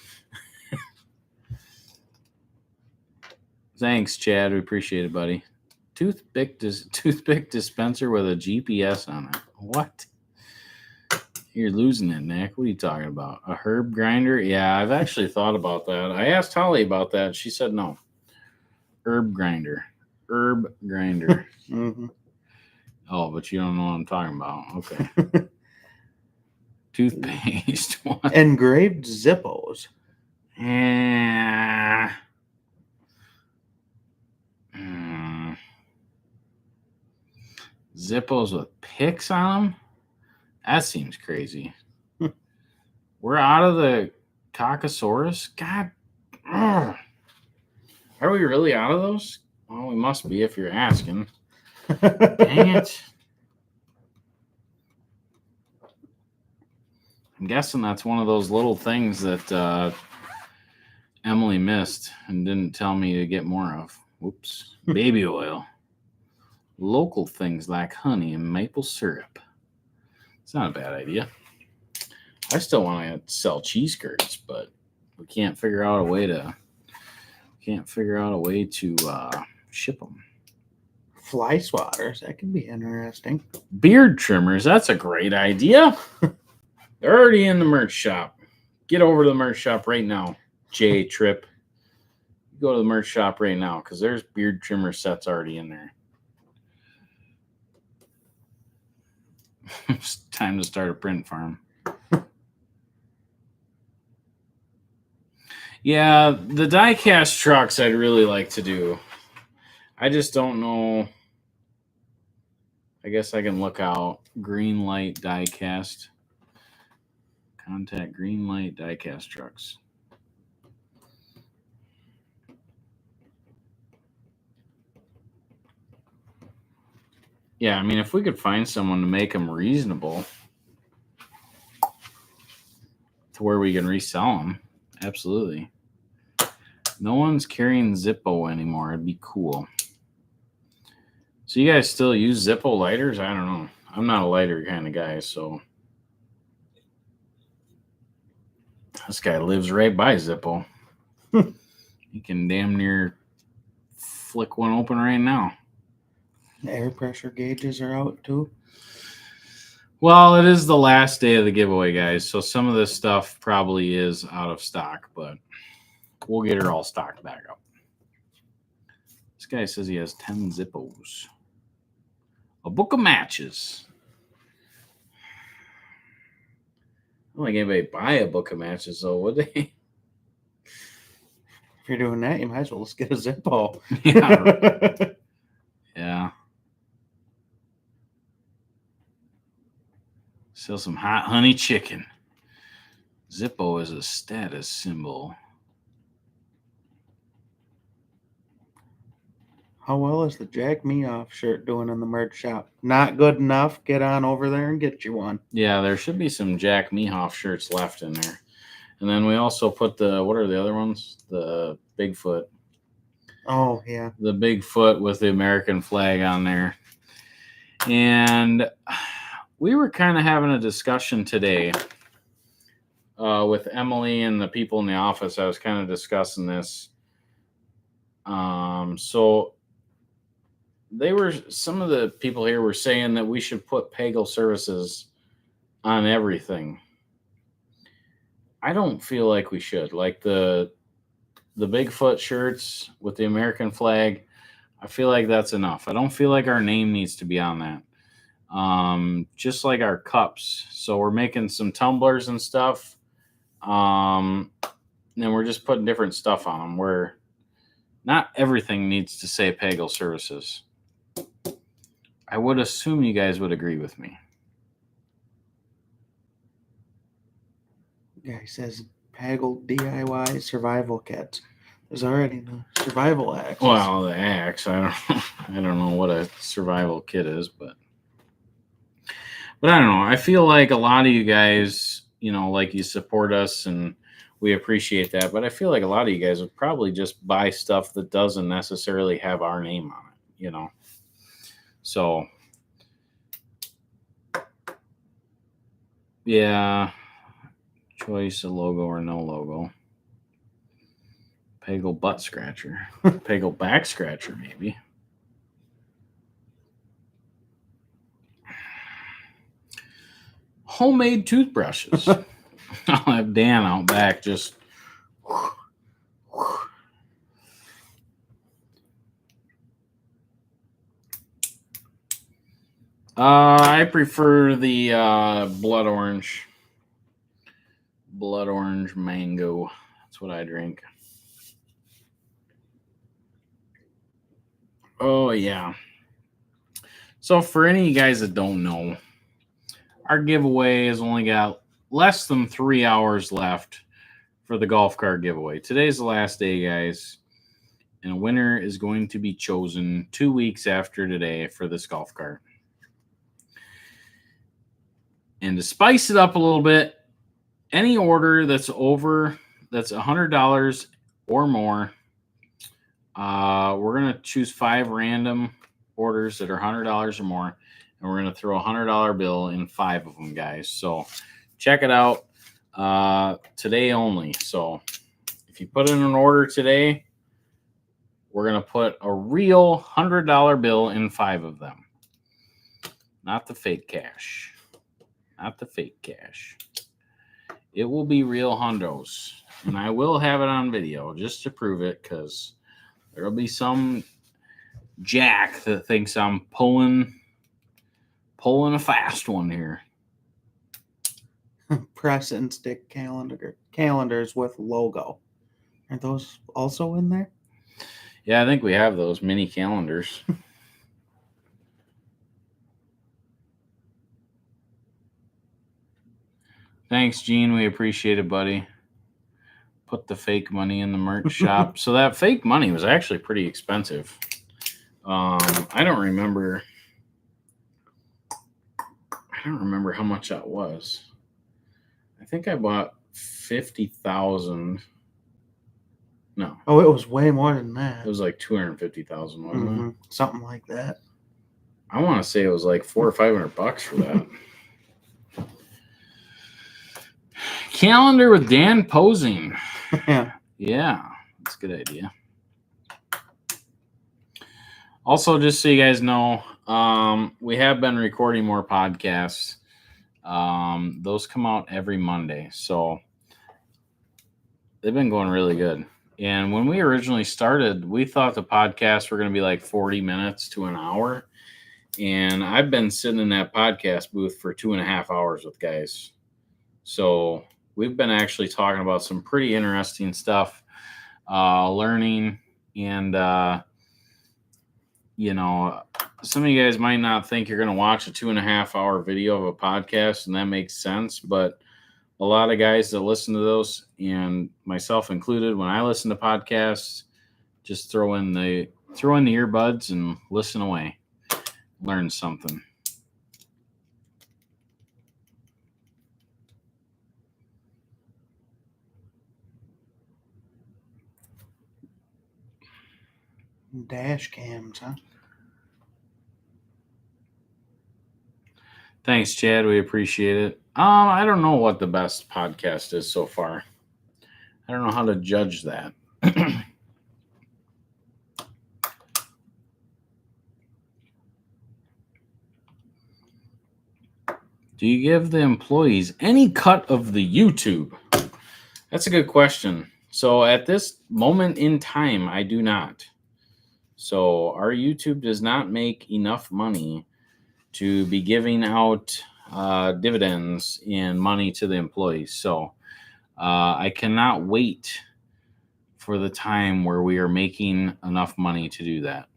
Thanks, Chad. We appreciate it, buddy. Toothpick dispenser with a GPS on it. What? You're losing it, Nick. What are you talking about? A herb grinder? Yeah, I've actually thought about that. I asked Holly about that. She said no. Herb grinder. Mm-hmm. Oh, but you don't know what I'm talking about. Okay. Toothpaste. What? Engraved Zippos. Yeah. Zippos with pics on them? That seems crazy. We're out of the Caucasaurus? God. Ugh. Are we really out of those? Well, we must be if you're asking. Dang it. I'm guessing that's one of those little things that Emily missed and didn't tell me to get more of. Whoops. Baby oil. Local things like honey and maple syrup. It's not a bad idea. I still want to sell cheese curds, but we can't figure out a way to ship them. Fly swatters. That could be interesting. Beard trimmers. That's a great idea. They're already in the merch shop. Get over to the merch shop right now, J Trip. Go to the merch shop right now because there's beard trimmer sets already in there. It's time to start a print farm. Yeah, the die-cast trucks I'd really like to do. I just don't know. I guess I can look out. Green light die-cast. Contact green light die-cast trucks. Yeah, I mean, if we could find someone to make them reasonable to where we can resell them, absolutely. No one's carrying Zippo anymore. It'd be cool. So you guys still use Zippo lighters? I don't know. I'm not a lighter kind of guy, so this guy lives right by Zippo. He can damn near flick one open right now. The air pressure gauges are out too. Well, it is the last day of the giveaway, guys, so some of this stuff probably is out of stock, but we'll get her all stocked back up. This guy says he has 10 Zippos. A book of matches. I don't think anybody buy a book of matches, though, would they? If you're doing that, you might as well just get a Zippo. Yeah. Yeah. Sell some hot honey chicken. Zippo is a status symbol. How well is the Jack Me Off shirt doing in the merch shop? Not good enough. Get on over there and get you one. Yeah, there should be some Jack Mehoff shirts left in there. And then we also put what are the other ones? The Bigfoot. Oh, yeah. The Bigfoot with the American flag on there. And we were kind of having a discussion today with Emily and the people in the office. I was kind of discussing this. So some of the people here were saying that we should put Pagel Services on everything. I don't feel like we should. Like the Bigfoot shirts with the American flag, I feel like that's enough. I don't feel like our name needs to be on that. Just like our cups. So we're making some tumblers and stuff. And we're just putting different stuff on them where not everything needs to say Pagel Services. I would assume you guys would agree with me. Guy says Pagel DIY survival kits. There's already the survival axe. Well, the axe. I don't know what a survival kit is, but I don't know. I feel like a lot of you guys, like you support us and we appreciate that. But I feel like a lot of you guys would probably just buy stuff that doesn't necessarily have our name on it, So, yeah, choice of logo or no logo. Pagel butt scratcher. Pagel back scratcher, maybe. Homemade toothbrushes. I'll have Dan out back just. I prefer the blood orange. Blood orange mango. That's what I drink. Oh, yeah. So for any of you guys that don't know, our giveaway has only got less than 3 hours left for the golf cart giveaway. Today's the last day, guys. And a winner is going to be chosen 2 weeks after today for this golf cart. And to spice it up a little bit, any order that's $100 or more, we're going to choose 5 random orders that are $100 or more, and we're going to throw a $100 bill in 5 of them, guys. So check it out today only. So if you put in an order today, we're going to put a real $100 bill in 5 of them. Not the fake cash. Not the fake cash. It will be real hundos. And I will have it on video just to prove it, because there will be some jack that thinks I'm pulling a fast one here. Press and stick calendars with logo. Are those also in there? Yeah, I think we have those mini calendars. Thanks, Gene. We appreciate it, buddy. Put the fake money in the merch shop. So that fake money was actually pretty expensive. I don't remember how much that was. I think I bought 50,000. No. Oh, it was way more than that. It was like 250,000, wasn't it? Something like that. I want to say it was like $400 or $500 for that. Calendar with Dan posing. Yeah. Yeah, that's a good idea. Also, just so you guys know, we have been recording more podcasts. Those come out every Monday, so they've been going really good. And when we originally started, we thought the podcasts were going to be like 40 minutes to an hour. And I've been sitting in that podcast booth for 2.5 hours with guys. So we've been actually talking about some pretty interesting stuff, learning, and, some of you guys might not think you're going to watch a 2.5 hour video of a podcast, and that makes sense. But a lot of guys that listen to those, and myself included, when I listen to podcasts, just throw in the earbuds and listen away. Learn something. Dash cams, huh? Thanks, Chad. We appreciate it. I don't know what the best podcast is so far. I don't know how to judge that. Do you give the employees any cut of the YouTube? That's a good question. So at this moment in time, I do not. So our YouTube does not make enough money to be giving out dividends and money to the employees. So I cannot wait for the time where we are making enough money to do that.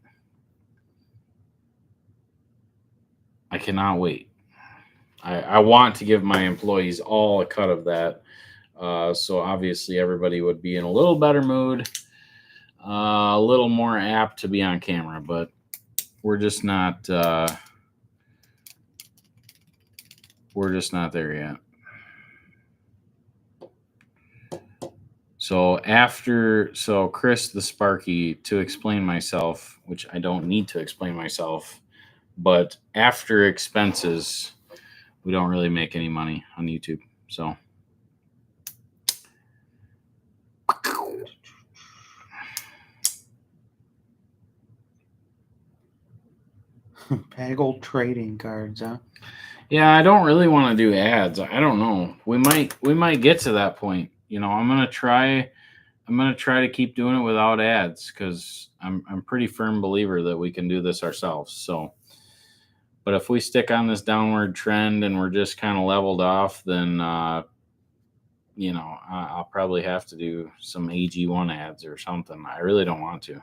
I cannot wait. I want to give my employees all a cut of that. So obviously everybody would be in a little better mood, a little more apt to be on camera, but we're just not there yet. So Chris the Sparky, to explain myself, which I don't need to explain myself, but after expenses, we don't really make any money on YouTube. So Pagel trading cards, huh? yeah, I don't really want to do ads. I don't know. We might get to that point. I'm gonna try to keep doing it without ads, because I'm pretty firm believer that we can do this ourselves. So, but if we stick on this downward trend and we're just kind of leveled off, then I'll probably have to do some AG1 ads or something. I really don't want to.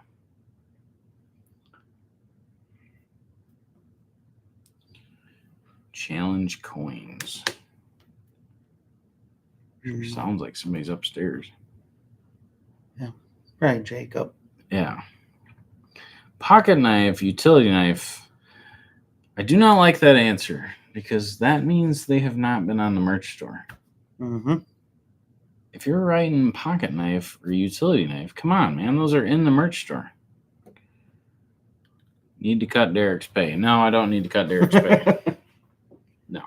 Challenge coins. Sure sounds like somebody's upstairs. Yeah. Right, Jacob. Yeah. Pocket knife, utility knife. I do not like that answer, because that means they have not been on the merch store. Mm-hmm. If you're writing pocket knife or utility knife, come on, man. Those are in the merch store. Need to cut Derek's pay. No, I don't need to cut Derek's pay. No.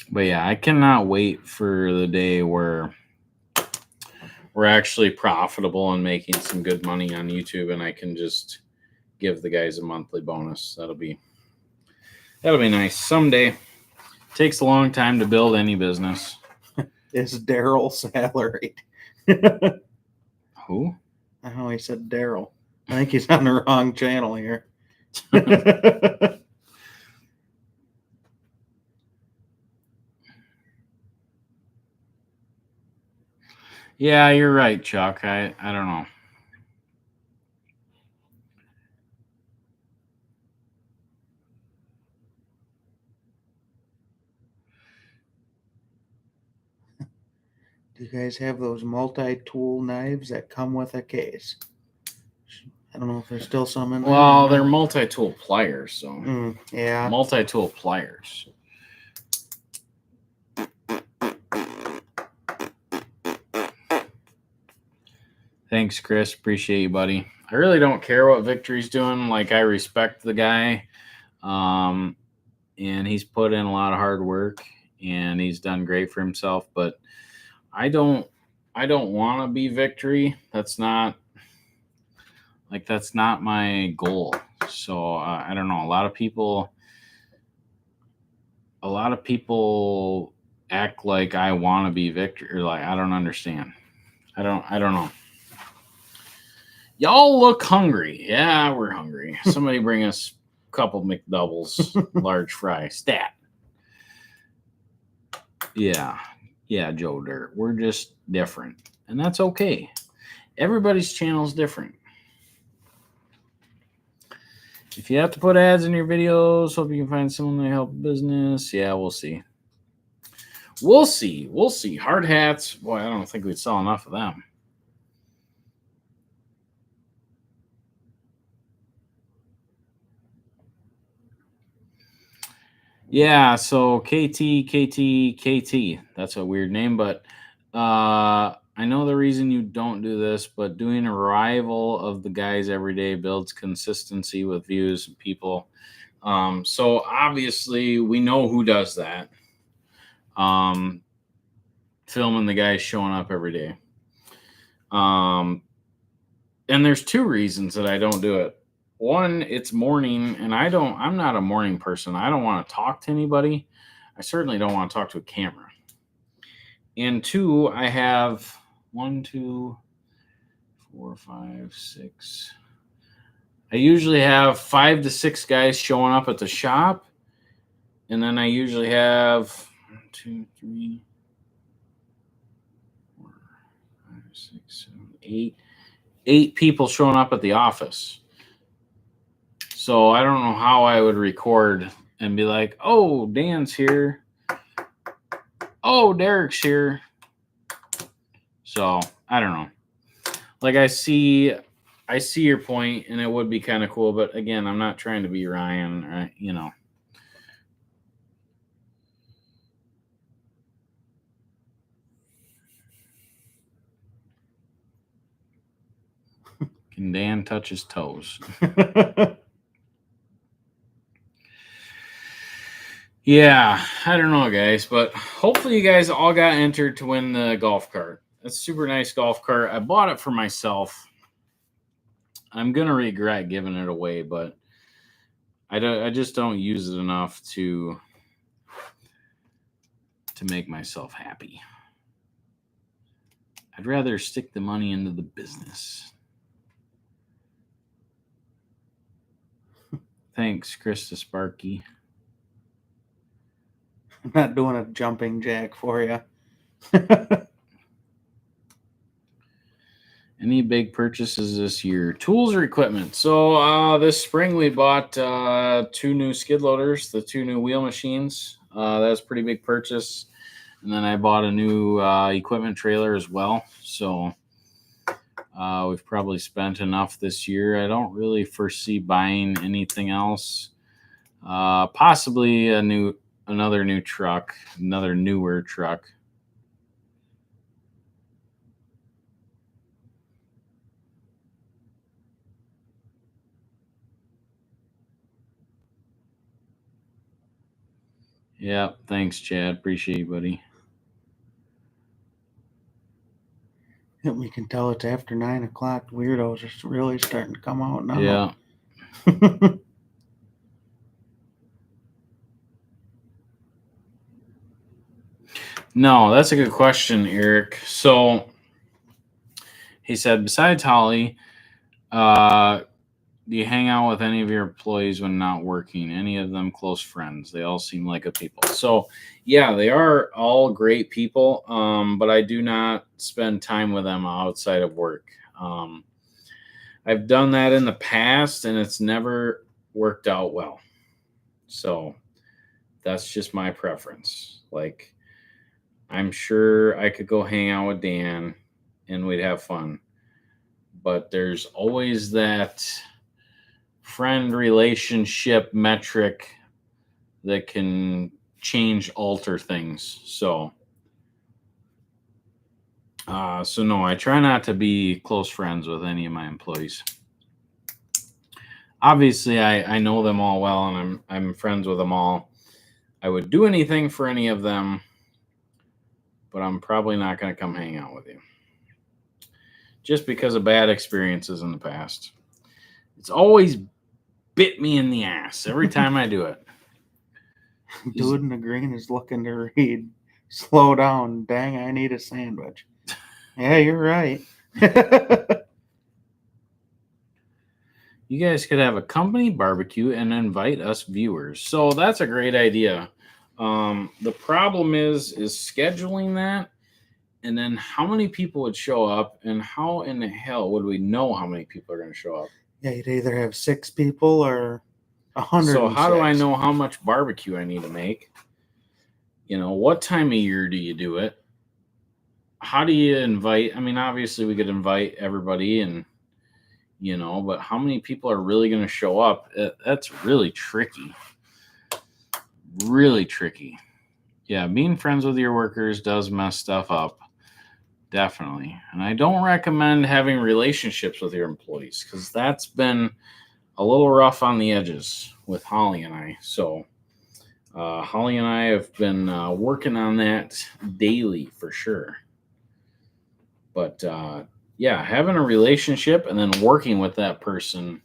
But yeah, I cannot wait for the day where we're actually profitable and making some good money on YouTube, and I can just give the guys a monthly bonus. That'll be nice someday. Takes a long time to build any business. Is Daryl salaried? Who? I know he said Daryl. I think he's on the wrong channel here. Yeah, you're right, Chuck. I don't know. Do you guys have those multi-tool knives that come with a case? I don't know if there's still some in there. Well, they're multi-tool pliers, so yeah. Multi-tool pliers. Thanks, Chris. Appreciate you, buddy. I really don't care what Victory's doing. Like, I respect the guy. And he's put in a lot of hard work and he's done great for himself, but I don't want to be Victory. That's not my goal. So I don't know. A lot of people act like I want to be Victory. Like, I don't understand. I don't know. Y'all look hungry. Yeah, we're hungry. Somebody bring us a couple McDoubles, large fry, stat. Yeah, Joe Dirt. We're just different, and that's okay. Everybody's channel is different. If you have to put ads in your videos, hope you can find someone to help business. Yeah, we'll see. We'll see. Hard hats. Boy, I don't think we'd sell enough of them. Yeah, so KT. That's a weird name, but I know the reason you don't do this, but doing a rival of the guys every day builds consistency with views and people. So obviously we know who does that. Filming the guys showing up every day. And there's two reasons that I don't do it. One, it's morning, and I'm not a morning person. I don't want to talk to anybody. I certainly don't want to talk to a camera. And two, I have 1, 2, 4, 5, 6. I usually have 5 to 6 guys showing up at the shop. And then I usually have 1, 2, 3, 4, 5, 6, 7, 8 people showing up at the office. So I don't know how I would record and be like, oh, Dan's here. Oh, Derek's here. So I don't know. Like, I see your point, and it would be kind of cool. But again, I'm not trying to be Ryan, right? You know. Can Dan touch his toes? Yeah, I don't know, guys, but hopefully you guys all got entered to win the golf cart. It's a super nice golf cart. I bought it for myself. I'm gonna regret giving it away, but I just don't use it enough to make myself happy. I'd rather stick the money into the business. Thanks, Krista Sparky. I'm not doing a jumping jack for you. Any big purchases this year? Tools or equipment? So this spring we bought 2 new skid loaders, the 2 new wheel machines. That was a pretty big purchase. And then I bought a new equipment trailer as well. So we've probably spent enough this year. I don't really foresee buying anything else. Possibly another new truck, another newer truck. Yeah, thanks, Chad. Appreciate you, buddy. We can tell it's after 9 o'clock. Weirdos are really starting to come out now. Yeah. No, that's a good question, Eric. So he said, besides Holly, do you hang out with any of your employees when not working? Any of them close friends? They all seem like good people. So yeah, they are all great people. But I do not spend time with them outside of work. I've done that in the past and it's never worked out well. So that's just my preference. Like, I'm sure I could go hang out with Dan and we'd have fun. But there's always that friend relationship metric that can alter things. So So no, I try not to be close friends with any of my employees. Obviously, I know them all well, and I'm friends with them all. I would do anything for any of them, but I'm probably not going to come hang out with you. Just because of bad experiences in the past. It's always bit me in the ass every time I do it. Dude in the green is looking to read. Slow down. Dang, I need a sandwich. Yeah, you're right. You guys could have a company barbecue and invite us viewers. So that's a great idea. The problem is scheduling that, and then how many people would show up, and how in the hell would we know how many people are going to show up? Yeah, you'd either have 6 people or 100. So how do I know how much barbecue I need to make? You know, what time of year do you do it? How do you invite? I mean, obviously we could invite everybody, and but how many people are really going to show up? That's really tricky. Really tricky. Yeah, being friends with your workers does mess stuff up. Definitely. And I don't recommend having relationships with your employees, because that's been a little rough on the edges with Holly and I. So Holly and I have been working on that daily for sure. But yeah, having a relationship and then working with that person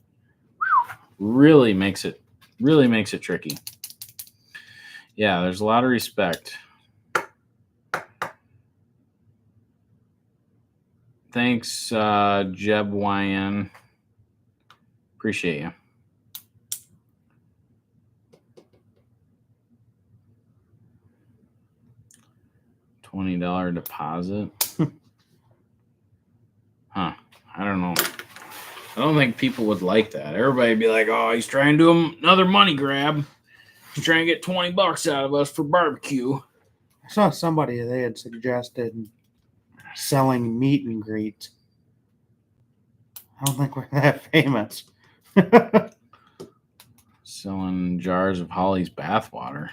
really makes it tricky. Yeah, there's a lot of respect. Thanks, Jeb YN. Appreciate you. $20 deposit. Huh. I don't know. I don't think people would like that. Everybody'd be like, oh, he's trying to do another money grab. He's trying to get $20 out of us for barbecue. I saw somebody, they had suggested selling meet and greets. I don't think we're that famous. Selling jars of Holly's bathwater.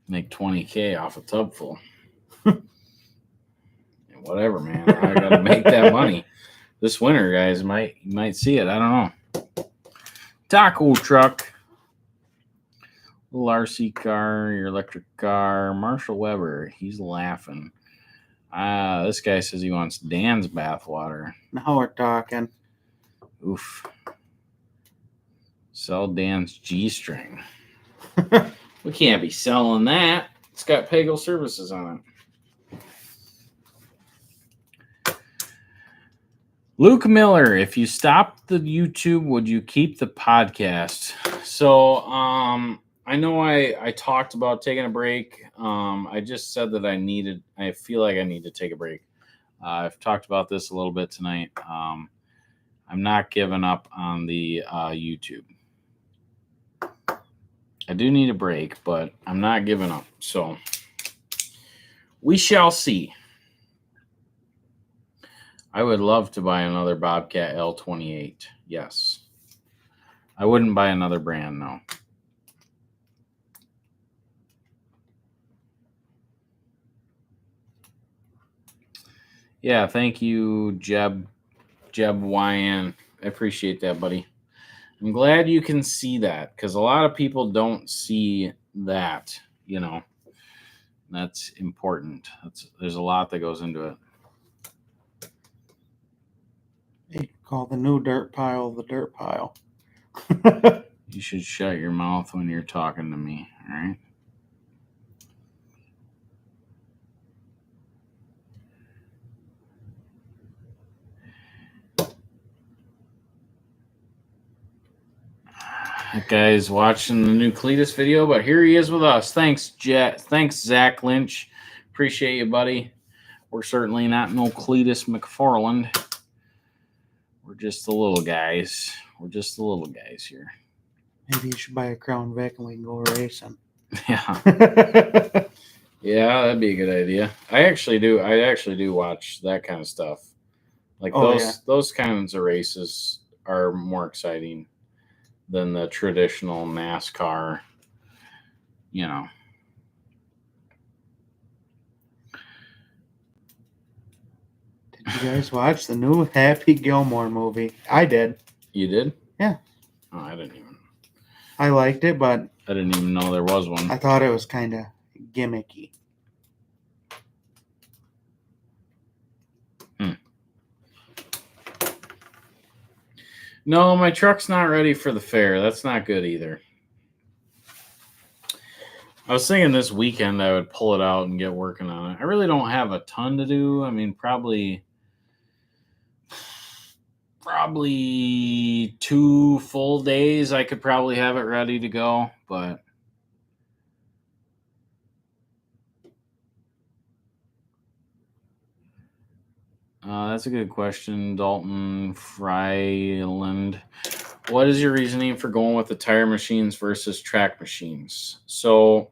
Make $20K off a tub full. Whatever, man. I gotta make that money this winter, guys. You might see it. I don't know. Taco truck, little RC car, your electric car. Marshall Weber, he's laughing. This guy says he wants Dan's bathwater. Now we're talking. Oof. Sell Dan's G-string. We can't be selling that. It's got Pagel Services on it. Luke Miller, if you stopped the YouTube, would you keep the podcast? So, I know I talked about taking a break. I just said that I feel like I need to take a break. I've talked about this a little bit tonight. I'm not giving up on the YouTube. I do need a break, but I'm not giving up. So, we shall see. I would love to buy another Bobcat L28. Yes. I wouldn't buy another brand, no. Yeah, thank you, Jeb YN. I appreciate that, buddy. I'm glad you can see that, because a lot of people don't see that, That's important. There's a lot that goes into it. They call the new dirt pile the dirt pile. You should shut your mouth when you're talking to me, all right? That guy's watching the new Cletus video, but here he is with us. Thanks, Thanks, Zach Lynch. Appreciate you, buddy. We're certainly not no Cletus McFarland. We're just the little guys. We're just the little guys here. Maybe you should buy a Crown Vic and we can go racing. Yeah. Yeah, that'd be a good idea. I actually do watch that kind of stuff. Like those kinds of races are more exciting than the traditional NASCAR, Did you guys watch the new Happy Gilmore movie? I did. You did? Yeah. Oh, I didn't even. I liked it, but I didn't even know there was one. I thought it was kind of gimmicky. No, my truck's not ready for the fair. That's not good either. I was thinking this weekend I would pull it out and get working on it. I really don't have a ton to do. I mean, probably 2 full days I could probably have it ready to go, but that's a good question. Dalton Fryland. What is your reasoning for going with the tire machines versus track machines? So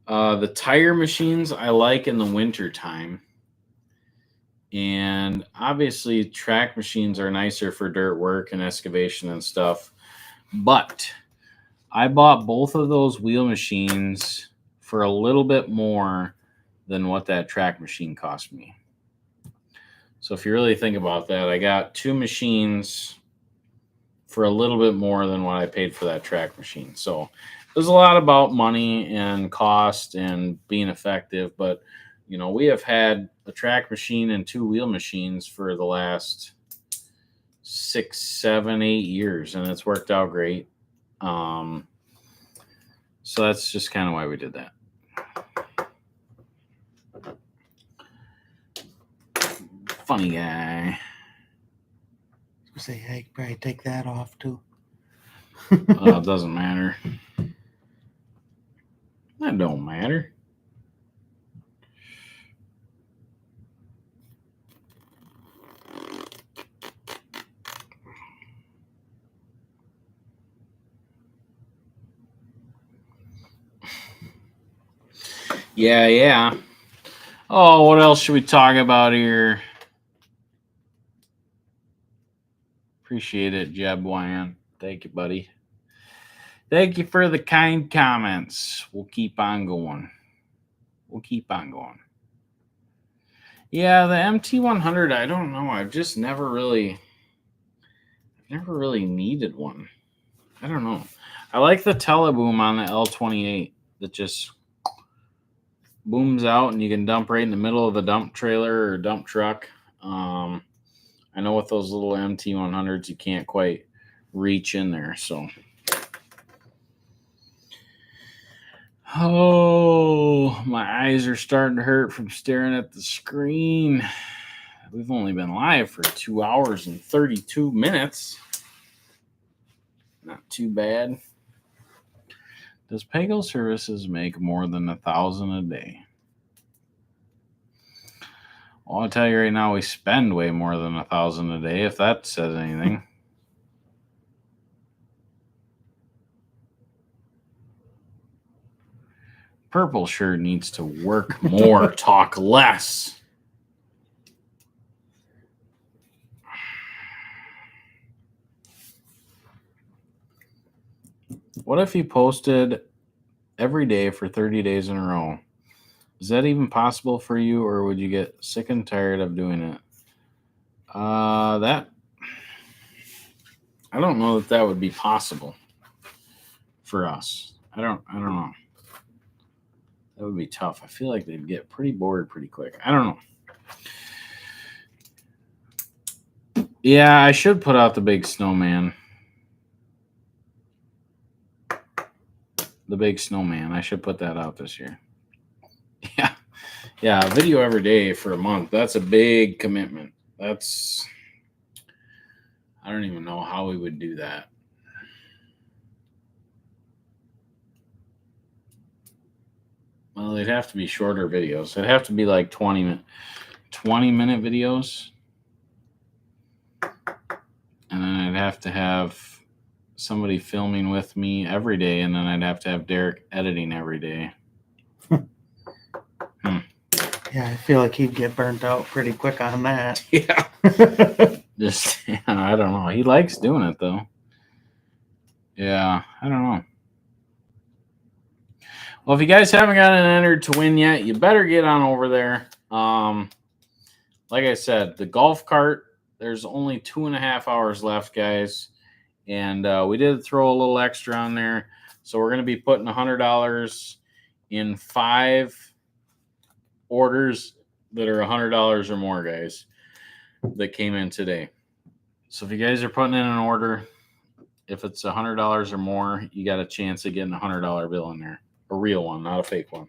the tire machines I like in the winter time. And obviously track machines are nicer for dirt work and excavation and stuff. But I bought both of those wheel machines for a little bit more than what that track machine cost me. So if you really think about that, I got 2 machines for a little bit more than what I paid for that track machine. So there's a lot about money and cost and being effective, but you know, we have had a track machine and 2 wheel machines for the last 6, 7, 8 years, and it's worked out great. So that's just kind of why we did that. Funny guy. Say, hey, you could probably take that off too. It doesn't matter. That don't matter. Yeah. Oh, what else should we talk about here? Appreciate it, Jeb Wyan. Thank you, buddy. Thank you for the kind comments. We'll keep on going. Yeah, the MT100, I don't know. I've just never really needed one. I don't know. I like the teleboom on the L28 that just booms out and you can dump right in the middle of the dump trailer or dump truck. I know with those little MT100s, you can't quite reach in there. So, oh, my eyes are starting to hurt from staring at the screen. We've only been live for 2 hours and 32 minutes. Not too bad. Does Pagel Services make more than $1,000 a day? Well, I'll tell you right now, we spend way more than $1,000 a day, if that says anything. Purple shirt needs to work more, talk less. What if you posted every day for 30 days in a row? Is that even possible for you, or would you get sick and tired of doing it? I don't know that would be possible for us. I don't know. That would be tough. I feel like they'd get pretty bored pretty quick. I don't know. Yeah, I should put out the big snowman. The big snowman. I should put that out this year. Yeah, a video every day for a month. That's a big commitment. I don't even know how we would do that. Well, they'd have to be shorter videos. It'd have to be like 20-minute videos. And then I'd have to have somebody filming with me every day, and then I'd have to have Derek editing every day. Yeah, I feel like he'd get burnt out pretty quick on that. Yeah. I don't know. He likes doing it, though. Yeah, I don't know. Well, if you guys haven't gotten entered to win yet, you better get on over there. Like I said, the golf cart, there's only 2.5 hours left, guys. And we did throw a little extra on there. So we're going to be putting $100 in 5 orders that are $100 or more, guys, that came in today. So if you guys are putting in an order, if it's $100 or more, you got a chance of getting a $100 bill in there. A real one, not a fake one.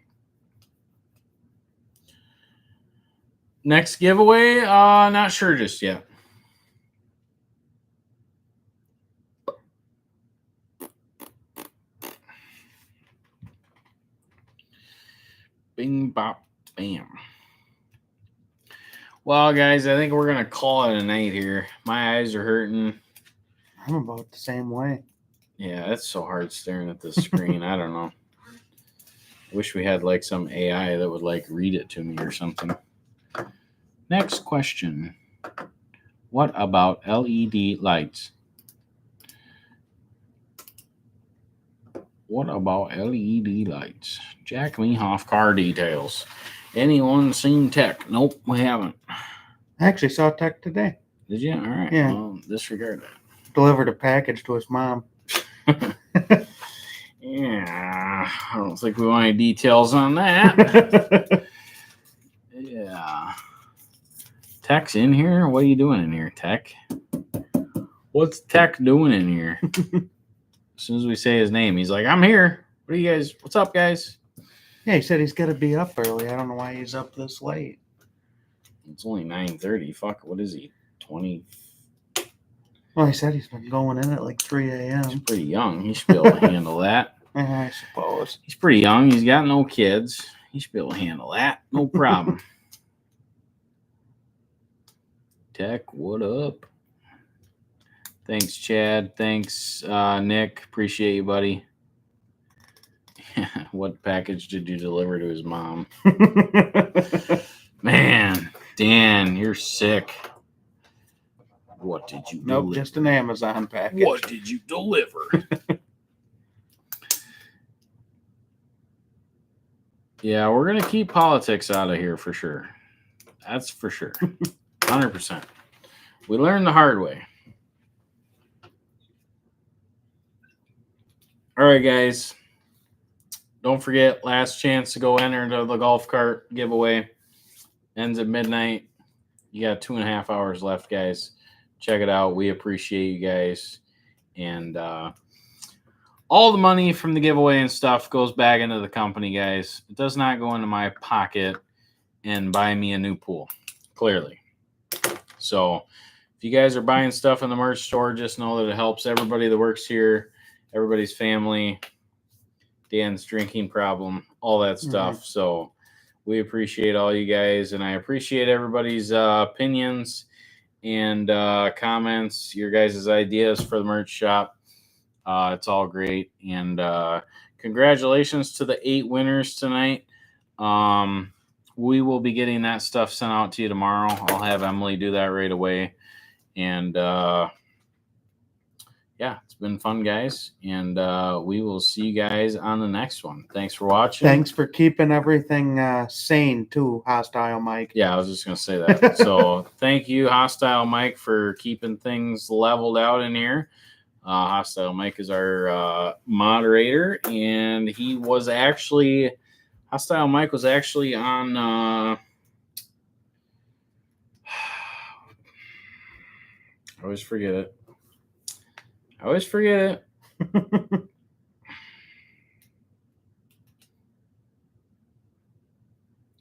Next giveaway, not sure just yet. Bing, bop, bam. Well, guys, I think we're going to call it a night here. My eyes are hurting. I'm about the same way. Yeah, it's so hard staring at this screen. I don't know. I wish we had like some AI that would like read it to me or something. Next question. What about LED lights? What about LED lights? Jack Mehoff car details. Anyone seen Tech? Nope, we haven't. I actually saw Tech today. Did you? All right. Yeah. Well, disregard Delivered a package to his mom. that. Yeah. I don't think we want any details on that. Yeah. Tech's in here? What are you doing in here, Tech? What's Tech doing in here? As soon as we say his name, he's like, I'm here. What are you guys? What's up, guys? Yeah, he said he's got to be up early. I don't know why he's up this late. It's only 9:30. Fuck, what is he? 20? Well, he said he's been going in at like 3 He's a.m. pretty young. He should be able to handle that. I suppose. He's pretty young. He's got no kids. He should be able to handle that. No problem. Tech, what up? Thanks, Chad. Thanks, Nick. Appreciate you, buddy. What package did you deliver to his mom? Man, Dan, you're sick. What did you Nope, deliver? just an Amazon package. What did you deliver? Yeah, we're going to keep politics out of here for sure. That's for sure. 100%. We learned the hard way. All right, guys. Don't forget, last chance to go enter into the golf cart giveaway. Ends at midnight. You got 2.5 hours left, guys. Check it out. We appreciate you guys. And all the money from the giveaway and stuff goes back into the company, guys. It does not go into my pocket and buy me a new pool, clearly. So if you guys are buying stuff in the merch store, just know that it helps everybody that works here, everybody's family, Dan's drinking problem, all that stuff. Right. So we appreciate all you guys, and I appreciate everybody's opinions and comments, your guys' ideas for the merch shop. It's all great. And congratulations to the 8 winners tonight. We will be getting that stuff sent out to you tomorrow. I'll have Emily do that right away. And yeah, it's been fun, guys. And we will see you guys on the next one. Thanks for watching. Thanks for keeping everything sane too, Hostile Mike. Yeah, I was just going to say that. So thank you, Hostile Mike, for keeping things leveled out in here. Hostile Mike is our moderator, and he was actually, Hostile Mike was actually on, I always forget it. I always forget it.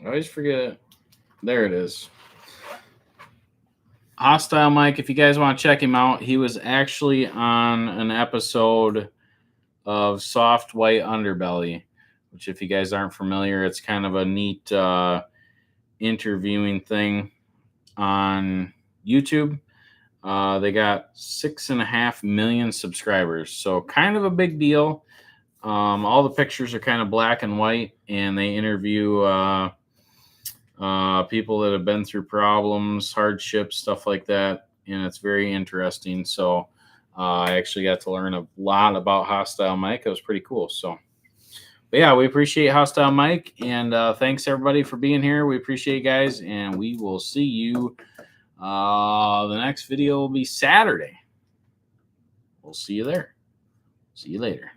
I always forget it. There it is. Hostile Mike, if you guys want to check him out, he was actually on an episode of Soft White Underbelly, which if you guys aren't familiar, it's kind of a neat interviewing thing on YouTube. They got 6.5 million subscribers, so kind of a big deal. All the pictures are kind of black and white, and they interview people that have been through problems, hardships, stuff like that, and it's very interesting. So I actually got to learn a lot about Hostile Mike. It was pretty cool. So But yeah, we appreciate Hostile Mike, and thanks everybody for being here. We appreciate you guys, and we will see you. The next video will be Saturday. We'll see you there. See you later.